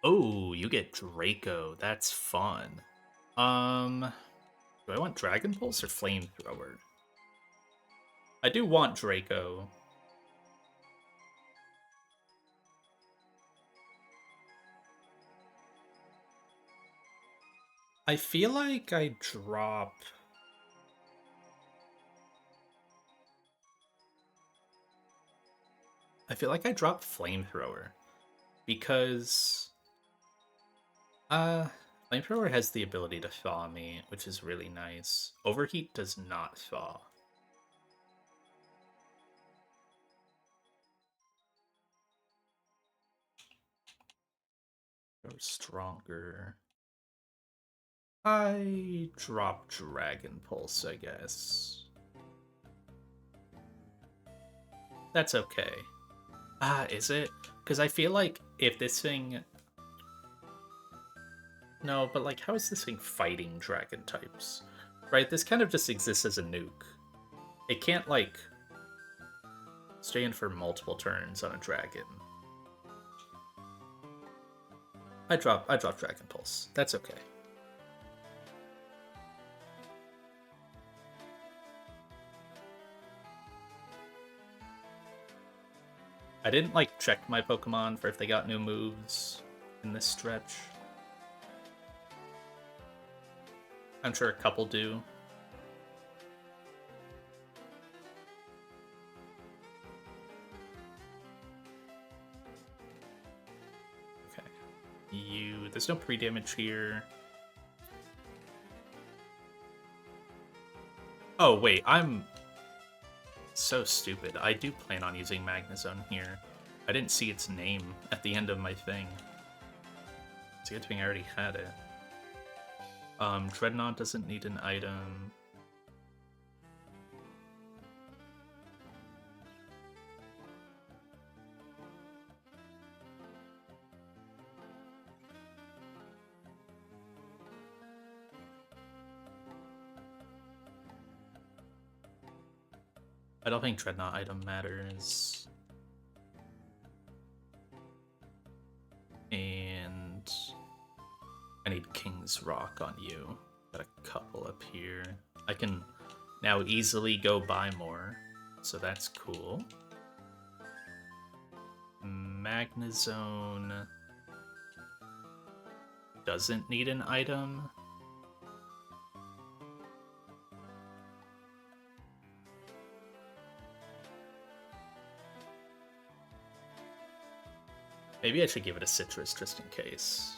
Oh, you get Draco. That's fun. Do I want Dragon Pulse or Flamethrower? I do want Draco. I feel like I drop... Flamethrower. Because... Flamethrower has the ability to thaw me, which is really nice. Overheat does not thaw. Or stronger. I drop Dragon Pulse, I guess. That's okay. Is it? Because I feel like if this thing... No, but like, how is this thing fighting dragon types? Right, this kind of just exists as a nuke. It can't, like, stay in for multiple turns on a dragon. I drop Dragon Pulse. That's okay. I didn't, like, check my Pokemon for if they got new moves in this stretch. I'm sure a couple do. Okay. There's no pre-damage here. Oh, wait, So stupid. I do plan on using Magnezone here. I didn't see its name at the end of my thing. It's a good thing I already had it. Dreadnought doesn't need an item. I don't think Dreadnought item matters. And I need King's Rock on you. Got a couple up here. I can now easily go buy more, so that's cool. Magnezone doesn't need an item. Maybe I should give it a citrus just in case.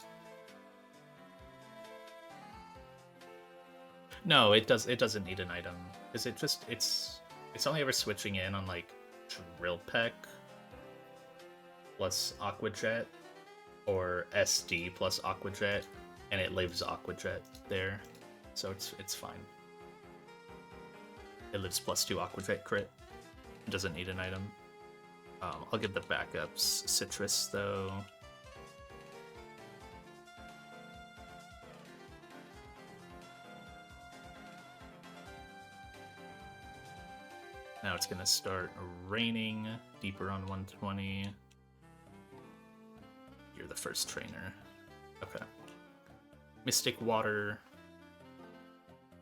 No, it doesn't need an item. Because it's only ever switching in on like Drill Peck plus Aqua Jet or SD plus Aqua Jet, and it lives Aqua Jet there. So it's fine. It lives +2 Aqua Jet crit. It doesn't need an item. I'll give the backups citrus though. Now it's gonna start raining deeper on 120. You're the first trainer. Okay. Mystic Water.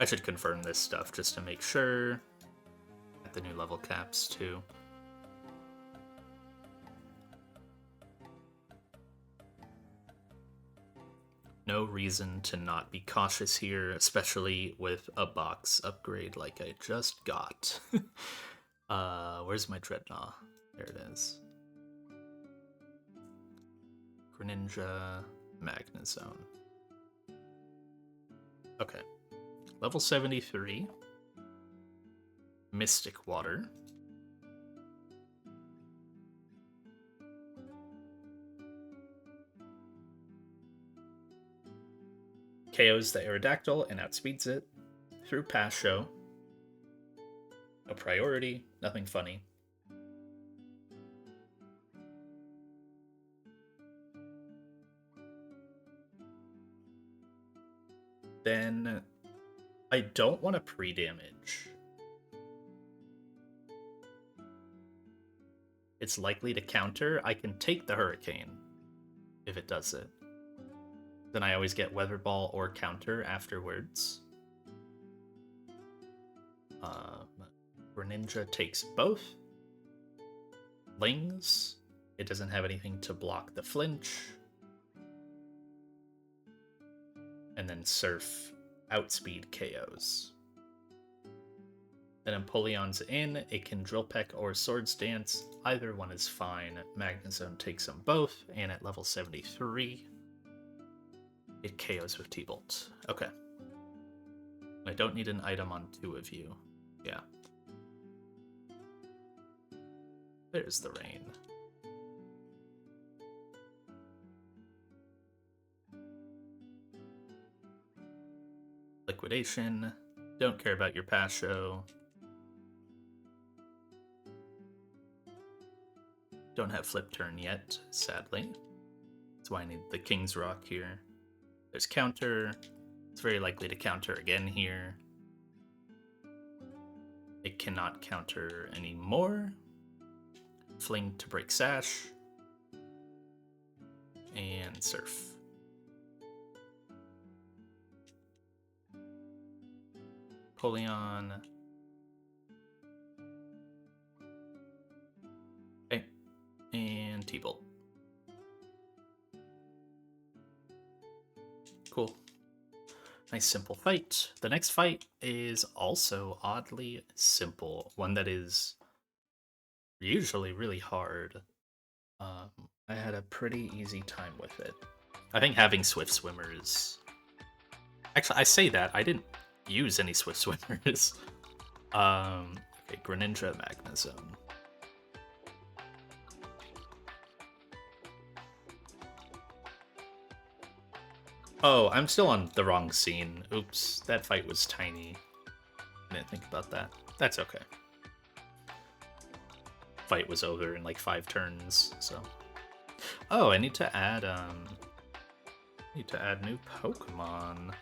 I should confirm this stuff just to make sure. At the new level caps too. No reason to not be cautious here, especially with a box upgrade like I just got. Where's my Dreadnought? There it is. Greninja, Magnezone. Okay. Level 73. Mystic Water. KOs the Aerodactyl and outspeeds it through Pass Show. No priority, nothing funny. Then I don't want to pre-damage. It's likely to counter. I can take the Hurricane if it does it. Then I always get Weather Ball or counter afterwards. Greninja takes both. Lings. It doesn't have anything to block the flinch. And then Surf outspeed KOs. Then Empoleon's in. It can Drill Peck or Swords Dance. Either one is fine. Magnezone takes them both. And at level 73... it KOs with T-Bolt. Okay. I don't need an item on 2 of you. Yeah. There's the rain. Liquidation. Don't care about your Pass Show. Don't have Flip Turn yet, sadly. That's why I need the King's Rock here. There's counter. It's very likely to counter again here. It cannot counter anymore. Fling to break Sash. And Surf. Empoleon. Okay. And T-Bolt. Cool. Nice simple fight. The next fight is also oddly simple. One that is usually really hard. I had a pretty easy time with it. I think having Swift Swimmers... Actually, I say that. I didn't use any Swift Swimmers. Okay, Okay, Greninja Magna Zone. Oh, I'm still on the wrong scene. Oops, that fight was tiny. I didn't think about that. That's okay. Fight was over in like 5 turns, so. Oh, I need to add new Pokemon.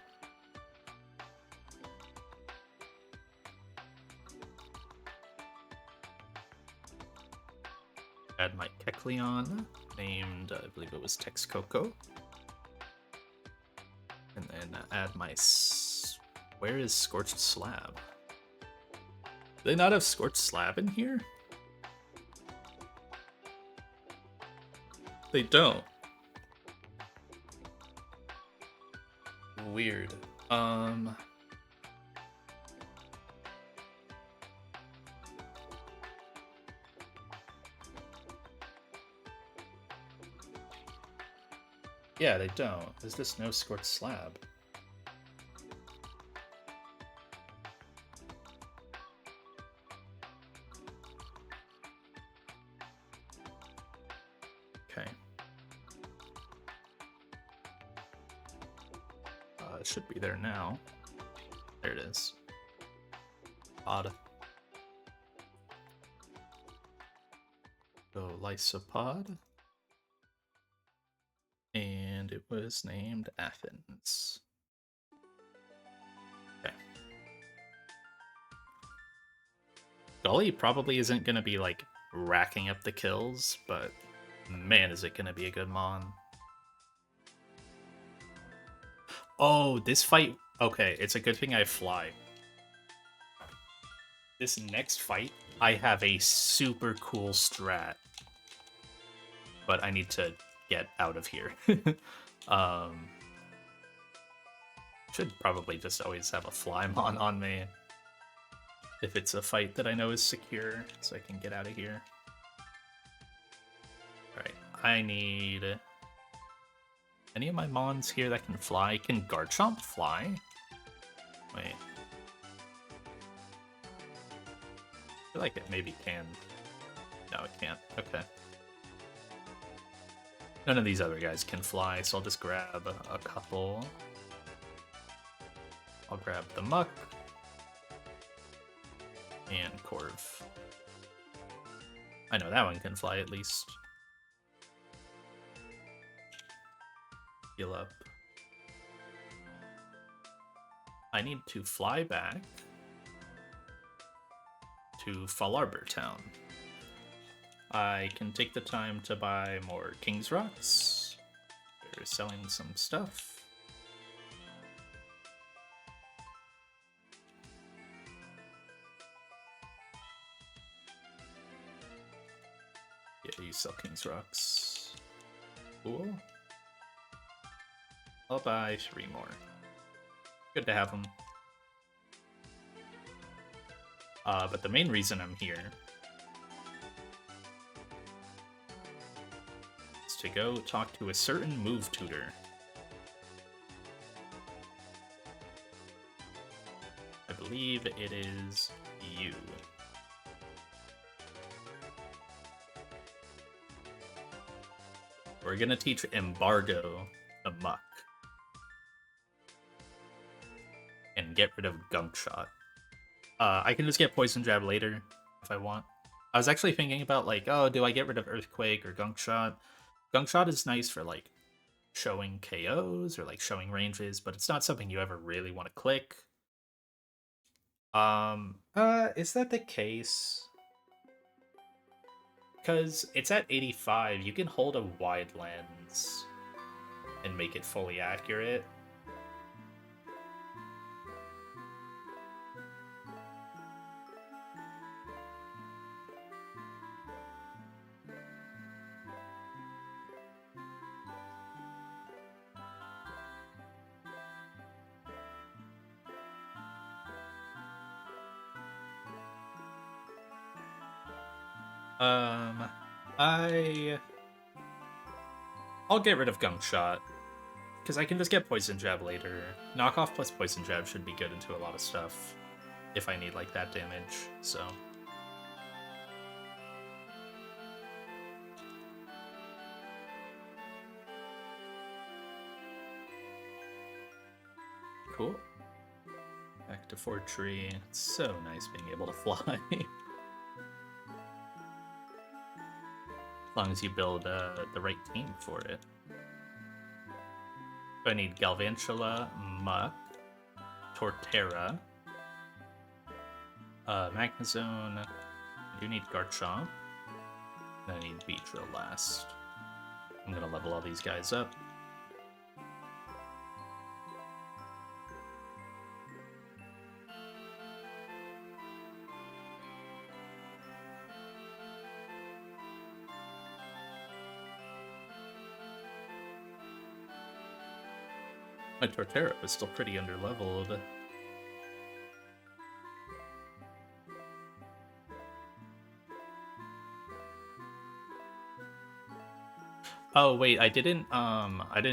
Add my Kecleon, named, I believe it was Texcoco. And then add my... Where is Scorched Slab? Do they not have Scorched Slab in here? They don't. Weird. Yeah, they don't. There's just no Scorched Slab. Okay. It should be there now. There it is. Odd. So, Lysopod. And it was named Athens. Okay. Gully probably isn't going to be, like, racking up the kills, but man, is it going to be a good Mon. Oh, this fight... Okay, it's a good thing I fly. This next fight, I have a super cool strat. But I need to get out of here. Should probably just always have a Flymon on me. If it's a fight that I know is secure, so I can get out of here. Alright, I need... Any of my Mons here that can fly? Can Garchomp fly? Wait. I feel like it maybe can. No, it can't. Okay. None of these other guys can fly, so I'll just grab a couple. I'll grab the Muck. And Corv. I know that one can fly at least. Heal up. I need to fly back to Fallarbor Town. I can take the time to buy more King's Rocks. They're selling some stuff. Yeah, you sell King's Rocks. Cool. I'll buy 3 more. Good to have them. But the main reason I'm here is to go talk to a certain move tutor. I believe it is you. We're gonna teach Embargo the Muck. And get rid of Gunk Shot. I can just get Poison Jab later if I want. I was actually thinking about, like, oh, do I get rid of Earthquake or Gunk Shot? Gunk Shot is nice for, like, showing KOs or, like, showing ranges, but it's not something you ever really want to click. Is that the case? Because it's at 85, you can hold a wide lens and make it fully accurate. I'll get rid of Gunk Shot, because I can just get Poison Jab later. Knockoff plus Poison Jab should be good into a lot of stuff, if I need, like, that damage, so... cool. Back to Fortree. It's so nice being able to fly. As long as you build the right team for it. So I need Galvantula, Muck, Torterra, Magnezone. I do need Garchomp. And I need Beedrill last. I'm gonna level all these guys up. My Torterra was still pretty underleveled. Oh wait, I didn't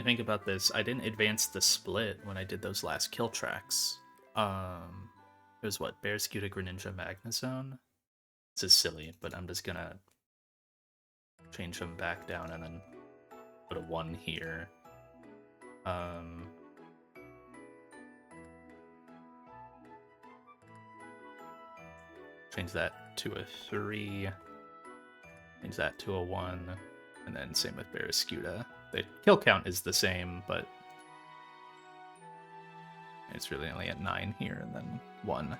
think about this. I didn't advance the split when I did those last kill tracks. It was what, Bearscuda, Greninja, Magnezone? This is silly, but I'm just gonna change them back down and then put a 1 here. Change that to a 3. Change that to a 1. And then same with Bearscuda. The kill count is the same, but it's really only at 9 here and then 1.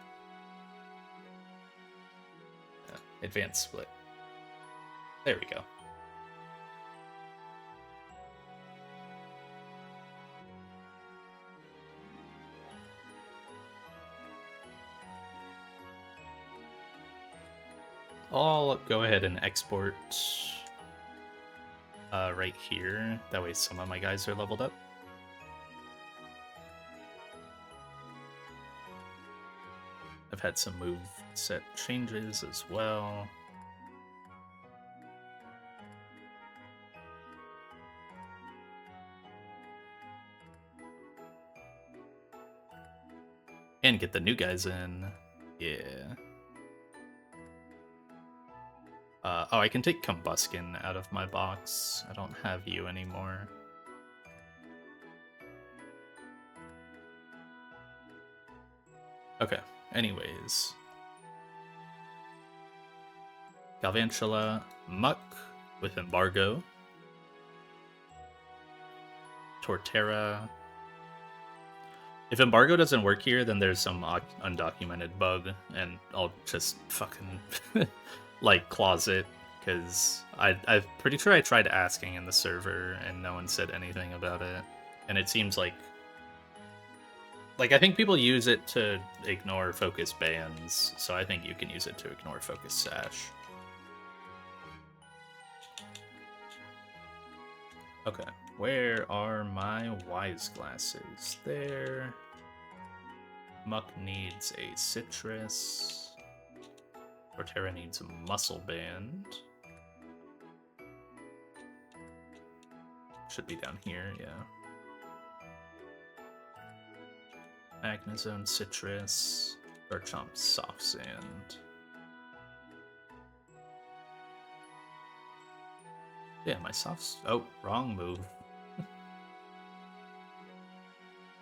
Yeah, advanced split. There we go. I'll go ahead and export right here. That way some of my guys are leveled up. I've had some move set changes as well. And get the new guys in. Yeah. Oh, I can take Combuskin out of my box. I don't have you anymore. Okay, anyways. Galvantula, Muck with Embargo. Torterra. If Embargo doesn't work here, then there's some undocumented bug, and I'll just fucking... like closet, because I'm pretty sure I tried asking in the server and no one said anything about it, and it seems like I think people use it to ignore focus bans, so I think you can use it to ignore focus sash. Okay, where are my wise glasses? There. Muck needs a citrus. Torterra needs a muscle band. Should be down here, yeah. Magnezone, citrus, Garchomp, soft sand. Yeah, my soft. Oh, wrong move.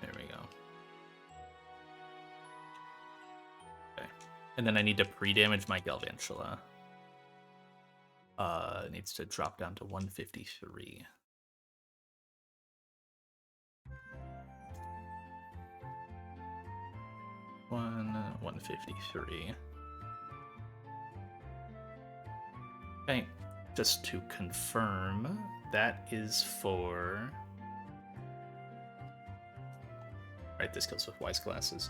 There we go. And then I need to pre-damage my Galvantula. It needs to drop down to 153. One 153. Okay, just to confirm, that is for... Right, this goes with wise glasses.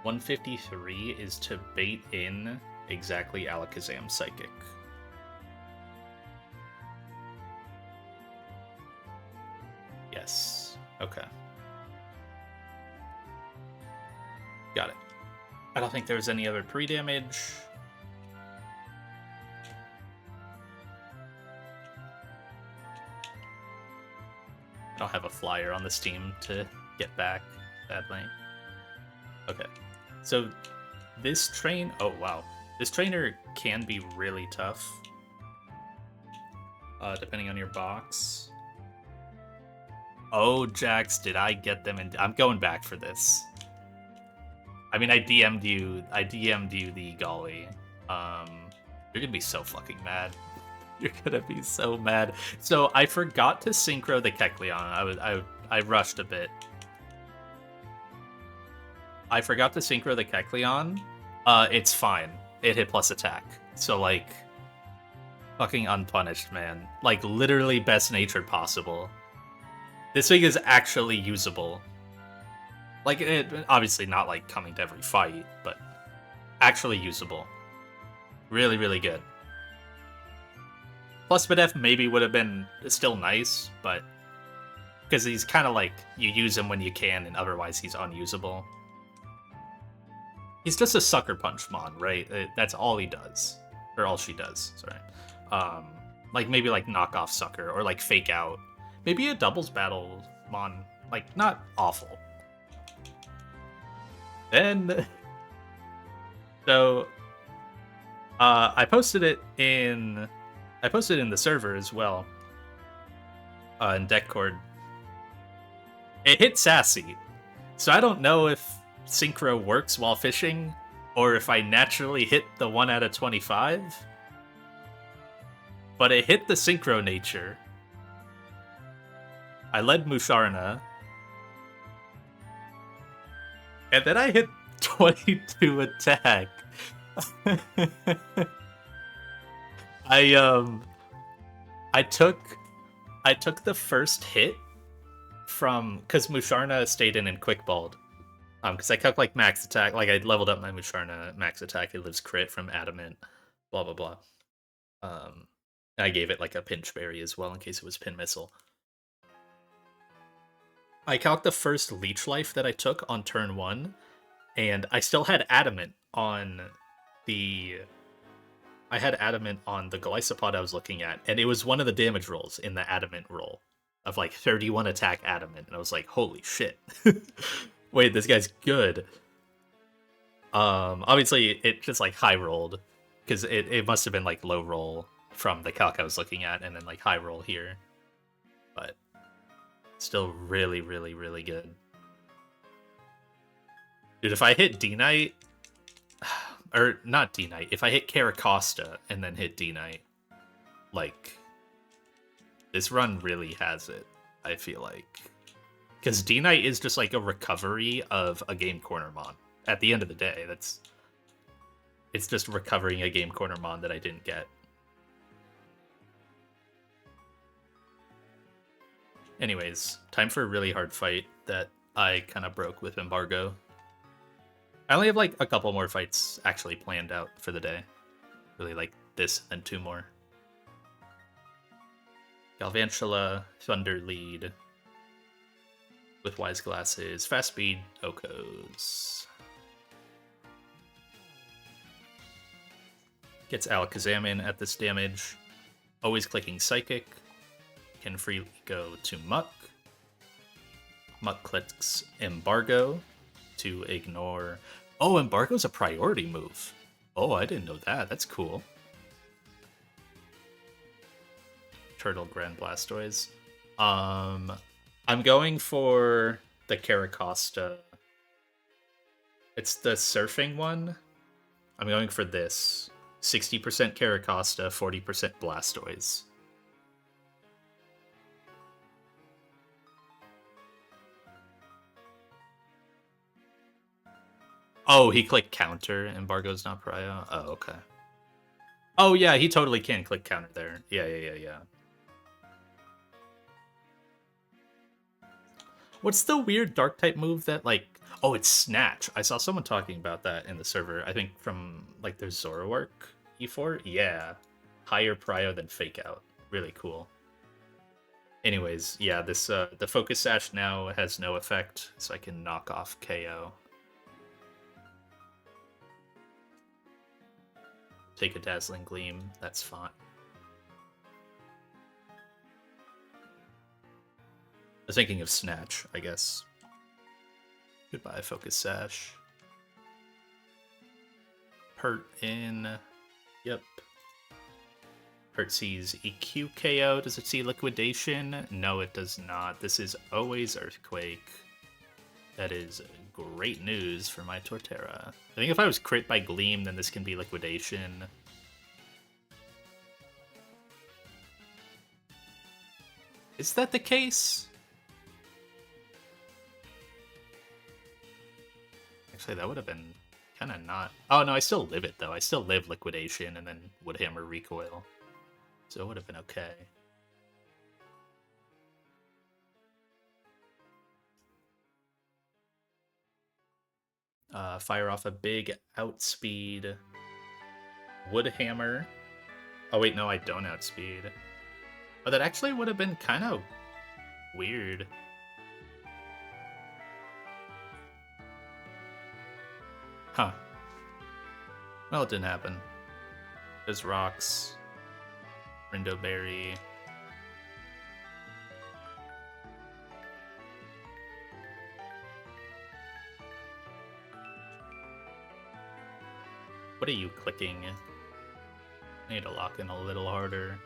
153 is to bait in exactly Alakazam Psychic. Yes. Okay. Got it. I don't think there's any other pre-damage. I don't have a flyer on this team to get back, sadly. Okay. So this train, oh wow, this trainer can be really tough, depending on your box. Oh, Jax, did I get them? And I'm going back for this. I mean, I DM'd you. I DM'd you the Golly. You're gonna be so fucking mad. You're gonna be so mad. So I forgot to synchro the Kecleon. I rushed a bit. I forgot to synchro the Kecleon. It's fine. It hit plus attack. So like, fucking unpunished, man. Like literally best natured possible. This thing is actually usable. Like, it obviously not like coming to every fight, but actually usable. Really, really good. Plus Bidef maybe would have been still nice, but because he's kind of like, you use him when you can, and otherwise he's unusable. He's just a sucker punch mon, right? That's all he does. Or all she does, sorry. Like maybe like knockoff sucker, or like fake out. Maybe a doubles battle mon. Like, not awful. Then, so, I posted it in the server as well, in Deckcord. It hit Sassy, so I don't know if synchro works while fishing, or if I naturally hit the 1 out of 25, but it hit the synchro nature. I led Musharna, and then I hit 22 attack. I took the first hit from, because Musharna stayed in and quickballed. Because I kept like max attack, like I leveled up my Musharna max attack. It lives crit from adamant, blah blah blah. I gave it like a pinch berry as well in case it was pin missile. I calced the first leech life that I took on turn 1, and I still had adamant on the. I had adamant on the Glycopod I was looking at, and it was one of the damage rolls in the adamant roll of like 31 attack adamant, and I was like, holy shit. Wait, this guy's good. Obviously it just like high rolled, because it must have been like low roll from the calc I was looking at, and then like high roll here. But still really, really, really good. Dude, if I hit D-Knight, or not D-Knight, if I hit Caracosta and then hit D-Knight, like, this run really has it, I feel like. Because D-Knight is just like a recovery of a game corner mon. At the end of the day, it's just recovering a game corner mon that I didn't get. Anyways, time for a really hard fight that I kind of broke with Embargo. I only have like a couple more fights actually planned out for the day. Really like this and 2 more. Galvantula, Thunder Lead, with Wise Glasses, Fast Speed, Okos. Gets Alakazam in at this damage. Always clicking Psychic. Can freely go to Muck. Muck clicks Embargo to ignore. Oh, Embargo's a priority move. Oh, I didn't know that. That's cool. Turtle Grand Blastoise. I'm going for the Caracosta. It's the surfing one. I'm going for this. 60% Caracosta, 40% Blastoise. Oh, he clicked counter. Embargo's not prio. Oh, okay. Oh, yeah, he totally can click counter there. Yeah. What's the weird dark type move that, like... Oh, it's Snatch. I saw someone talking about that in the server. I think from, like, their Zoroark E4? Yeah. Higher prio than Fake Out. Really cool. Anyways, yeah, this the Focus Sash now has no effect, so I can knock off KO. Take a Dazzling Gleam, that's fine. I was thinking of Snatch, I guess. Goodbye, Focus Sash. Pert in. Yep. Hurt sees EQ KO. Does it see liquidation? No, it does not. This is always Earthquake. That is great news for my Torterra. I think if I was crit by Gleam, then this can be liquidation. Is that the case? Actually, that would have been kind of not... Oh, no, I still live it, though. I still live liquidation and then Woodhammer recoil. So it would have been okay. Fire off a big outspeed Woodhammer. Oh, wait, no, I don't outspeed. Oh, that actually would have been kind of weird. Huh. Well, it didn't happen. There's rocks. Rindo Berry. What are you clicking? I need to lock in a little harder.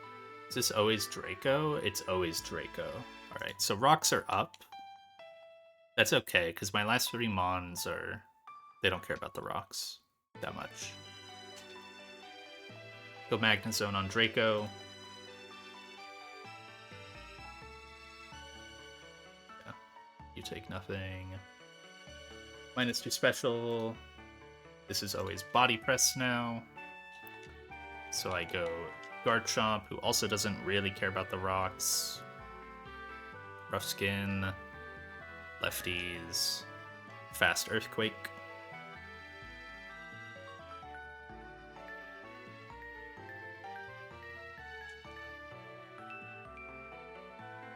Is this always Draco? It's always Draco. Alright, so rocks are up. That's okay, because my last 3 Mons are... They don't care about the rocks that much. Go Magnezone on Draco. Yeah, you take nothing. -2 special. This is always Body Press now. So I go Garchomp, who also doesn't really care about the rocks. Rough Skin. Lefties. Fast Earthquake.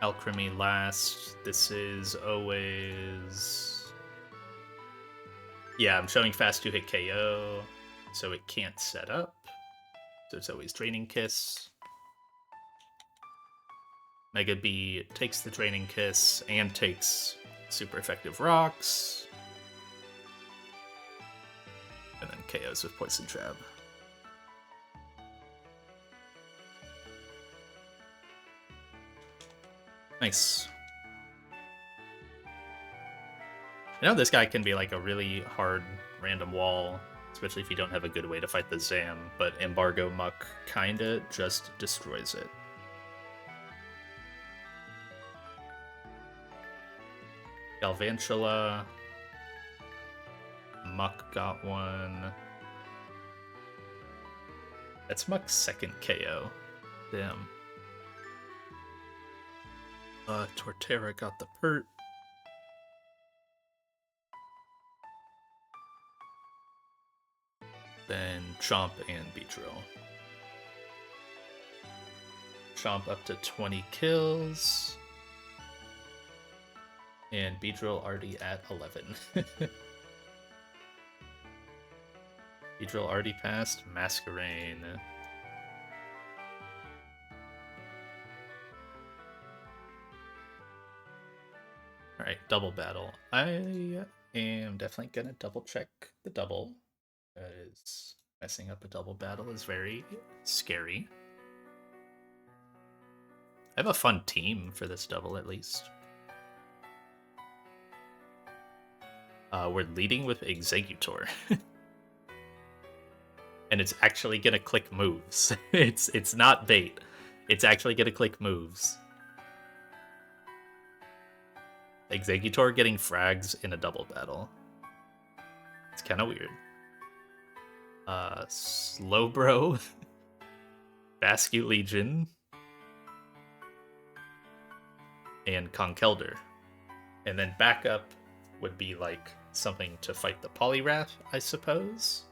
Alchemy last. This is always... Yeah, I'm showing fast 2-hit KO, so it can't set up. So it's always Draining Kiss. Mega B takes the Draining Kiss and takes super effective rocks. And then KOs with Poison Jab. Nice. You know, this guy can be like a really hard random wall, especially if you don't have a good way to fight the Zam, but Embargo Muck kinda just destroys it. Galvantula. Muck got one. That's Muck's second KO. Damn. Torterra got the pert. Then Chomp and Beedrill. Chomp up to 20 kills. And Beedrill already at 11. Beedrill already passed Masquerain. Alright, double battle. I am definitely gonna double check the double, because messing up a double battle is very scary. I have a fun team for this double, at least. We're leading with Executor. And it's actually gonna click moves. It's not bait. It's actually gonna click moves. Executor getting frags in a double battle. It's kind of weird. Slowbro. Bascute Legion. And Conkeldurr. And then backup would be like something to fight the Poliwrath, I suppose.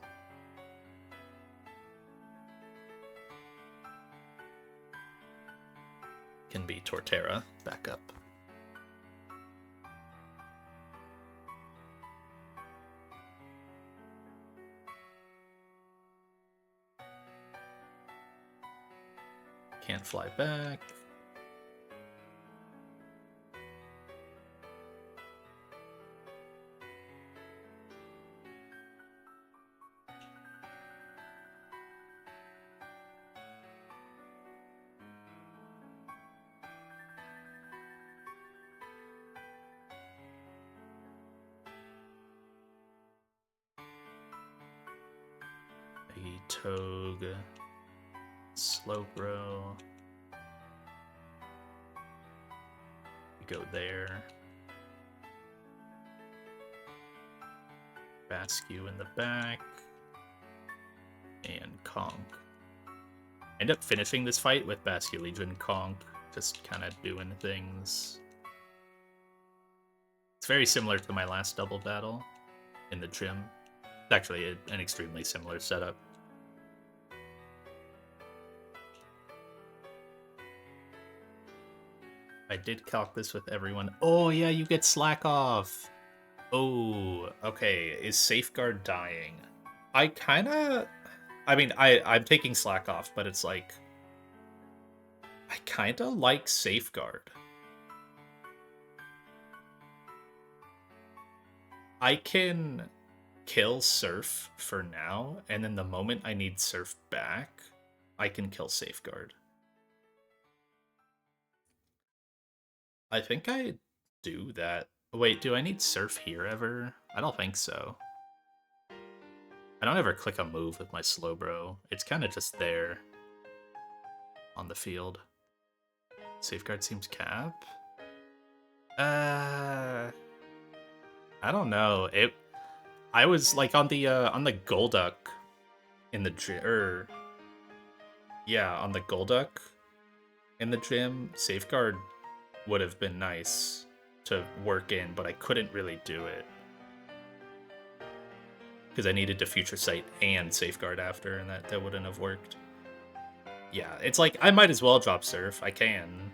Can be Torterra backup. Can't fly back. Togue, Slowbro. We go there. Bascu in the back. And Conk. End up finishing this fight with Bascu, Legion, Conk, just kind of doing things. It's very similar to my last double battle in the gym. It's actually an extremely similar setup. I did calc this with everyone. Oh yeah, you get slack off. Oh, okay. Is Safeguard dying? I'm taking slack off, but it's like I kinda like Safeguard. I can kill Surf for now, and then the moment I need Surf back, I can kill Safeguard. I think I do that. Wait, do I need Surf here ever? I don't think so. I don't ever click a move with my Slowbro. It's kind of just there on the field. Safeguard seems cap. I don't know. I was like on the Golduck in the gym, on the Golduck in the gym. Safeguard would have been nice to work in, but I couldn't really do it because I needed to Future Sight and Safeguard after, and that wouldn't have worked. Yeah, it's like I might as well drop Surf. I can.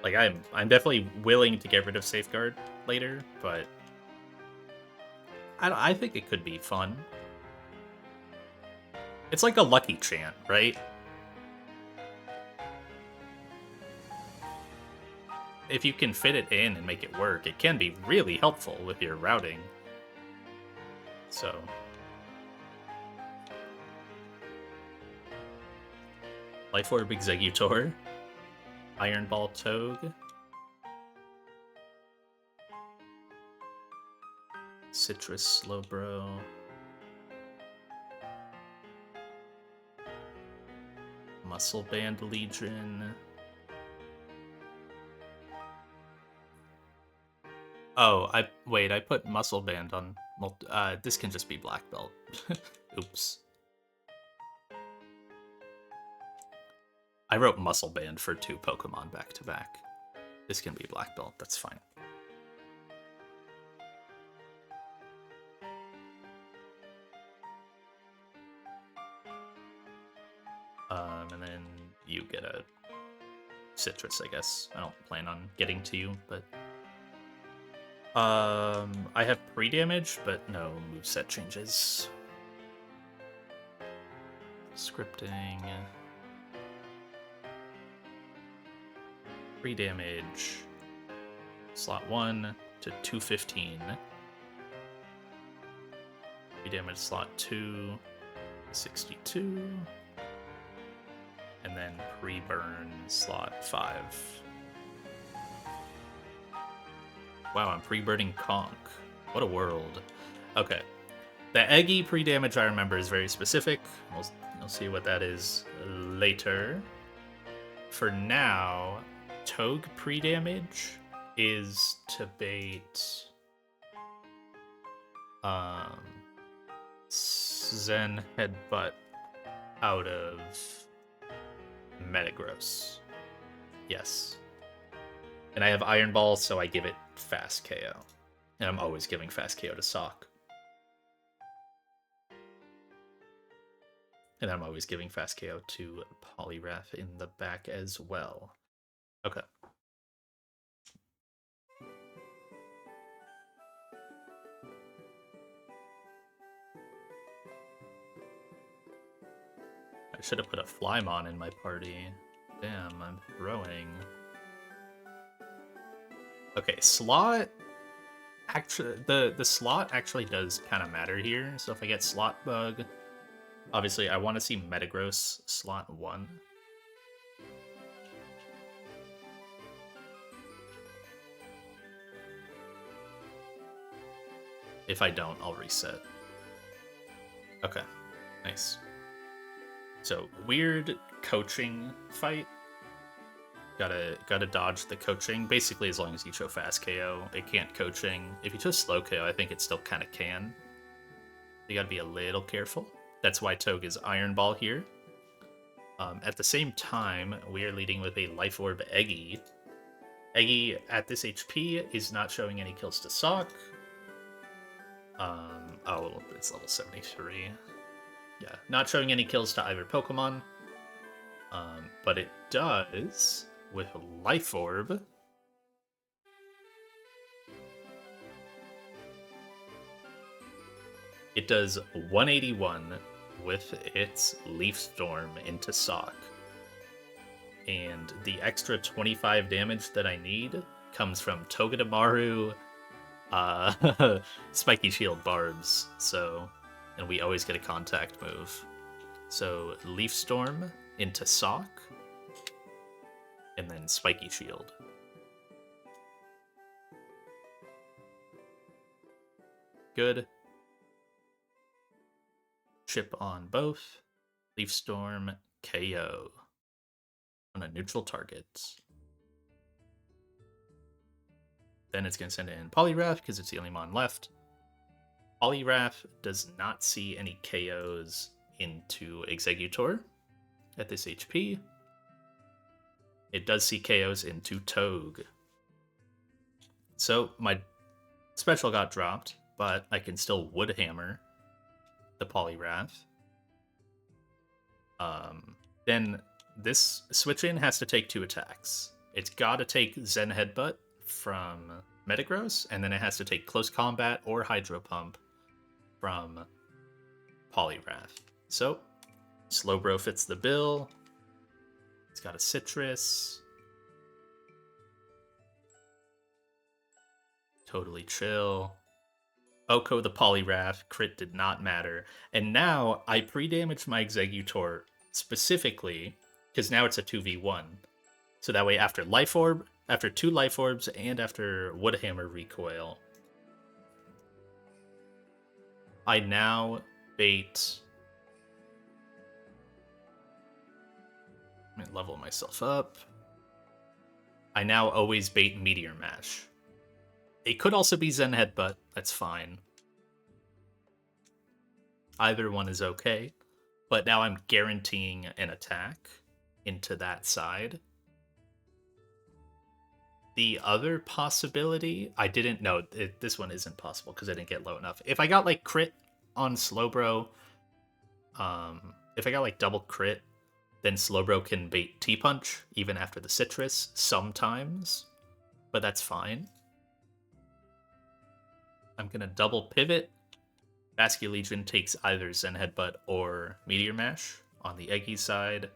Like I'm definitely willing to get rid of Safeguard later, but I think it could be fun. It's like a lucky chant, right? If you can fit it in and make it work, it can be really helpful with your routing. So Life Orb Executor, Iron Ball Togue, Citrus Slowbro, Muscle Band Legion. Oh, I put Muscle Band on. This can just be Black Belt. Oops. I wrote Muscle Band for 2 Pokemon back to back. This can be Black Belt. That's fine. And then you get a Citrus, I guess. I don't plan on getting to you, but I have pre-damage, but no moveset changes. Scripting. Pre-damage. Slot 1 to 215. Pre-damage slot 2 to 62. And then pre-burn slot 5. Wow, I'm pre-burning Conk. What a world. Okay. The Eggy pre-damage I remember is very specific. We'll see what that is later. For now, Togue pre-damage is to bait Zen Headbutt out of Metagross. Yes. And I have Iron Ball, so I give it Fast KO. And I'm always giving Fast KO to Sock. And I'm always giving Fast KO to Poliwrath in the back as well. Okay. I should have put a Flymon in my party. Damn, I'm throwing. Okay, slot. Actually, the slot actually does kind of matter here. So if I get Slot Bug, obviously I want to see Metagross slot 1. If I don't, I'll reset. Okay, nice. So, weird coaching fight. Gotta dodge the coaching. Basically, as long as you show fast KO, it can't coaching. If you show slow KO, I think it still kind of can. You gotta be a little careful. That's why Togue is Iron Ball here. At the same time, we are leading with a Life Orb Eggy. Eggy, at this HP, is not showing any kills to Sock. Oh, it's level 73. Yeah, not showing any kills to either Pokemon. But it does with Life Orb. It does 181 with its Leaf Storm into Sock. And the extra 25 damage that I need comes from Togedemaru, Spiky Shield Barbs. So, and we always get a contact move. So Leaf Storm into Sock, and then Spiky Shield. Good. Chip on both. Leaf Storm KO on a neutral target. Then it's going to send in Poliwrath because it's the only mon left. Poliwrath does not see any KOs into Exeggutor at this HP. It does see KOs into Togue. So my special got dropped, but I can still Wood Hammer the Poliwrath. Then this switch in has to take 2 attacks. It's got to take Zen Headbutt from Metagross, and then it has to take Close Combat or Hydro Pump from Poliwrath. So, Slowbro fits the bill. It's got a Citrus. Totally chill. Oko the Poliwrath, crit did not matter. And now I pre-damaged my Exeggutor specifically, because now it's a 2v1. So that way after Life Orb, after 2 Life Orbs, and after Woodhammer Recoil, I now bait... Let me level myself up. I now always bait Meteor Mash. It could also be Zen Headbutt, that's fine. Either one is okay. But now I'm guaranteeing an attack into that side. The other possibility, I didn't know, this one isn't possible because I didn't get low enough. If I got like crit on Slowbro, if I got like double crit, then Slowbro can bait T-Punch even after the Citrus sometimes, but that's fine. I'm gonna double pivot. Basculegion takes either Zen Headbutt or Meteor Mash on the Eggy side.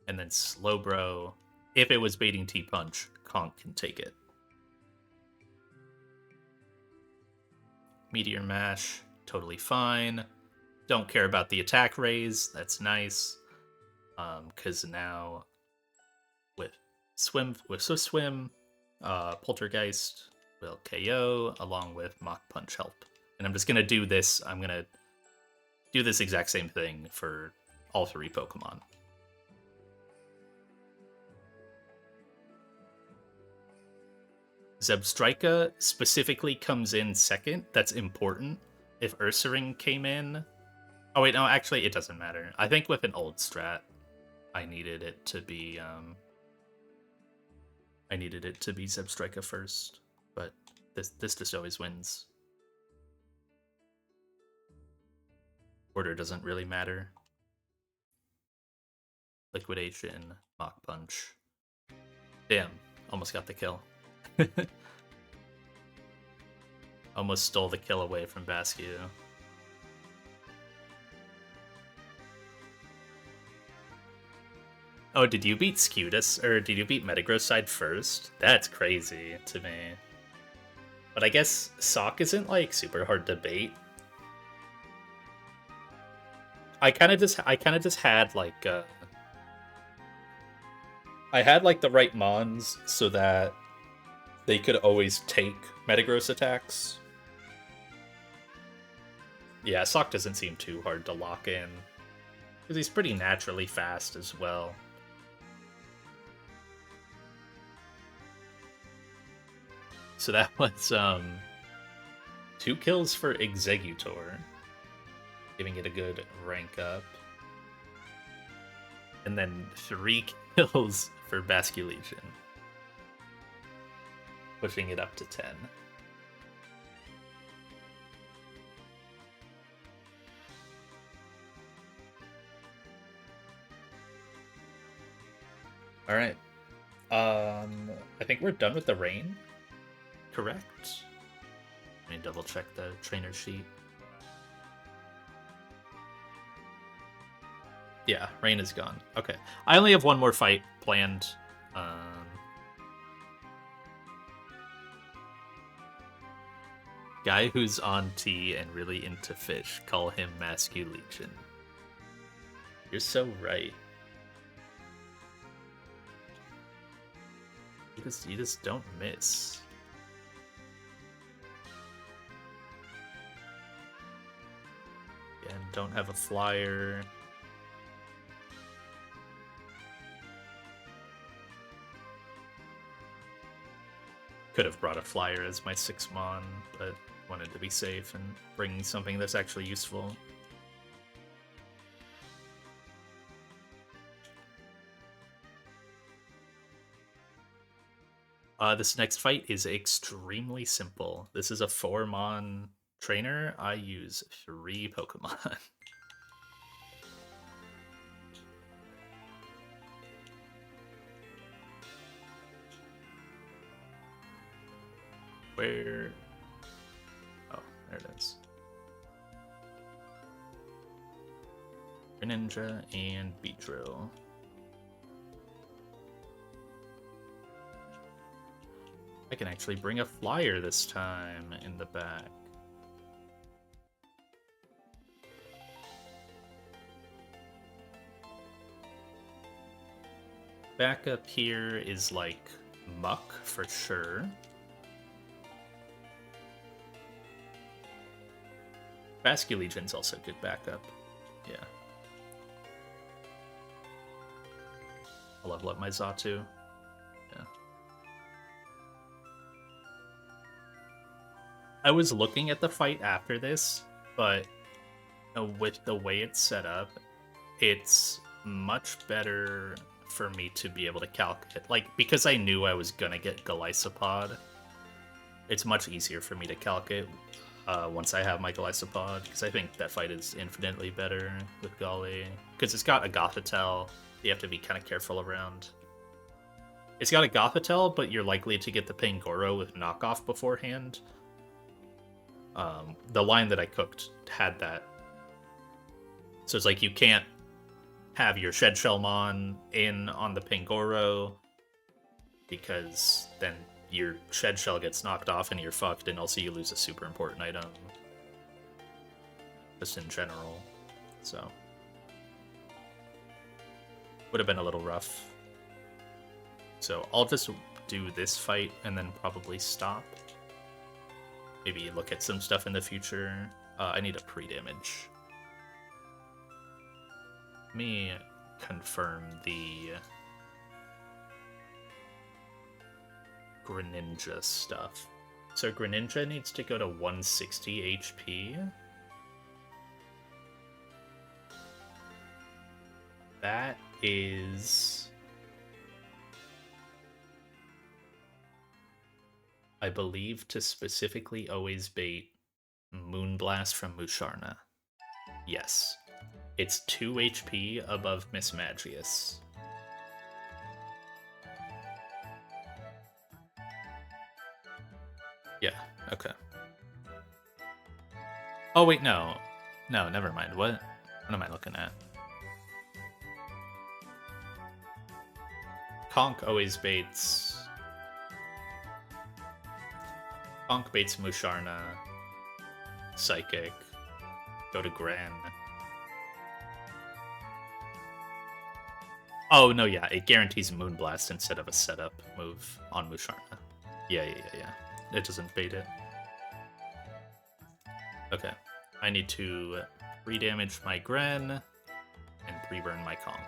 And then Slowbro, if it was baiting T-Punch, Conk can take it. Meteor Mash, totally fine. Don't care about the attack raise, that's nice. Because now with Swim, Poltergeist will KO along with Mach Punch help. And I'm just going to do this. I'm going to do this exact same thing for all 3 Pokemon. Zebstrika specifically comes in second. That's important. If Ursaring came in... Oh wait, no, actually it doesn't matter. I think with an old strat, I needed it to be Zebstrika first. But this just always wins. Order doesn't really matter. Liquidation, Mach Punch. Damn, almost got the kill. Almost stole the kill away from Bascu. Oh, did you beat Scutus, or did you beat Metagross side first? That's crazy to me. But I guess Sock isn't, like, super hard to bait. I kind of just had, like, I had, like, the right Mons so that they could always take Metagross attacks. Yeah, Sock doesn't seem too hard to lock in. Because he's pretty naturally fast as well. So that was 2 kills for Executor, giving it a good rank up. And then 3 kills for Basculegion, pushing it up to 10. All right. I think we're done with the rain. Correct? Let me double check the trainer sheet. Yeah, rain is gone. Okay. I only have one more fight planned. Guy who's on tea and really into fish. Call him Masculegion. You're so right. You just don't miss. And don't have a flyer. Could have brought a flyer as my 6-mon, but wanted to be safe and bring something that's actually useful. This next fight is extremely simple. This is a 4-mon trainer. I use 3 Pokemon. Where? Oh, there it is. Greninja and Beedrill. I can actually bring a flyer this time in the back. Back up here is like Muck for sure. Basculegion's also good backup. Yeah. I'll level up my Xatu. Yeah. I was looking at the fight after this, but with the way it's set up, it's much better for me to be able to calculate. Like, because I knew I was gonna get Golisopod, it's much easier for me to calculate once I have my Golisopod, because I think that fight is infinitely better with Golly. Because it's got a Gothitelle, you have to be kind of careful around. It's got a Gothitelle, but you're likely to get the Pangoro with knockoff beforehand. The line that I cooked had that. So it's like you can't have your Shed Shellmon in on the Pangoro, because then your Shed Shell gets knocked off and you're fucked, and also you lose a super important item. Just in general. So. Would have been a little rough. So I'll just do this fight and then probably stop. Maybe look at some stuff in the future. I need a pre-damage. Let me confirm the Greninja stuff. So Greninja needs to go to 160 HP. That is, I believe, to specifically always bait Moonblast from Musharna. Yes. It's 2 HP above Miss Magius. Yeah, okay. Oh, wait, no. No, never mind. What am I looking at? Conk always baits... Conk baits Musharna, Psychic, go to Gran. Oh, no, yeah, it guarantees Moonblast instead of a setup move on Musharna. Yeah. It doesn't bait it. Okay. I need to 3 damage my Gren and 3 burn my Conk.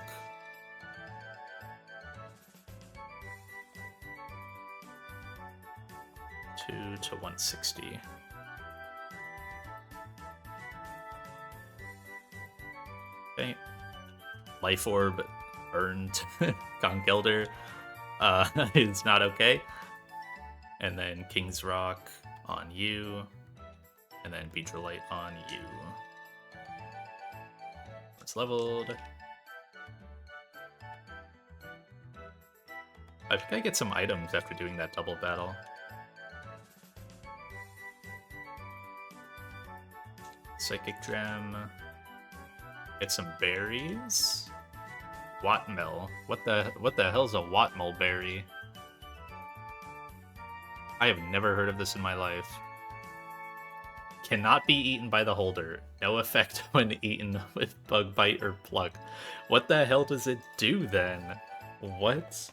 Two to 160. Okay. Life Orb burned Conk Elder. It's not okay. And then King's Rock on you. And then Beedrillite on you. It's leveled. I think I get some items after doing that double battle. Psychic Gem. Get some berries. Watmel. What the hell's a Watmel berry? I have never heard of this in my life. Cannot be eaten by the holder. No effect when eaten with bug bite or pluck. What the hell does it do then? What?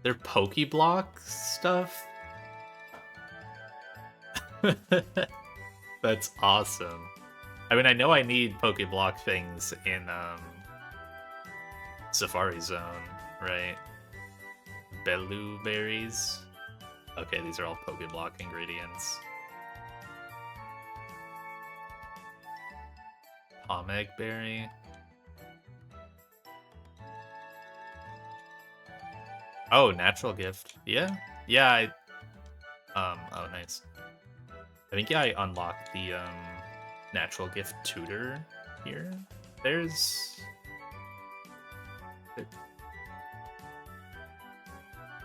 They're Pokeblock stuff? That's awesome. I mean, I know I need Pokeblock things in Safari Zone, right? Belu berries. Okay, these are all Pokeblock ingredients. Pomegg berry. Oh, natural gift. Yeah. Yeah, oh nice. I think I unlocked the natural gift tutor here. There's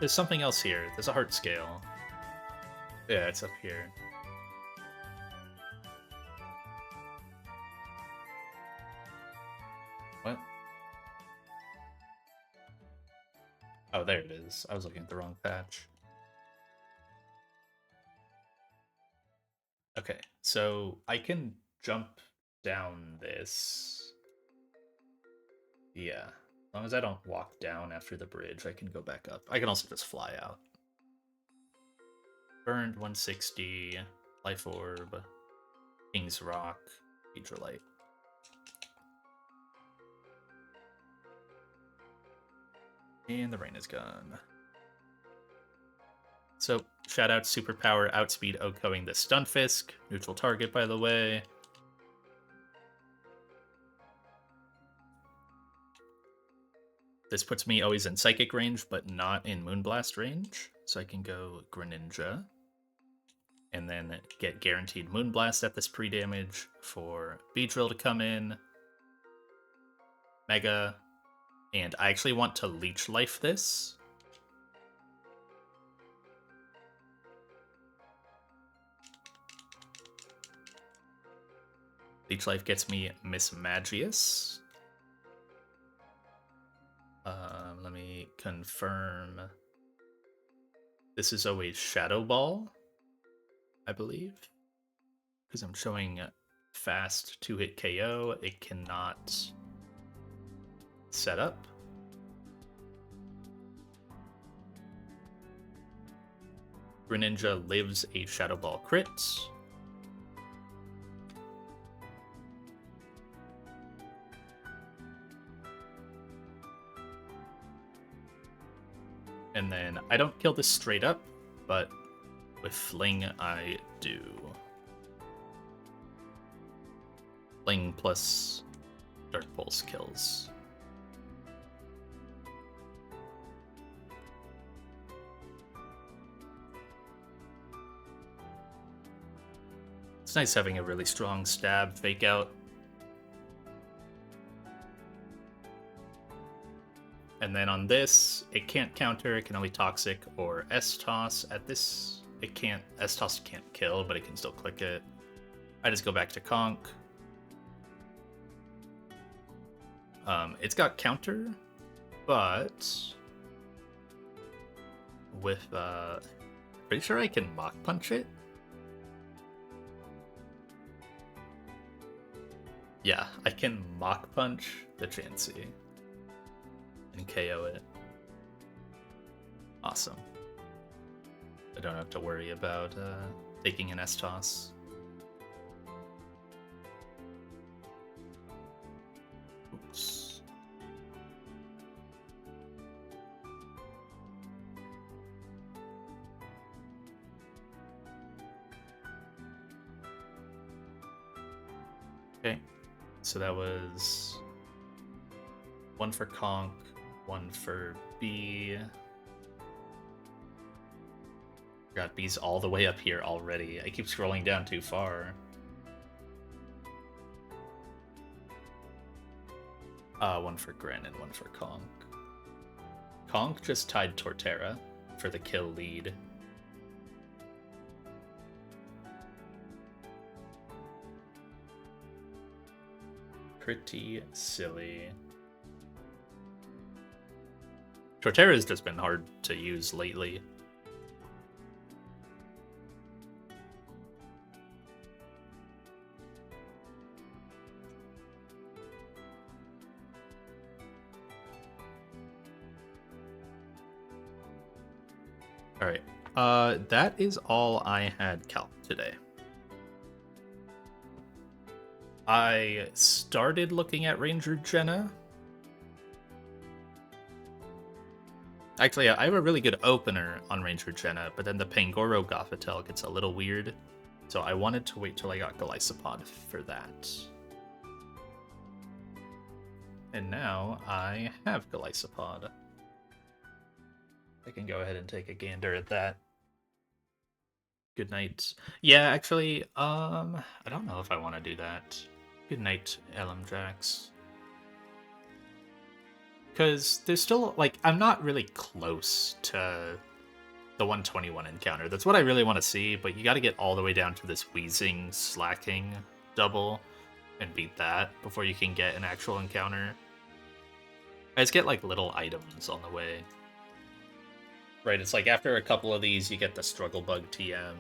something else here. There's a heart scale. Yeah, it's up here. What? Oh, there it is. I was looking at the wrong patch. Okay, so I can jump down this. Yeah. As long as I don't walk down after the bridge, I can go back up. I can also just fly out. Burned 160, Life Orb, King's Rock, Beedrillite. And the rain is gone. So, shout out Superpower Outspeed Okoing the Stunfisk. Neutral target, by the way. This puts me always in Psychic range, but not in Moonblast range. So I can go Greninja. And then get guaranteed Moonblast at this pre-damage for Beedrill to come in. Mega. And I actually want to Leech Life this. Leech Life gets me Miss Magius. Let me confirm. This is always Shadow Ball, I believe. Because I'm showing fast 2-hit KO. It cannot set up. Greninja lives a Shadow Ball crit. And then I don't kill this straight up, but with Fling I do. Fling plus Dark Pulse kills. It's nice having a really strong stab fake out. And then on this, it can't counter, it can only Toxic or S-Toss. At this, it can't, S-Toss can't kill, but it can still click it. I just go back to Conk. It's got counter, but with, pretty sure I can Mach Punch it. Yeah, I can Mach Punch the Chansey and KO it. Awesome. I don't have to worry about taking an S-Toss. Oops. Okay, so that was one for Conk, one for B. God, B's all the way up here already. I keep scrolling down too far. One for Gren and one for Conk. Conk just tied Torterra for the kill lead. Pretty silly. Torterra's just been hard to use lately. Alright, that is all I had calc today. I started looking at Ranger Jenna. Actually, I have a really good opener on Ranger Jenna, but then the Pangoro Gothitelle gets a little weird, so I wanted to wait till I got Golisopod for that. And now I have Golisopod. I can go ahead and take a gander at that. Good night. Yeah, actually, I don't know if I want to do that. Good night, LM Jax. Because there's still, like, I'm not really close to the 121 encounter. That's what I really want to see, but you got to get all the way down to this wheezing, slacking double and beat that before you can get an actual encounter. I just get, like, little items on the way. Right, it's like after a couple of these, you get the Struggle Bug TM.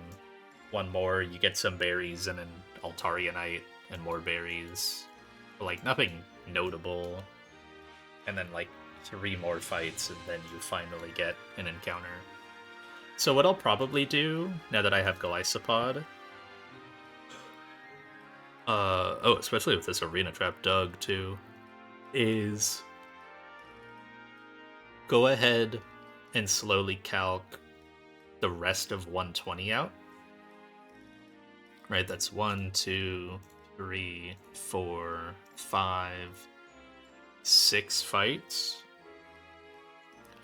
One more, you get some berries and an Altarianite and more berries. But, like, nothing notable. And then, like, 3 more fights, and then you finally get an encounter. So what I'll probably do, now that I have Golisopod... oh, especially with this Arena Trap Doug, too, is... go ahead and slowly calc the rest of 120 out. Right, that's 1, 2, 3, 4, 5, 6 fights.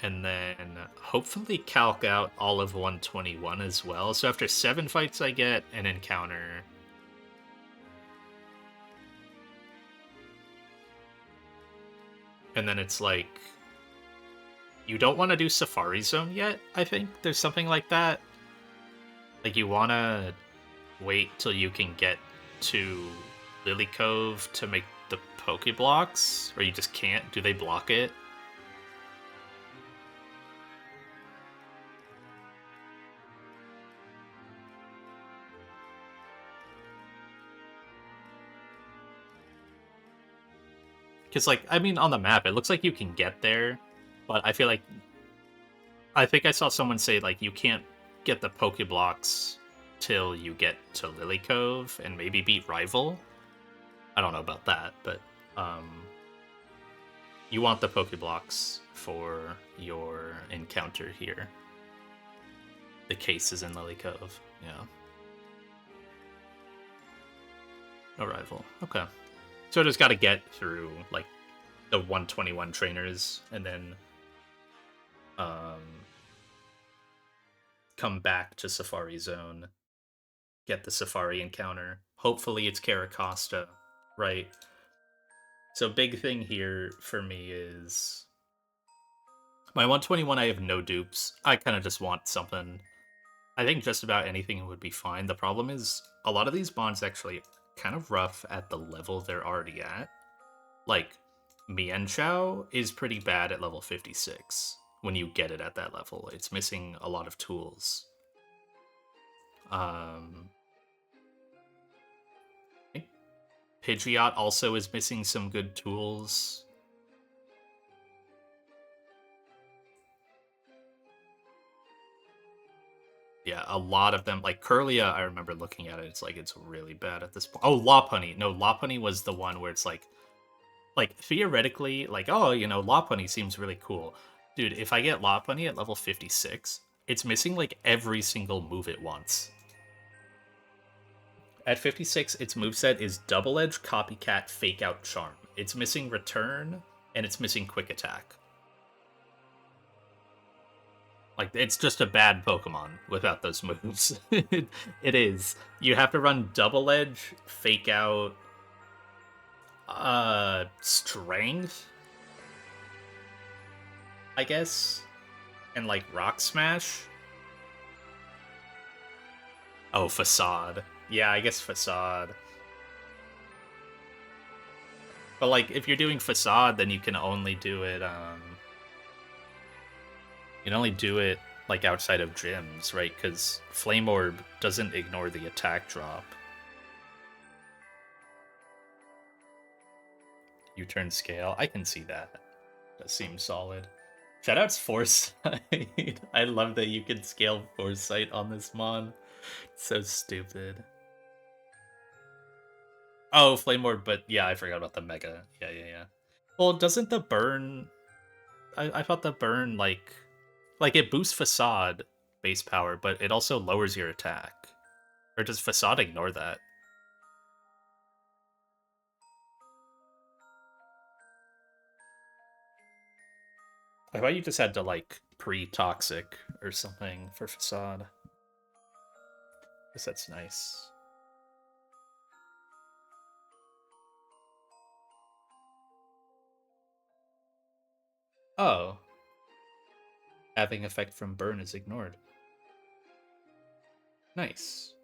And then hopefully calc out all of 121 as well. So after 7 fights, I get an encounter. And then it's like, you don't want to do Safari Zone yet, I think. There's something like that. Like, you want to wait till you can get to Lily Cove to make the Pokeblocks? Or you just can't? Do they block it? Because, like, I mean, on the map, it looks like you can get there, but I feel like... I think I saw someone say, like, you can't get the Pokeblocks till you get to Lily Cove and maybe beat Rival. I don't know about that, but you want the Pokeblocks for your encounter here. The case is in Lily Cove, yeah. No Rival, okay. So I just got to get through, like, the 121 trainers, and then come back to Safari Zone, get the Safari encounter. Hopefully it's Caracosta, right? So big thing here for me is... my 121, I have no dupes. I kind of just want something. I think just about anything would be fine. The problem is, a lot of these bonds actually kind of rough at the level they're already at. Like, Mienshao is pretty bad at level 56 when you get it at that level. It's missing a lot of tools. Pidgeot also is missing some good tools. Yeah, a lot of them. Like Curlia, I remember looking at it. It's like it's really bad at this point. Oh, Lopunny. No, Lopunny was the one where it's like theoretically, like oh, Lopunny seems really cool, dude. If I get Lopunny at level 56, it's missing like every single move it wants. At 56, its moveset is Double Edge, Copycat, Fake Out, Charm. It's missing Return, and it's missing Quick Attack. Like, it's just a bad Pokemon without those moves. It is. You have to run Double Edge, Fake Out, Strength, I guess, and like Rock Smash. Oh, Facade. Yeah, I guess Facade. But like, if you're doing Facade, then you can only do it. You can only do it like outside of gyms, right? Because Flame Orb doesn't ignore the attack drop. U-turn scale, I can see that. That seems solid. Shoutouts Foresight. I love that you can scale Foresight on this mon. It's so stupid. Oh, Flame Orb, but yeah, I forgot about the Mega. Yeah. Well, doesn't the burn... I thought the burn, like it boosts Facade base power, but it also lowers your attack. Or does Facade ignore that? I thought you just had to, like, pre-toxic or something for Facade. Guess that's nice. Oh. Having effect from burn is ignored. Nice.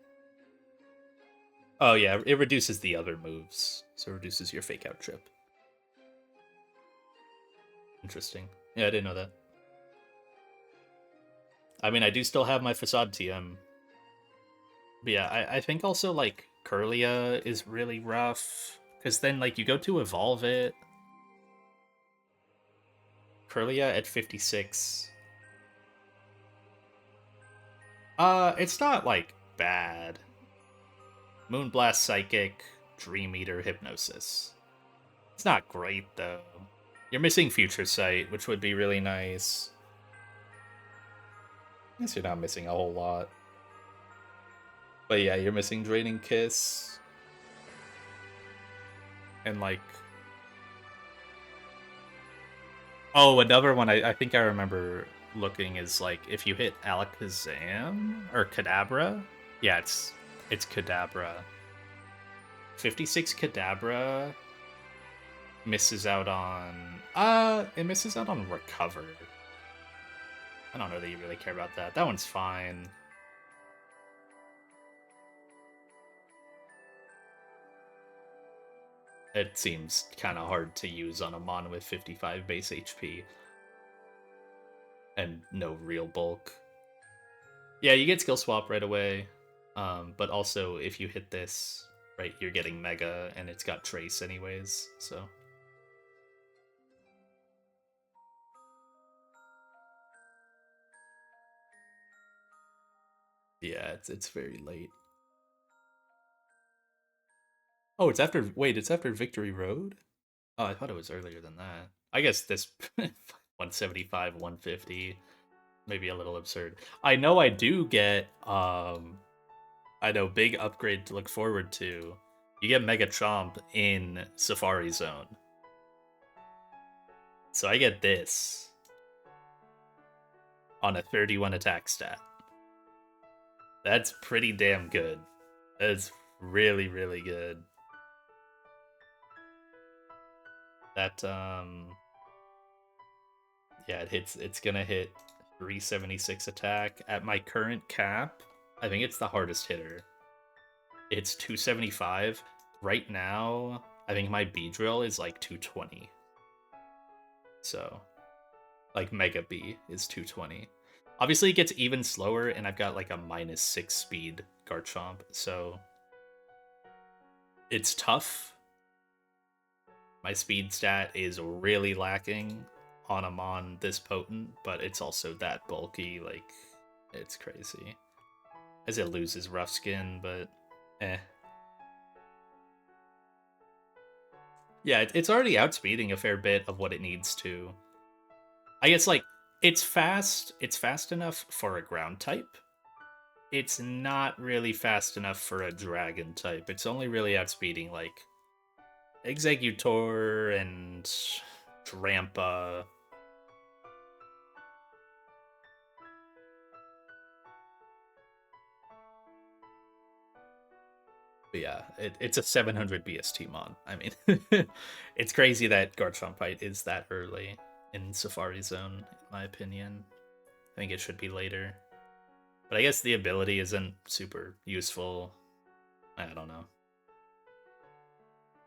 Oh yeah, it reduces the other moves. So it reduces your fake out trip. Interesting. Yeah, I didn't know that. I mean, I do still have my Facade TM. But yeah, I think also, like, Curlia is really rough. Because then, like, you go to evolve it. Curlia at 56. It's not, like, bad. Moonblast Psychic, Dream Eater, Hypnosis. It's not great, though. You're missing Future Sight, which would be really nice. I guess you're not missing a whole lot. But yeah, you're missing Draining Kiss. And like... Oh, another one I think I remember looking is like if you hit Alakazam or Kadabra. Yeah, it's Kadabra. 56 Kadabra misses out on it misses out on Recover. I don't know that you really care about that. That one's fine. It seems kind of hard to use on a mon with 55 base HP. And no real bulk. Yeah, you get skill swap right away. But also, if you hit this, right, you're getting Mega, and it's got Trace anyways, so... Yeah, it's very late. Oh, it's after... Wait, it's after Victory Road? Oh, I thought it was earlier than that. I guess this 175, 150, maybe a little absurd. I know I do get, I know, big upgrade to look forward to. You get Mega Chomp in Safari Zone. So I get this on a 31 attack stat. That's pretty damn good. That's really, really good. That, yeah, it's gonna hit 376 attack. At my current cap, I think it's the hardest hitter. It's 275. Right now, I think my Beedrill is like 220. So, like, Mega B is 220. Obviously, it gets even slower, and I've got like a -6 speed Garchomp, so it's tough. My speed stat is really lacking on a mon this potent, but it's also that bulky, like, it's crazy. As it loses rough skin, but eh. Yeah, it's already outspeeding a fair bit of what it needs to. I guess, like, it's fast enough for a ground type. It's not really fast enough for a dragon type. It's only really outspeeding, like, Executor and Drampa. But yeah, it's a 700 BST mon. I mean, it's crazy that Garchompite is that early in Safari Zone, in my opinion. I think it should be later. But I guess the ability isn't super useful. I don't know.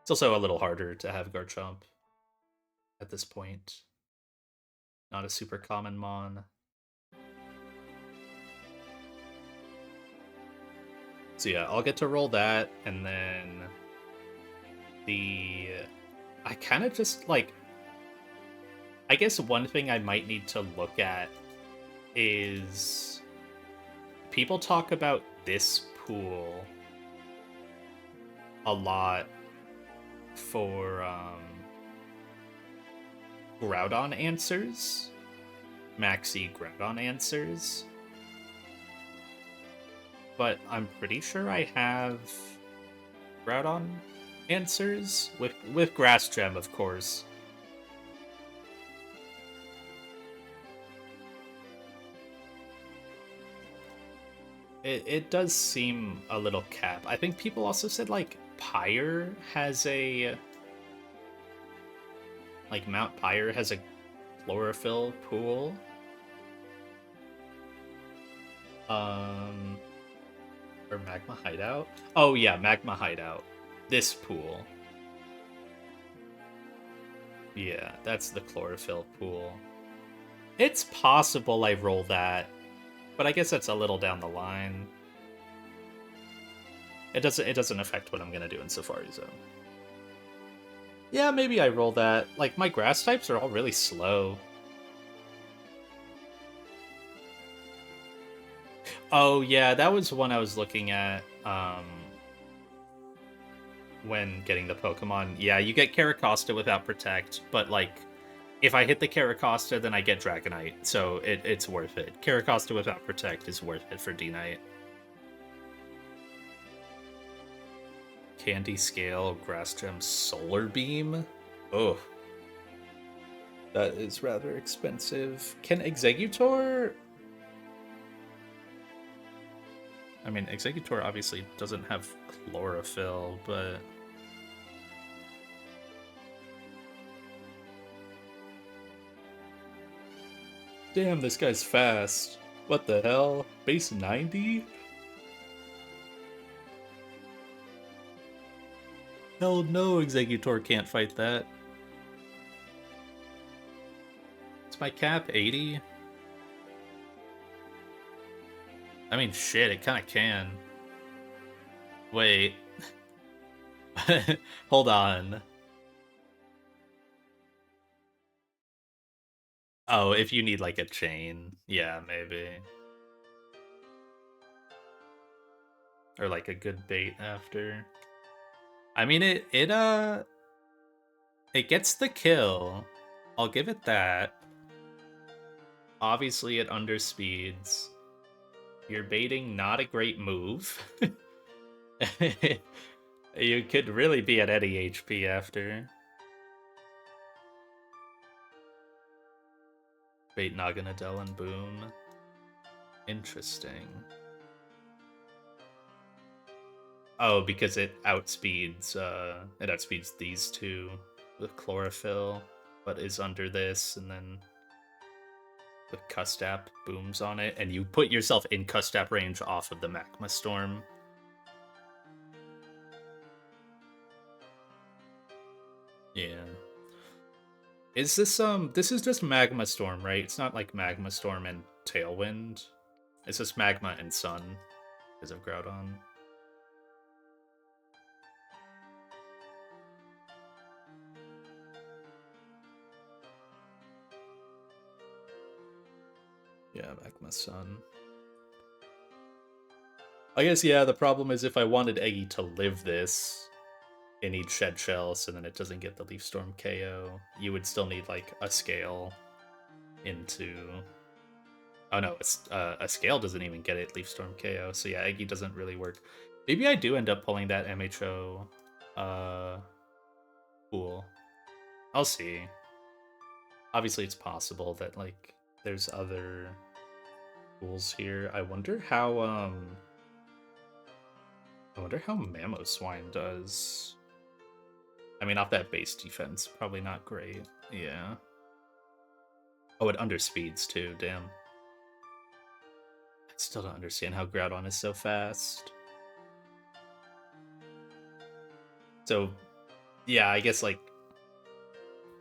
It's also a little harder to have Garchomp at this point. Not a super common mon. So yeah, I'll get to roll that, and then I kind of just, like, I guess one thing I might need to look at is people talk about this pool a lot for Groudon answers, Maxi Groudon answers, but I'm pretty sure I have Groudon answers with Grass Gem, of course. It does seem a little cap. I think people also said, like, Pyre has a... Like, Mount Pyre has a chlorophyll pool. Or Magma Hideout? Oh, yeah, Magma Hideout. This pool. Yeah, that's the chlorophyll pool. It's possible I roll that, but I guess that's a little down the line. It doesn't affect what I'm gonna do in Safari Zone. Yeah, maybe I roll that. Like, my grass types are all really slow. Oh, yeah, that was one I was looking at when getting the Pokemon. Yeah, you get Caracosta without Protect, but, like, if I hit the Caracosta, then I get Dragonite, so it's worth it. Caracosta without Protect is worth it for D-Knight. Candy Scale, Grass Gem, Solar Beam? Oh. That is rather expensive. Can Executor... I mean, Executor obviously doesn't have Chlorophyll, but... Damn, this guy's fast. What the hell? Base 90? Hell no, Executor can't fight that. Is my cap 80? I mean, shit, it kind of can. Wait. Hold on. Oh, if you need, like, a chain. Yeah, maybe. Or, like, a good bait after. I mean, it gets the kill. I'll give it that. Obviously, it underspeeds. You're baiting, not a great move. You could really be at any HP after. Bait Naganadel and Boom. Interesting. Oh, because it outspeeds these two with Chlorophyll, but is under this, and then the Custap booms on it, and you put yourself in Custap range off of the Magma Storm. Yeah. Is this this is just Magma Storm, right? It's not like Magma Storm and Tailwind. It's just Magma and Sun because of Groudon. Yeah, Magma Sun. I guess, yeah, the problem is if I wanted Eggy to live this, it needs Shed Shell, so then it doesn't get the Leaf Storm KO. You would still need, like, a scale into... Oh no, a scale doesn't even get it Leaf Storm KO, so yeah, Eggy doesn't really work. Maybe I do end up pulling that MHO pool. I'll see. Obviously, it's possible that, like, there's other pools here. I wonder how Mamoswine does. I mean, off that base defense, probably not great. Yeah. Oh, it underspeeds too, damn. I still don't understand how Groudon is so fast. So, yeah, I guess, like,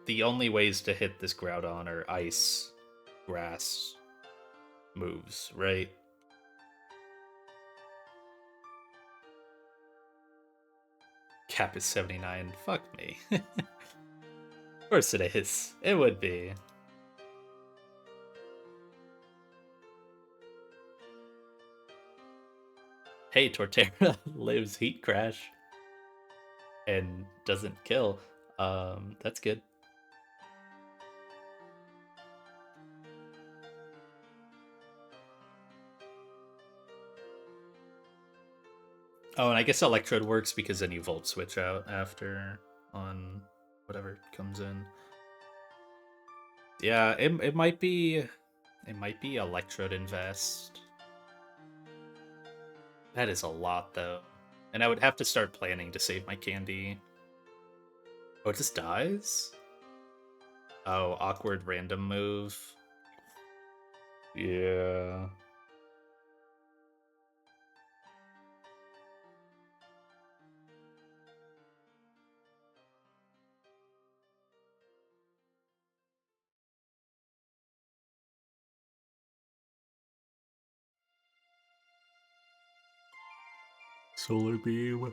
the only ways to hit this Groudon are ice, grass moves, right? Cap is 79. Fuck me. Of course it is. It would be. Hey, Torterra lives Heat Crash and doesn't kill. That's good. Oh, and I guess Electrode works because then you Volt Switch out after on whatever comes in. Yeah, it might be Electrode Invest. That is a lot though. And I would have to start planning to save my candy. Oh, it just dies? Oh, awkward random move. Yeah. Solar Beam.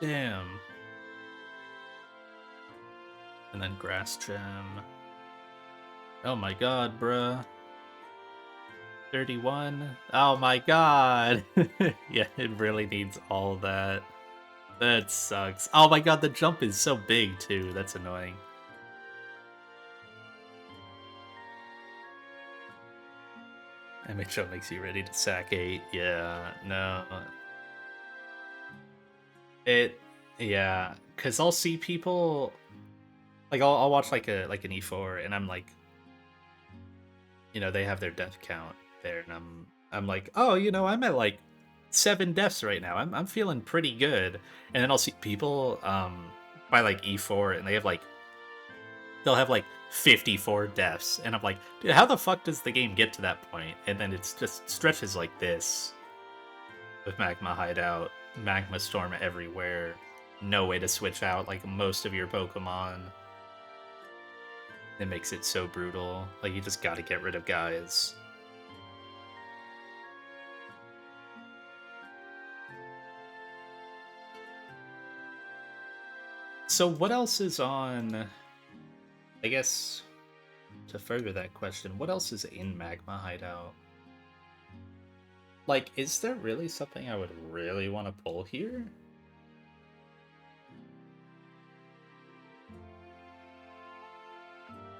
Damn. And then Grass Gem. Oh my god, bruh. 31. Oh my god. Yeah, it really needs all that. That sucks. Oh my god, the jump is so big too. That's annoying. MHO makes you ready to sack 8. Yeah, no. Yeah, because I'll see people, like, I'll watch like an E4, and I'm like, they have their death count there, and I'm like, oh, I'm at like 7 deaths right now. I'm feeling pretty good, and then I'll see people by like E4, and they'll have like 54 deaths, and I'm like, dude, how the fuck does the game get to that point? And then it's just stretches like this with Magma Hideout, Magma Storm everywhere, no way to switch out like most of your Pokemon. It makes it so brutal. Like, you just gotta get rid of guys. So what else is on... I guess, to further that question, what else is in Magma Hideout? Like, is there really something I would really want to pull here?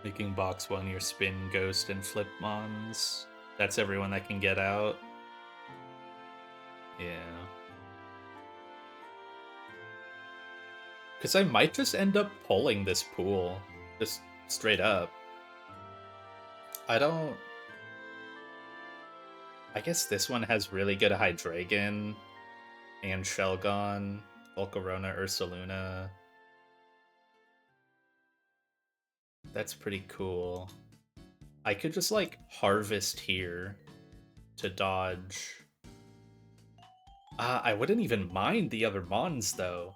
Making box 1 your spin, ghost, and flip mons. That's everyone that can get out. Yeah. Because I might just end up pulling this pool. Just straight up. I guess this one has really good Hydreigon and Shelgon, Volcarona, Ursaluna. That's pretty cool. I could just, like, harvest here to dodge. I wouldn't even mind the other Mons, though.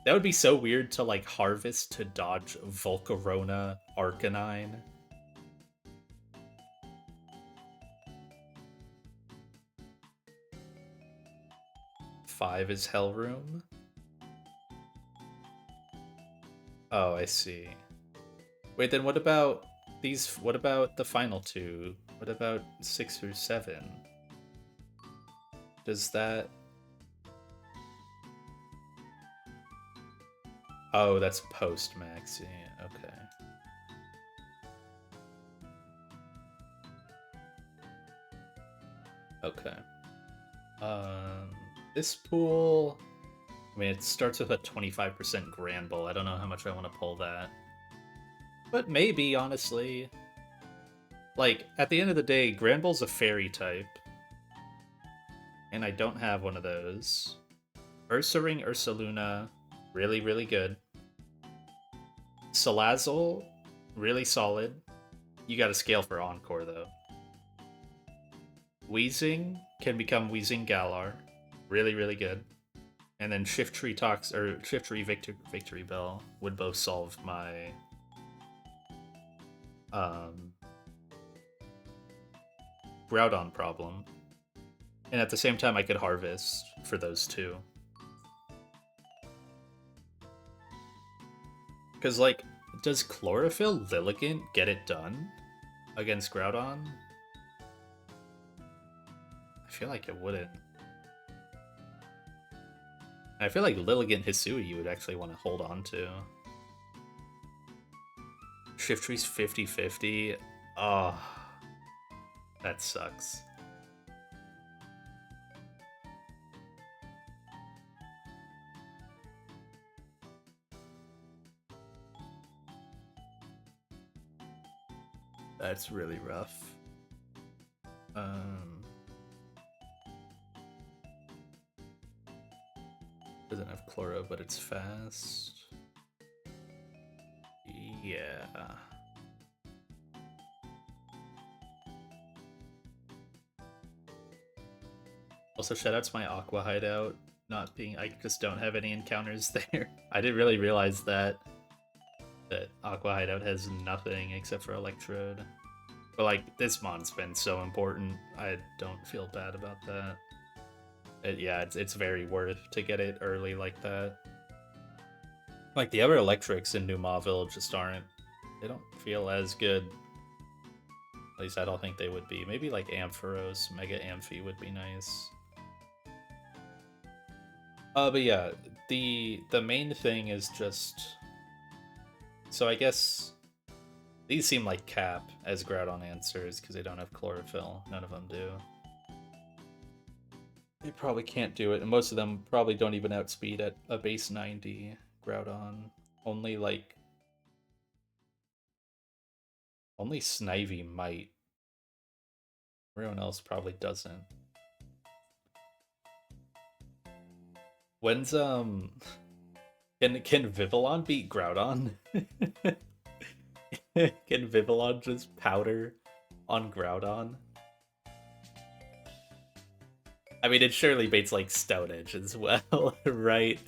That would be so weird to, like, harvest to dodge Volcarona Arcanine. Five is Hellroom. Oh, I see. Wait, then what about these? What about the final two? What about 6 through 7? Does that... Oh, that's post-maxi. Okay. Okay. This pool... I mean, it starts with a 25% Grand Bull. I don't know how much I want to pull that. But maybe, honestly. Like, at the end of the day, Grand Bull's a fairy type. And I don't have one of those. Ursaring Ursaluna, really, really good. Salazzle, really solid. You gotta scale for Encore, though. Wheezing can become Wheezing Galar. Really, really good. And then Shiftry Victory Bell would both solve my Groudon problem. And at the same time, I could Harvest for those two. Because, like, does Chlorophyll Lilligant get it done against Groudon? I feel like it wouldn't. I feel like Lilligant Hisui you would actually want to hold on to. Shiftry's 50-50. Oh, that sucks. That's really rough. Doesn't have Chloro, but it's fast. Yeah. Also, shoutouts my Aqua hideout not being. I just don't have any encounters there. I didn't really realize that Aqua hideout has nothing except for Electrode. But like this mon's been so important, I don't feel bad about that. Yeah, it's very worth to get it early like that. Like the other electrics in New Mauville just aren't. They don't feel as good. At least I don't think they would be. Maybe like Ampharos, Mega Amphi would be nice. But yeah, the main thing is just. So I guess these seem like cap as Groudon answers because they don't have Chlorophyll. None of them do. They probably can't do it, and most of them probably don't even outspeed at a base 90 Groudon. Only Snivy might. Everyone else probably doesn't. When's can Vivillon beat Groudon? Can Vivillon just powder on Groudon? I mean, it surely beats like Stone Edge as well, right?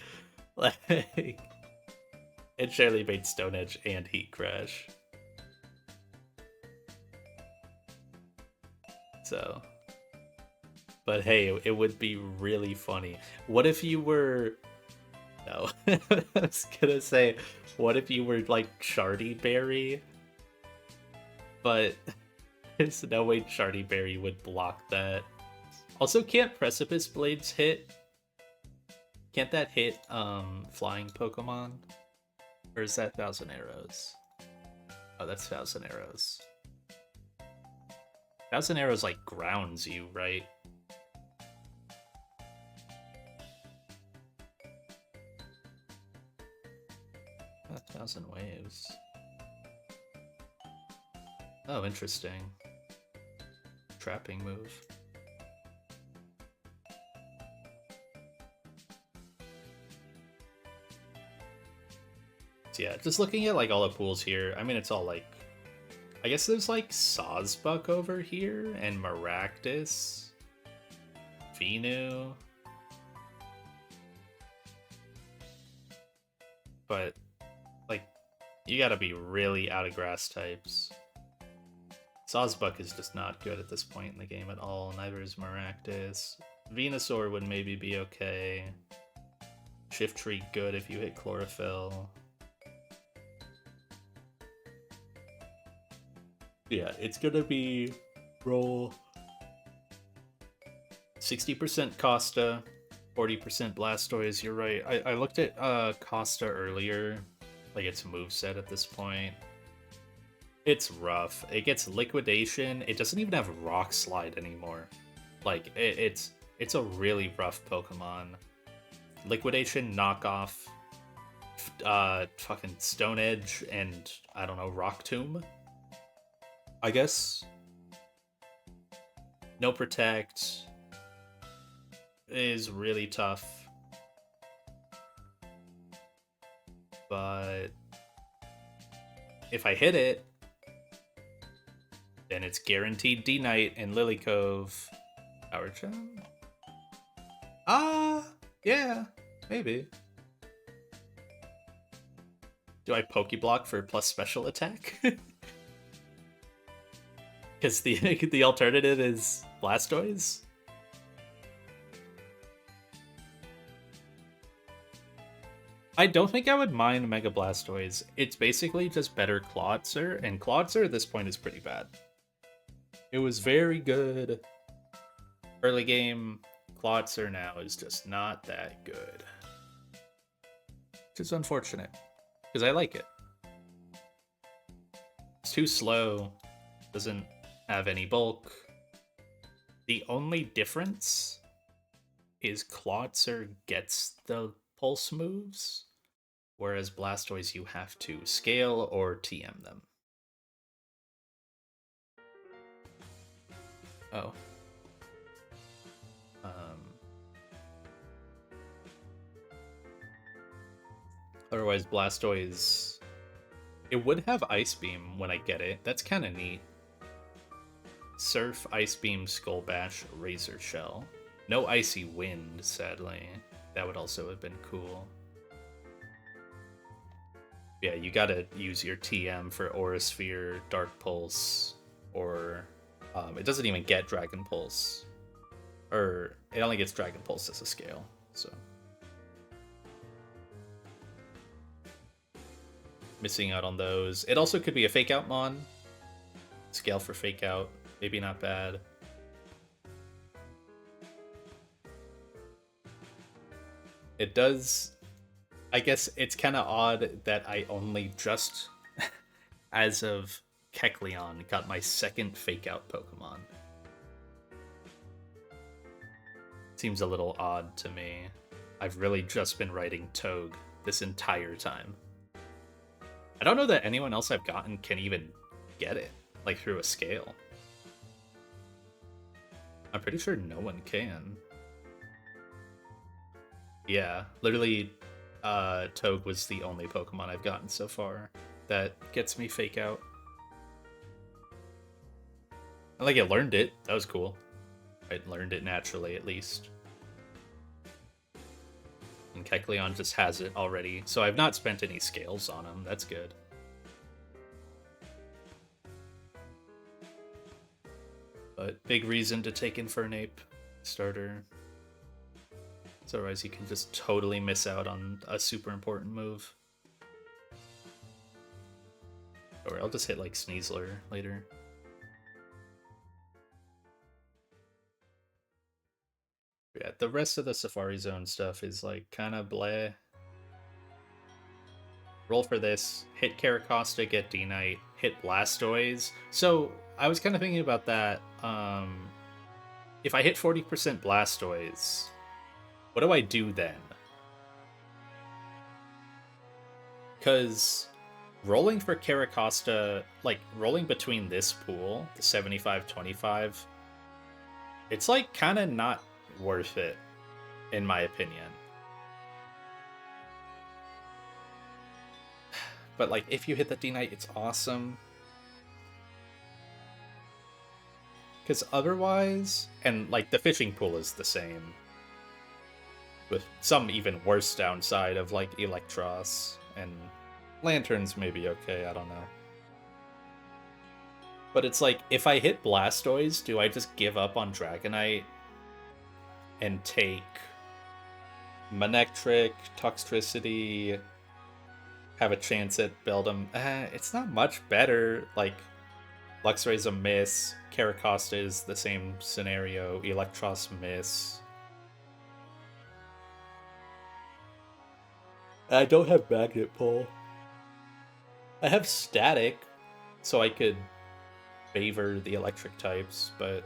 Like, it surely beats Stone Edge and Heat Crash. So, but hey, it would be really funny. What if you were? No, I was gonna say, what if you were like Shardy Berry? But there's no way Shardy Berry would block that. Also, can't Precipice Blades hit? Can't that hit flying Pokemon? Or is that Thousand Arrows? Oh, that's Thousand Arrows. Thousand Arrows like grounds you, right? A Thousand Waves. Oh, interesting. Trapping move. So yeah, just looking at like all the pools here, I mean it's all like, I guess there's like Sawsbuck over here and Maractus, Venu, but like you gotta be really out of grass types. Sawsbuck is just not good at this point in the game at all. Neither is Maractus. Venusaur would maybe be okay. Shiftry good if you hit Chlorophyll. Yeah, it's gonna be Roll 60% Costa, 40% Blastoise. You're right. I looked at Costa earlier, like its moveset at this point. It's rough. It gets Liquidation. It doesn't even have Rock Slide anymore. Like it's a really rough Pokemon. Liquidation, Knockoff, fucking Stone Edge, and I don't know, Rock Tomb. I guess. No Protect is really tough, but if I hit it, then it's guaranteed D-Knight and Lily Cove. Power Gem? Yeah, maybe. Do I Pokeblock for plus special attack? Because the alternative is Blastoise? I don't think I would mind Mega Blastoise. It's basically just better Clawitzer, and Clawitzer at this point is pretty bad. It was very good early game. Clawitzer now is just not that good. Which is unfortunate, because I like it. It's too slow, doesn't have any bulk. The only difference is Clawitzer gets the pulse moves, whereas Blastoise you have to scale or TM them. Oh. Otherwise, Blastoise, it would have Ice Beam when I get it. That's kind of neat. Surf, Ice Beam, Skull Bash, Razor Shell. No Icy Wind, sadly. That would also have been cool. Yeah, you gotta use your TM for Aura Sphere, Dark Pulse, or it doesn't even get Dragon Pulse. Or it only gets Dragon Pulse as a scale, so. Missing out on those. It also could be a Fake Out Mon. Scale for Fake Out. Maybe not bad. It does... I guess it's kind of odd that I only just, as of Kecleon, got my second Fake Out Pokemon. Seems a little odd to me. I've really just been writing Togue this entire time. I don't know that anyone else I've gotten can even get it, like through a scale. I'm pretty sure no one can. Yeah, literally, Togue was the only Pokemon I've gotten so far that gets me Fake Out. I like it learned it. That was cool. I learned it naturally, at least. And Kecleon just has it already, so I've not spent any scales on him. That's good. But big reason to take Infernape starter. So otherwise you can just totally miss out on a super important move. Or I'll just hit like Sneasler later. Yeah, the rest of the Safari Zone stuff is like kind of bleh. Roll for this, hit Caracosta, get D-Knight, hit Blastoise. So I was kind of thinking about that. If I hit 40% Blastoise, what do I do then? Because rolling for Caracosta, like rolling between this pool, the 75-25, it's like kind of not worth it, in my opinion. But like if you hit the D-Knight, it's awesome. Because otherwise, and like the fishing pool is the same, with some even worse downside of like Electros, and Lanterns may be okay, I don't know. But it's like, if I hit Blastoise, do I just give up on Dragonite and take Manectric, Toxtricity, have a chance at Beldum? It's not much better. Like, Luxray's a miss. Caracosta is the same scenario. Electros miss. I don't have Magnet Pull. I have Static, so I could favor the electric types, but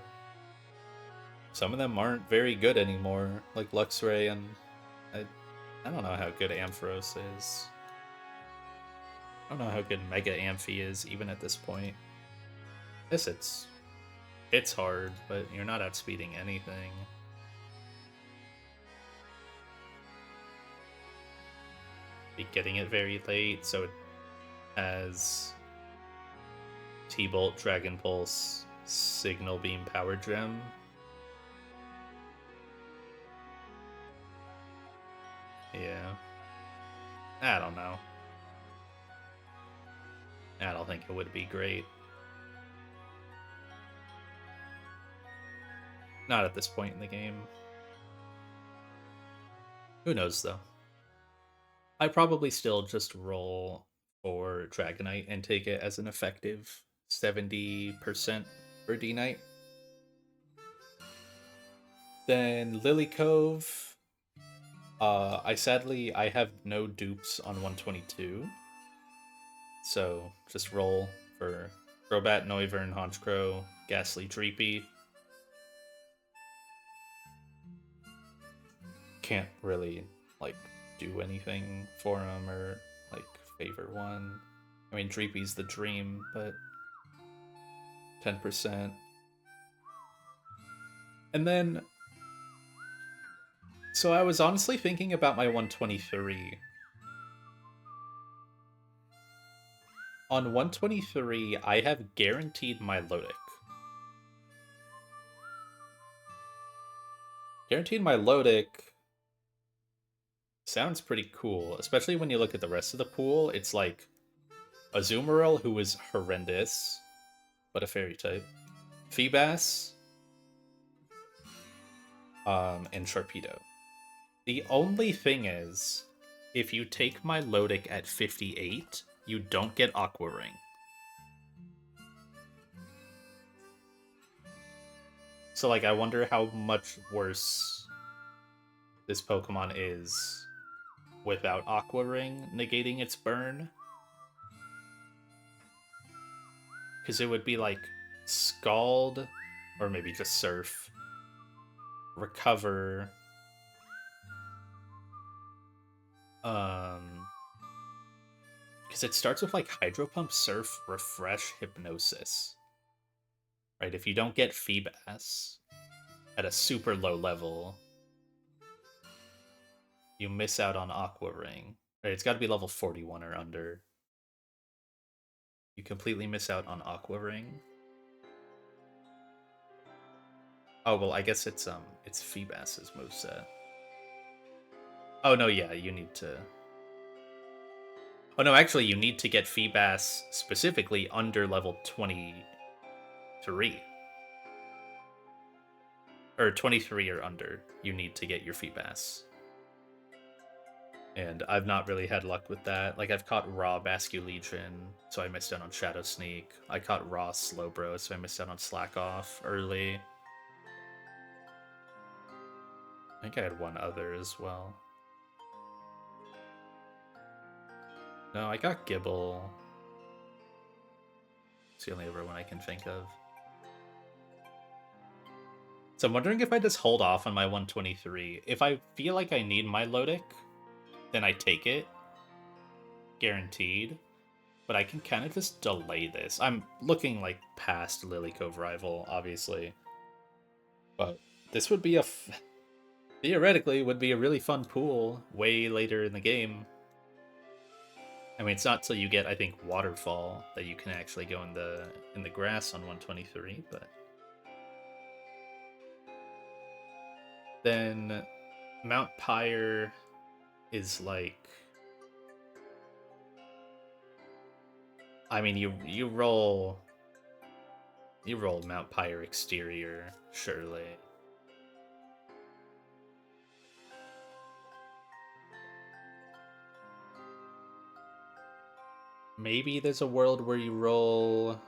some of them aren't very good anymore, like Luxray, and I don't know how good Ampharos is. I don't know how good Mega Amphi is, even at this point. I guess it's hard, but you're not outspeeding anything. Be getting it very late, so it has T-Bolt, Dragon Pulse, Signal Beam, Power Gem. Yeah. I don't know. I don't think it would be great. Not at this point in the game. Who knows, though? I probably still just roll for Dragonite and take it as an effective 70% for D-Knight. Then Lily Cove. I have no dupes on 122. So just roll for Crobat, Noivern, Honchkrow, Ghastly, Dreepy. Can't really, like, do anything for him or, like, favor one. I mean, Dreepy's the dream, but 10%. And then, so I was honestly thinking about my 123. On 123, I have guaranteed my Milotic. Guaranteed my Milotic sounds pretty cool, especially when you look at the rest of the pool. It's like Azumarill, who is horrendous, but a fairy type. Feebas, and Sharpedo. The only thing is, if you take my Milotic at 58, you don't get Aqua Ring. So, like, I wonder how much worse this Pokemon is without Aqua Ring negating its burn. Because it would be like Scald, or maybe just Surf, Recover, because it starts with like Hydro Pump, Surf, Refresh, Hypnosis. Right, if you don't get Feebas at a super low level, you miss out on Aqua Ring. Right, it's got to be level 41 or under. You completely miss out on Aqua Ring. Oh well, I guess it's Feebas's moveset. Oh no, yeah, you need to. Oh no, actually, you need to get Feebas specifically under level 23. Or 23 or under. You need to get your Feebas. And I've not really had luck with that. Like, I've caught raw Basculegion, so I missed out on Shadow Sneak. I caught raw Slowbro, so I missed out on Slack Off early. I think I had one other as well. No, I got Gibble. It's the only other one I can think of. So I'm wondering if I just hold off on my 123. If I feel like I need my Milotic, then I take it. Guaranteed. But I can kind of just delay this. I'm looking like past Lily Cove Rival, obviously. But this would be theoretically would be a really fun pool way later in the game. I mean, it's not till you get, I think, Waterfall that you can actually go in the grass on 123, but then Mount Pyre is like, I mean, you roll Mount Pyre exterior, surely. Maybe there's a world where you roll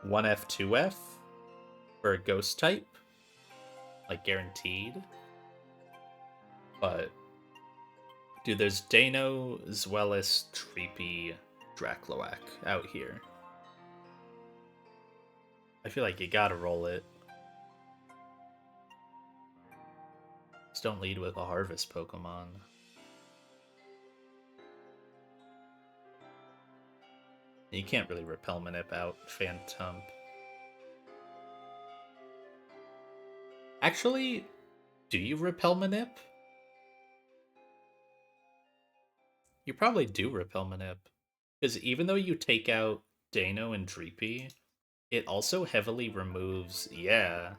1F, 2F for a ghost type, like guaranteed. But dude, there's Dano, Zweilous, Treepy, Dracloak out here. I feel like you gotta roll it. Just don't lead with a Harvest Pokemon. You can't really Repel Manip out Phantump. Actually, do you Repel Manip? You probably do Repel Manip. Because even though you take out Dano and Dreepy, it also heavily removes... Yeah.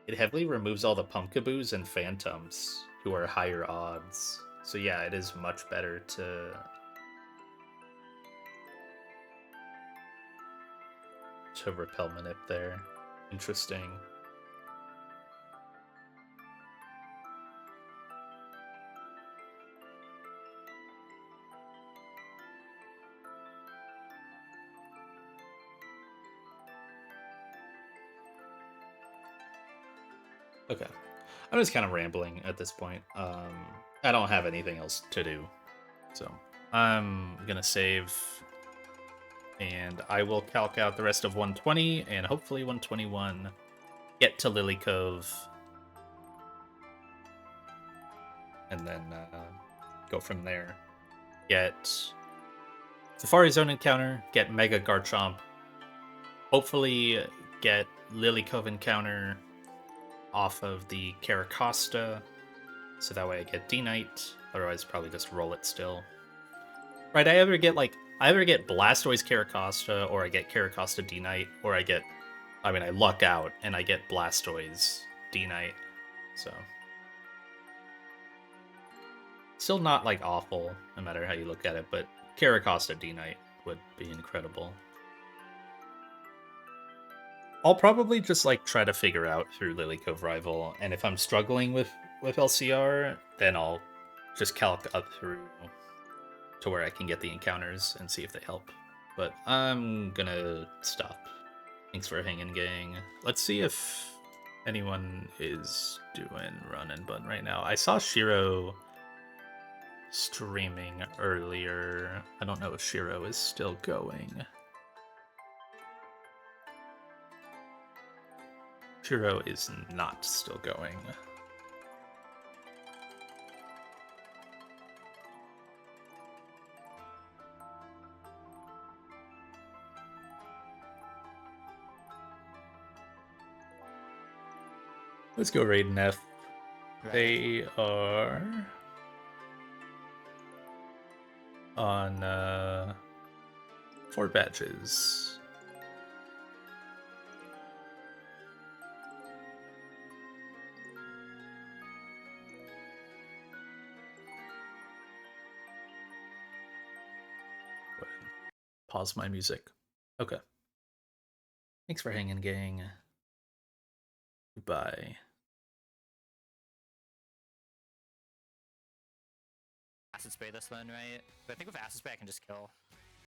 It heavily removes all the Pumpkaboos and Phantoms, who are higher odds. So yeah, it is much better to Repel Manip there. Interesting. Okay. I'm just kind of rambling at this point. I don't have anything else to do. So I'm gonna save, and I will calc out the rest of 120 and hopefully 121. Get to Lily Cove, and then go from there. Get Safari Zone encounter, get Mega Garchomp, hopefully get Lily Cove encounter off of the Caracosta, so that way I get D-Knight, otherwise probably just roll it still. Right, I either get Blastoise Caracosta, or I get Caracosta D-Knight, or I luck out and I get Blastoise D-Knight, so... Still not, like, awful, no matter how you look at it, but Caracosta D-Knight would be incredible. I'll probably just, like, try to figure out through Lily Cove Rival, and if I'm struggling with LCR, then I'll just calc up through to where I can get the encounters and see if they help. But I'm gonna stop. Thanks for hanging, gang. Let's see if anyone is doing Run and Bun right now. I saw Shiro streaming earlier. I don't know if Shiro is still going. Shiro is not still going. Let's go Raiden F. Right. They are on 4 badges. Pause my music. Okay. Thanks for hanging, gang. Goodbye. Acid spray this one, right? But I think with acid spray I can just kill.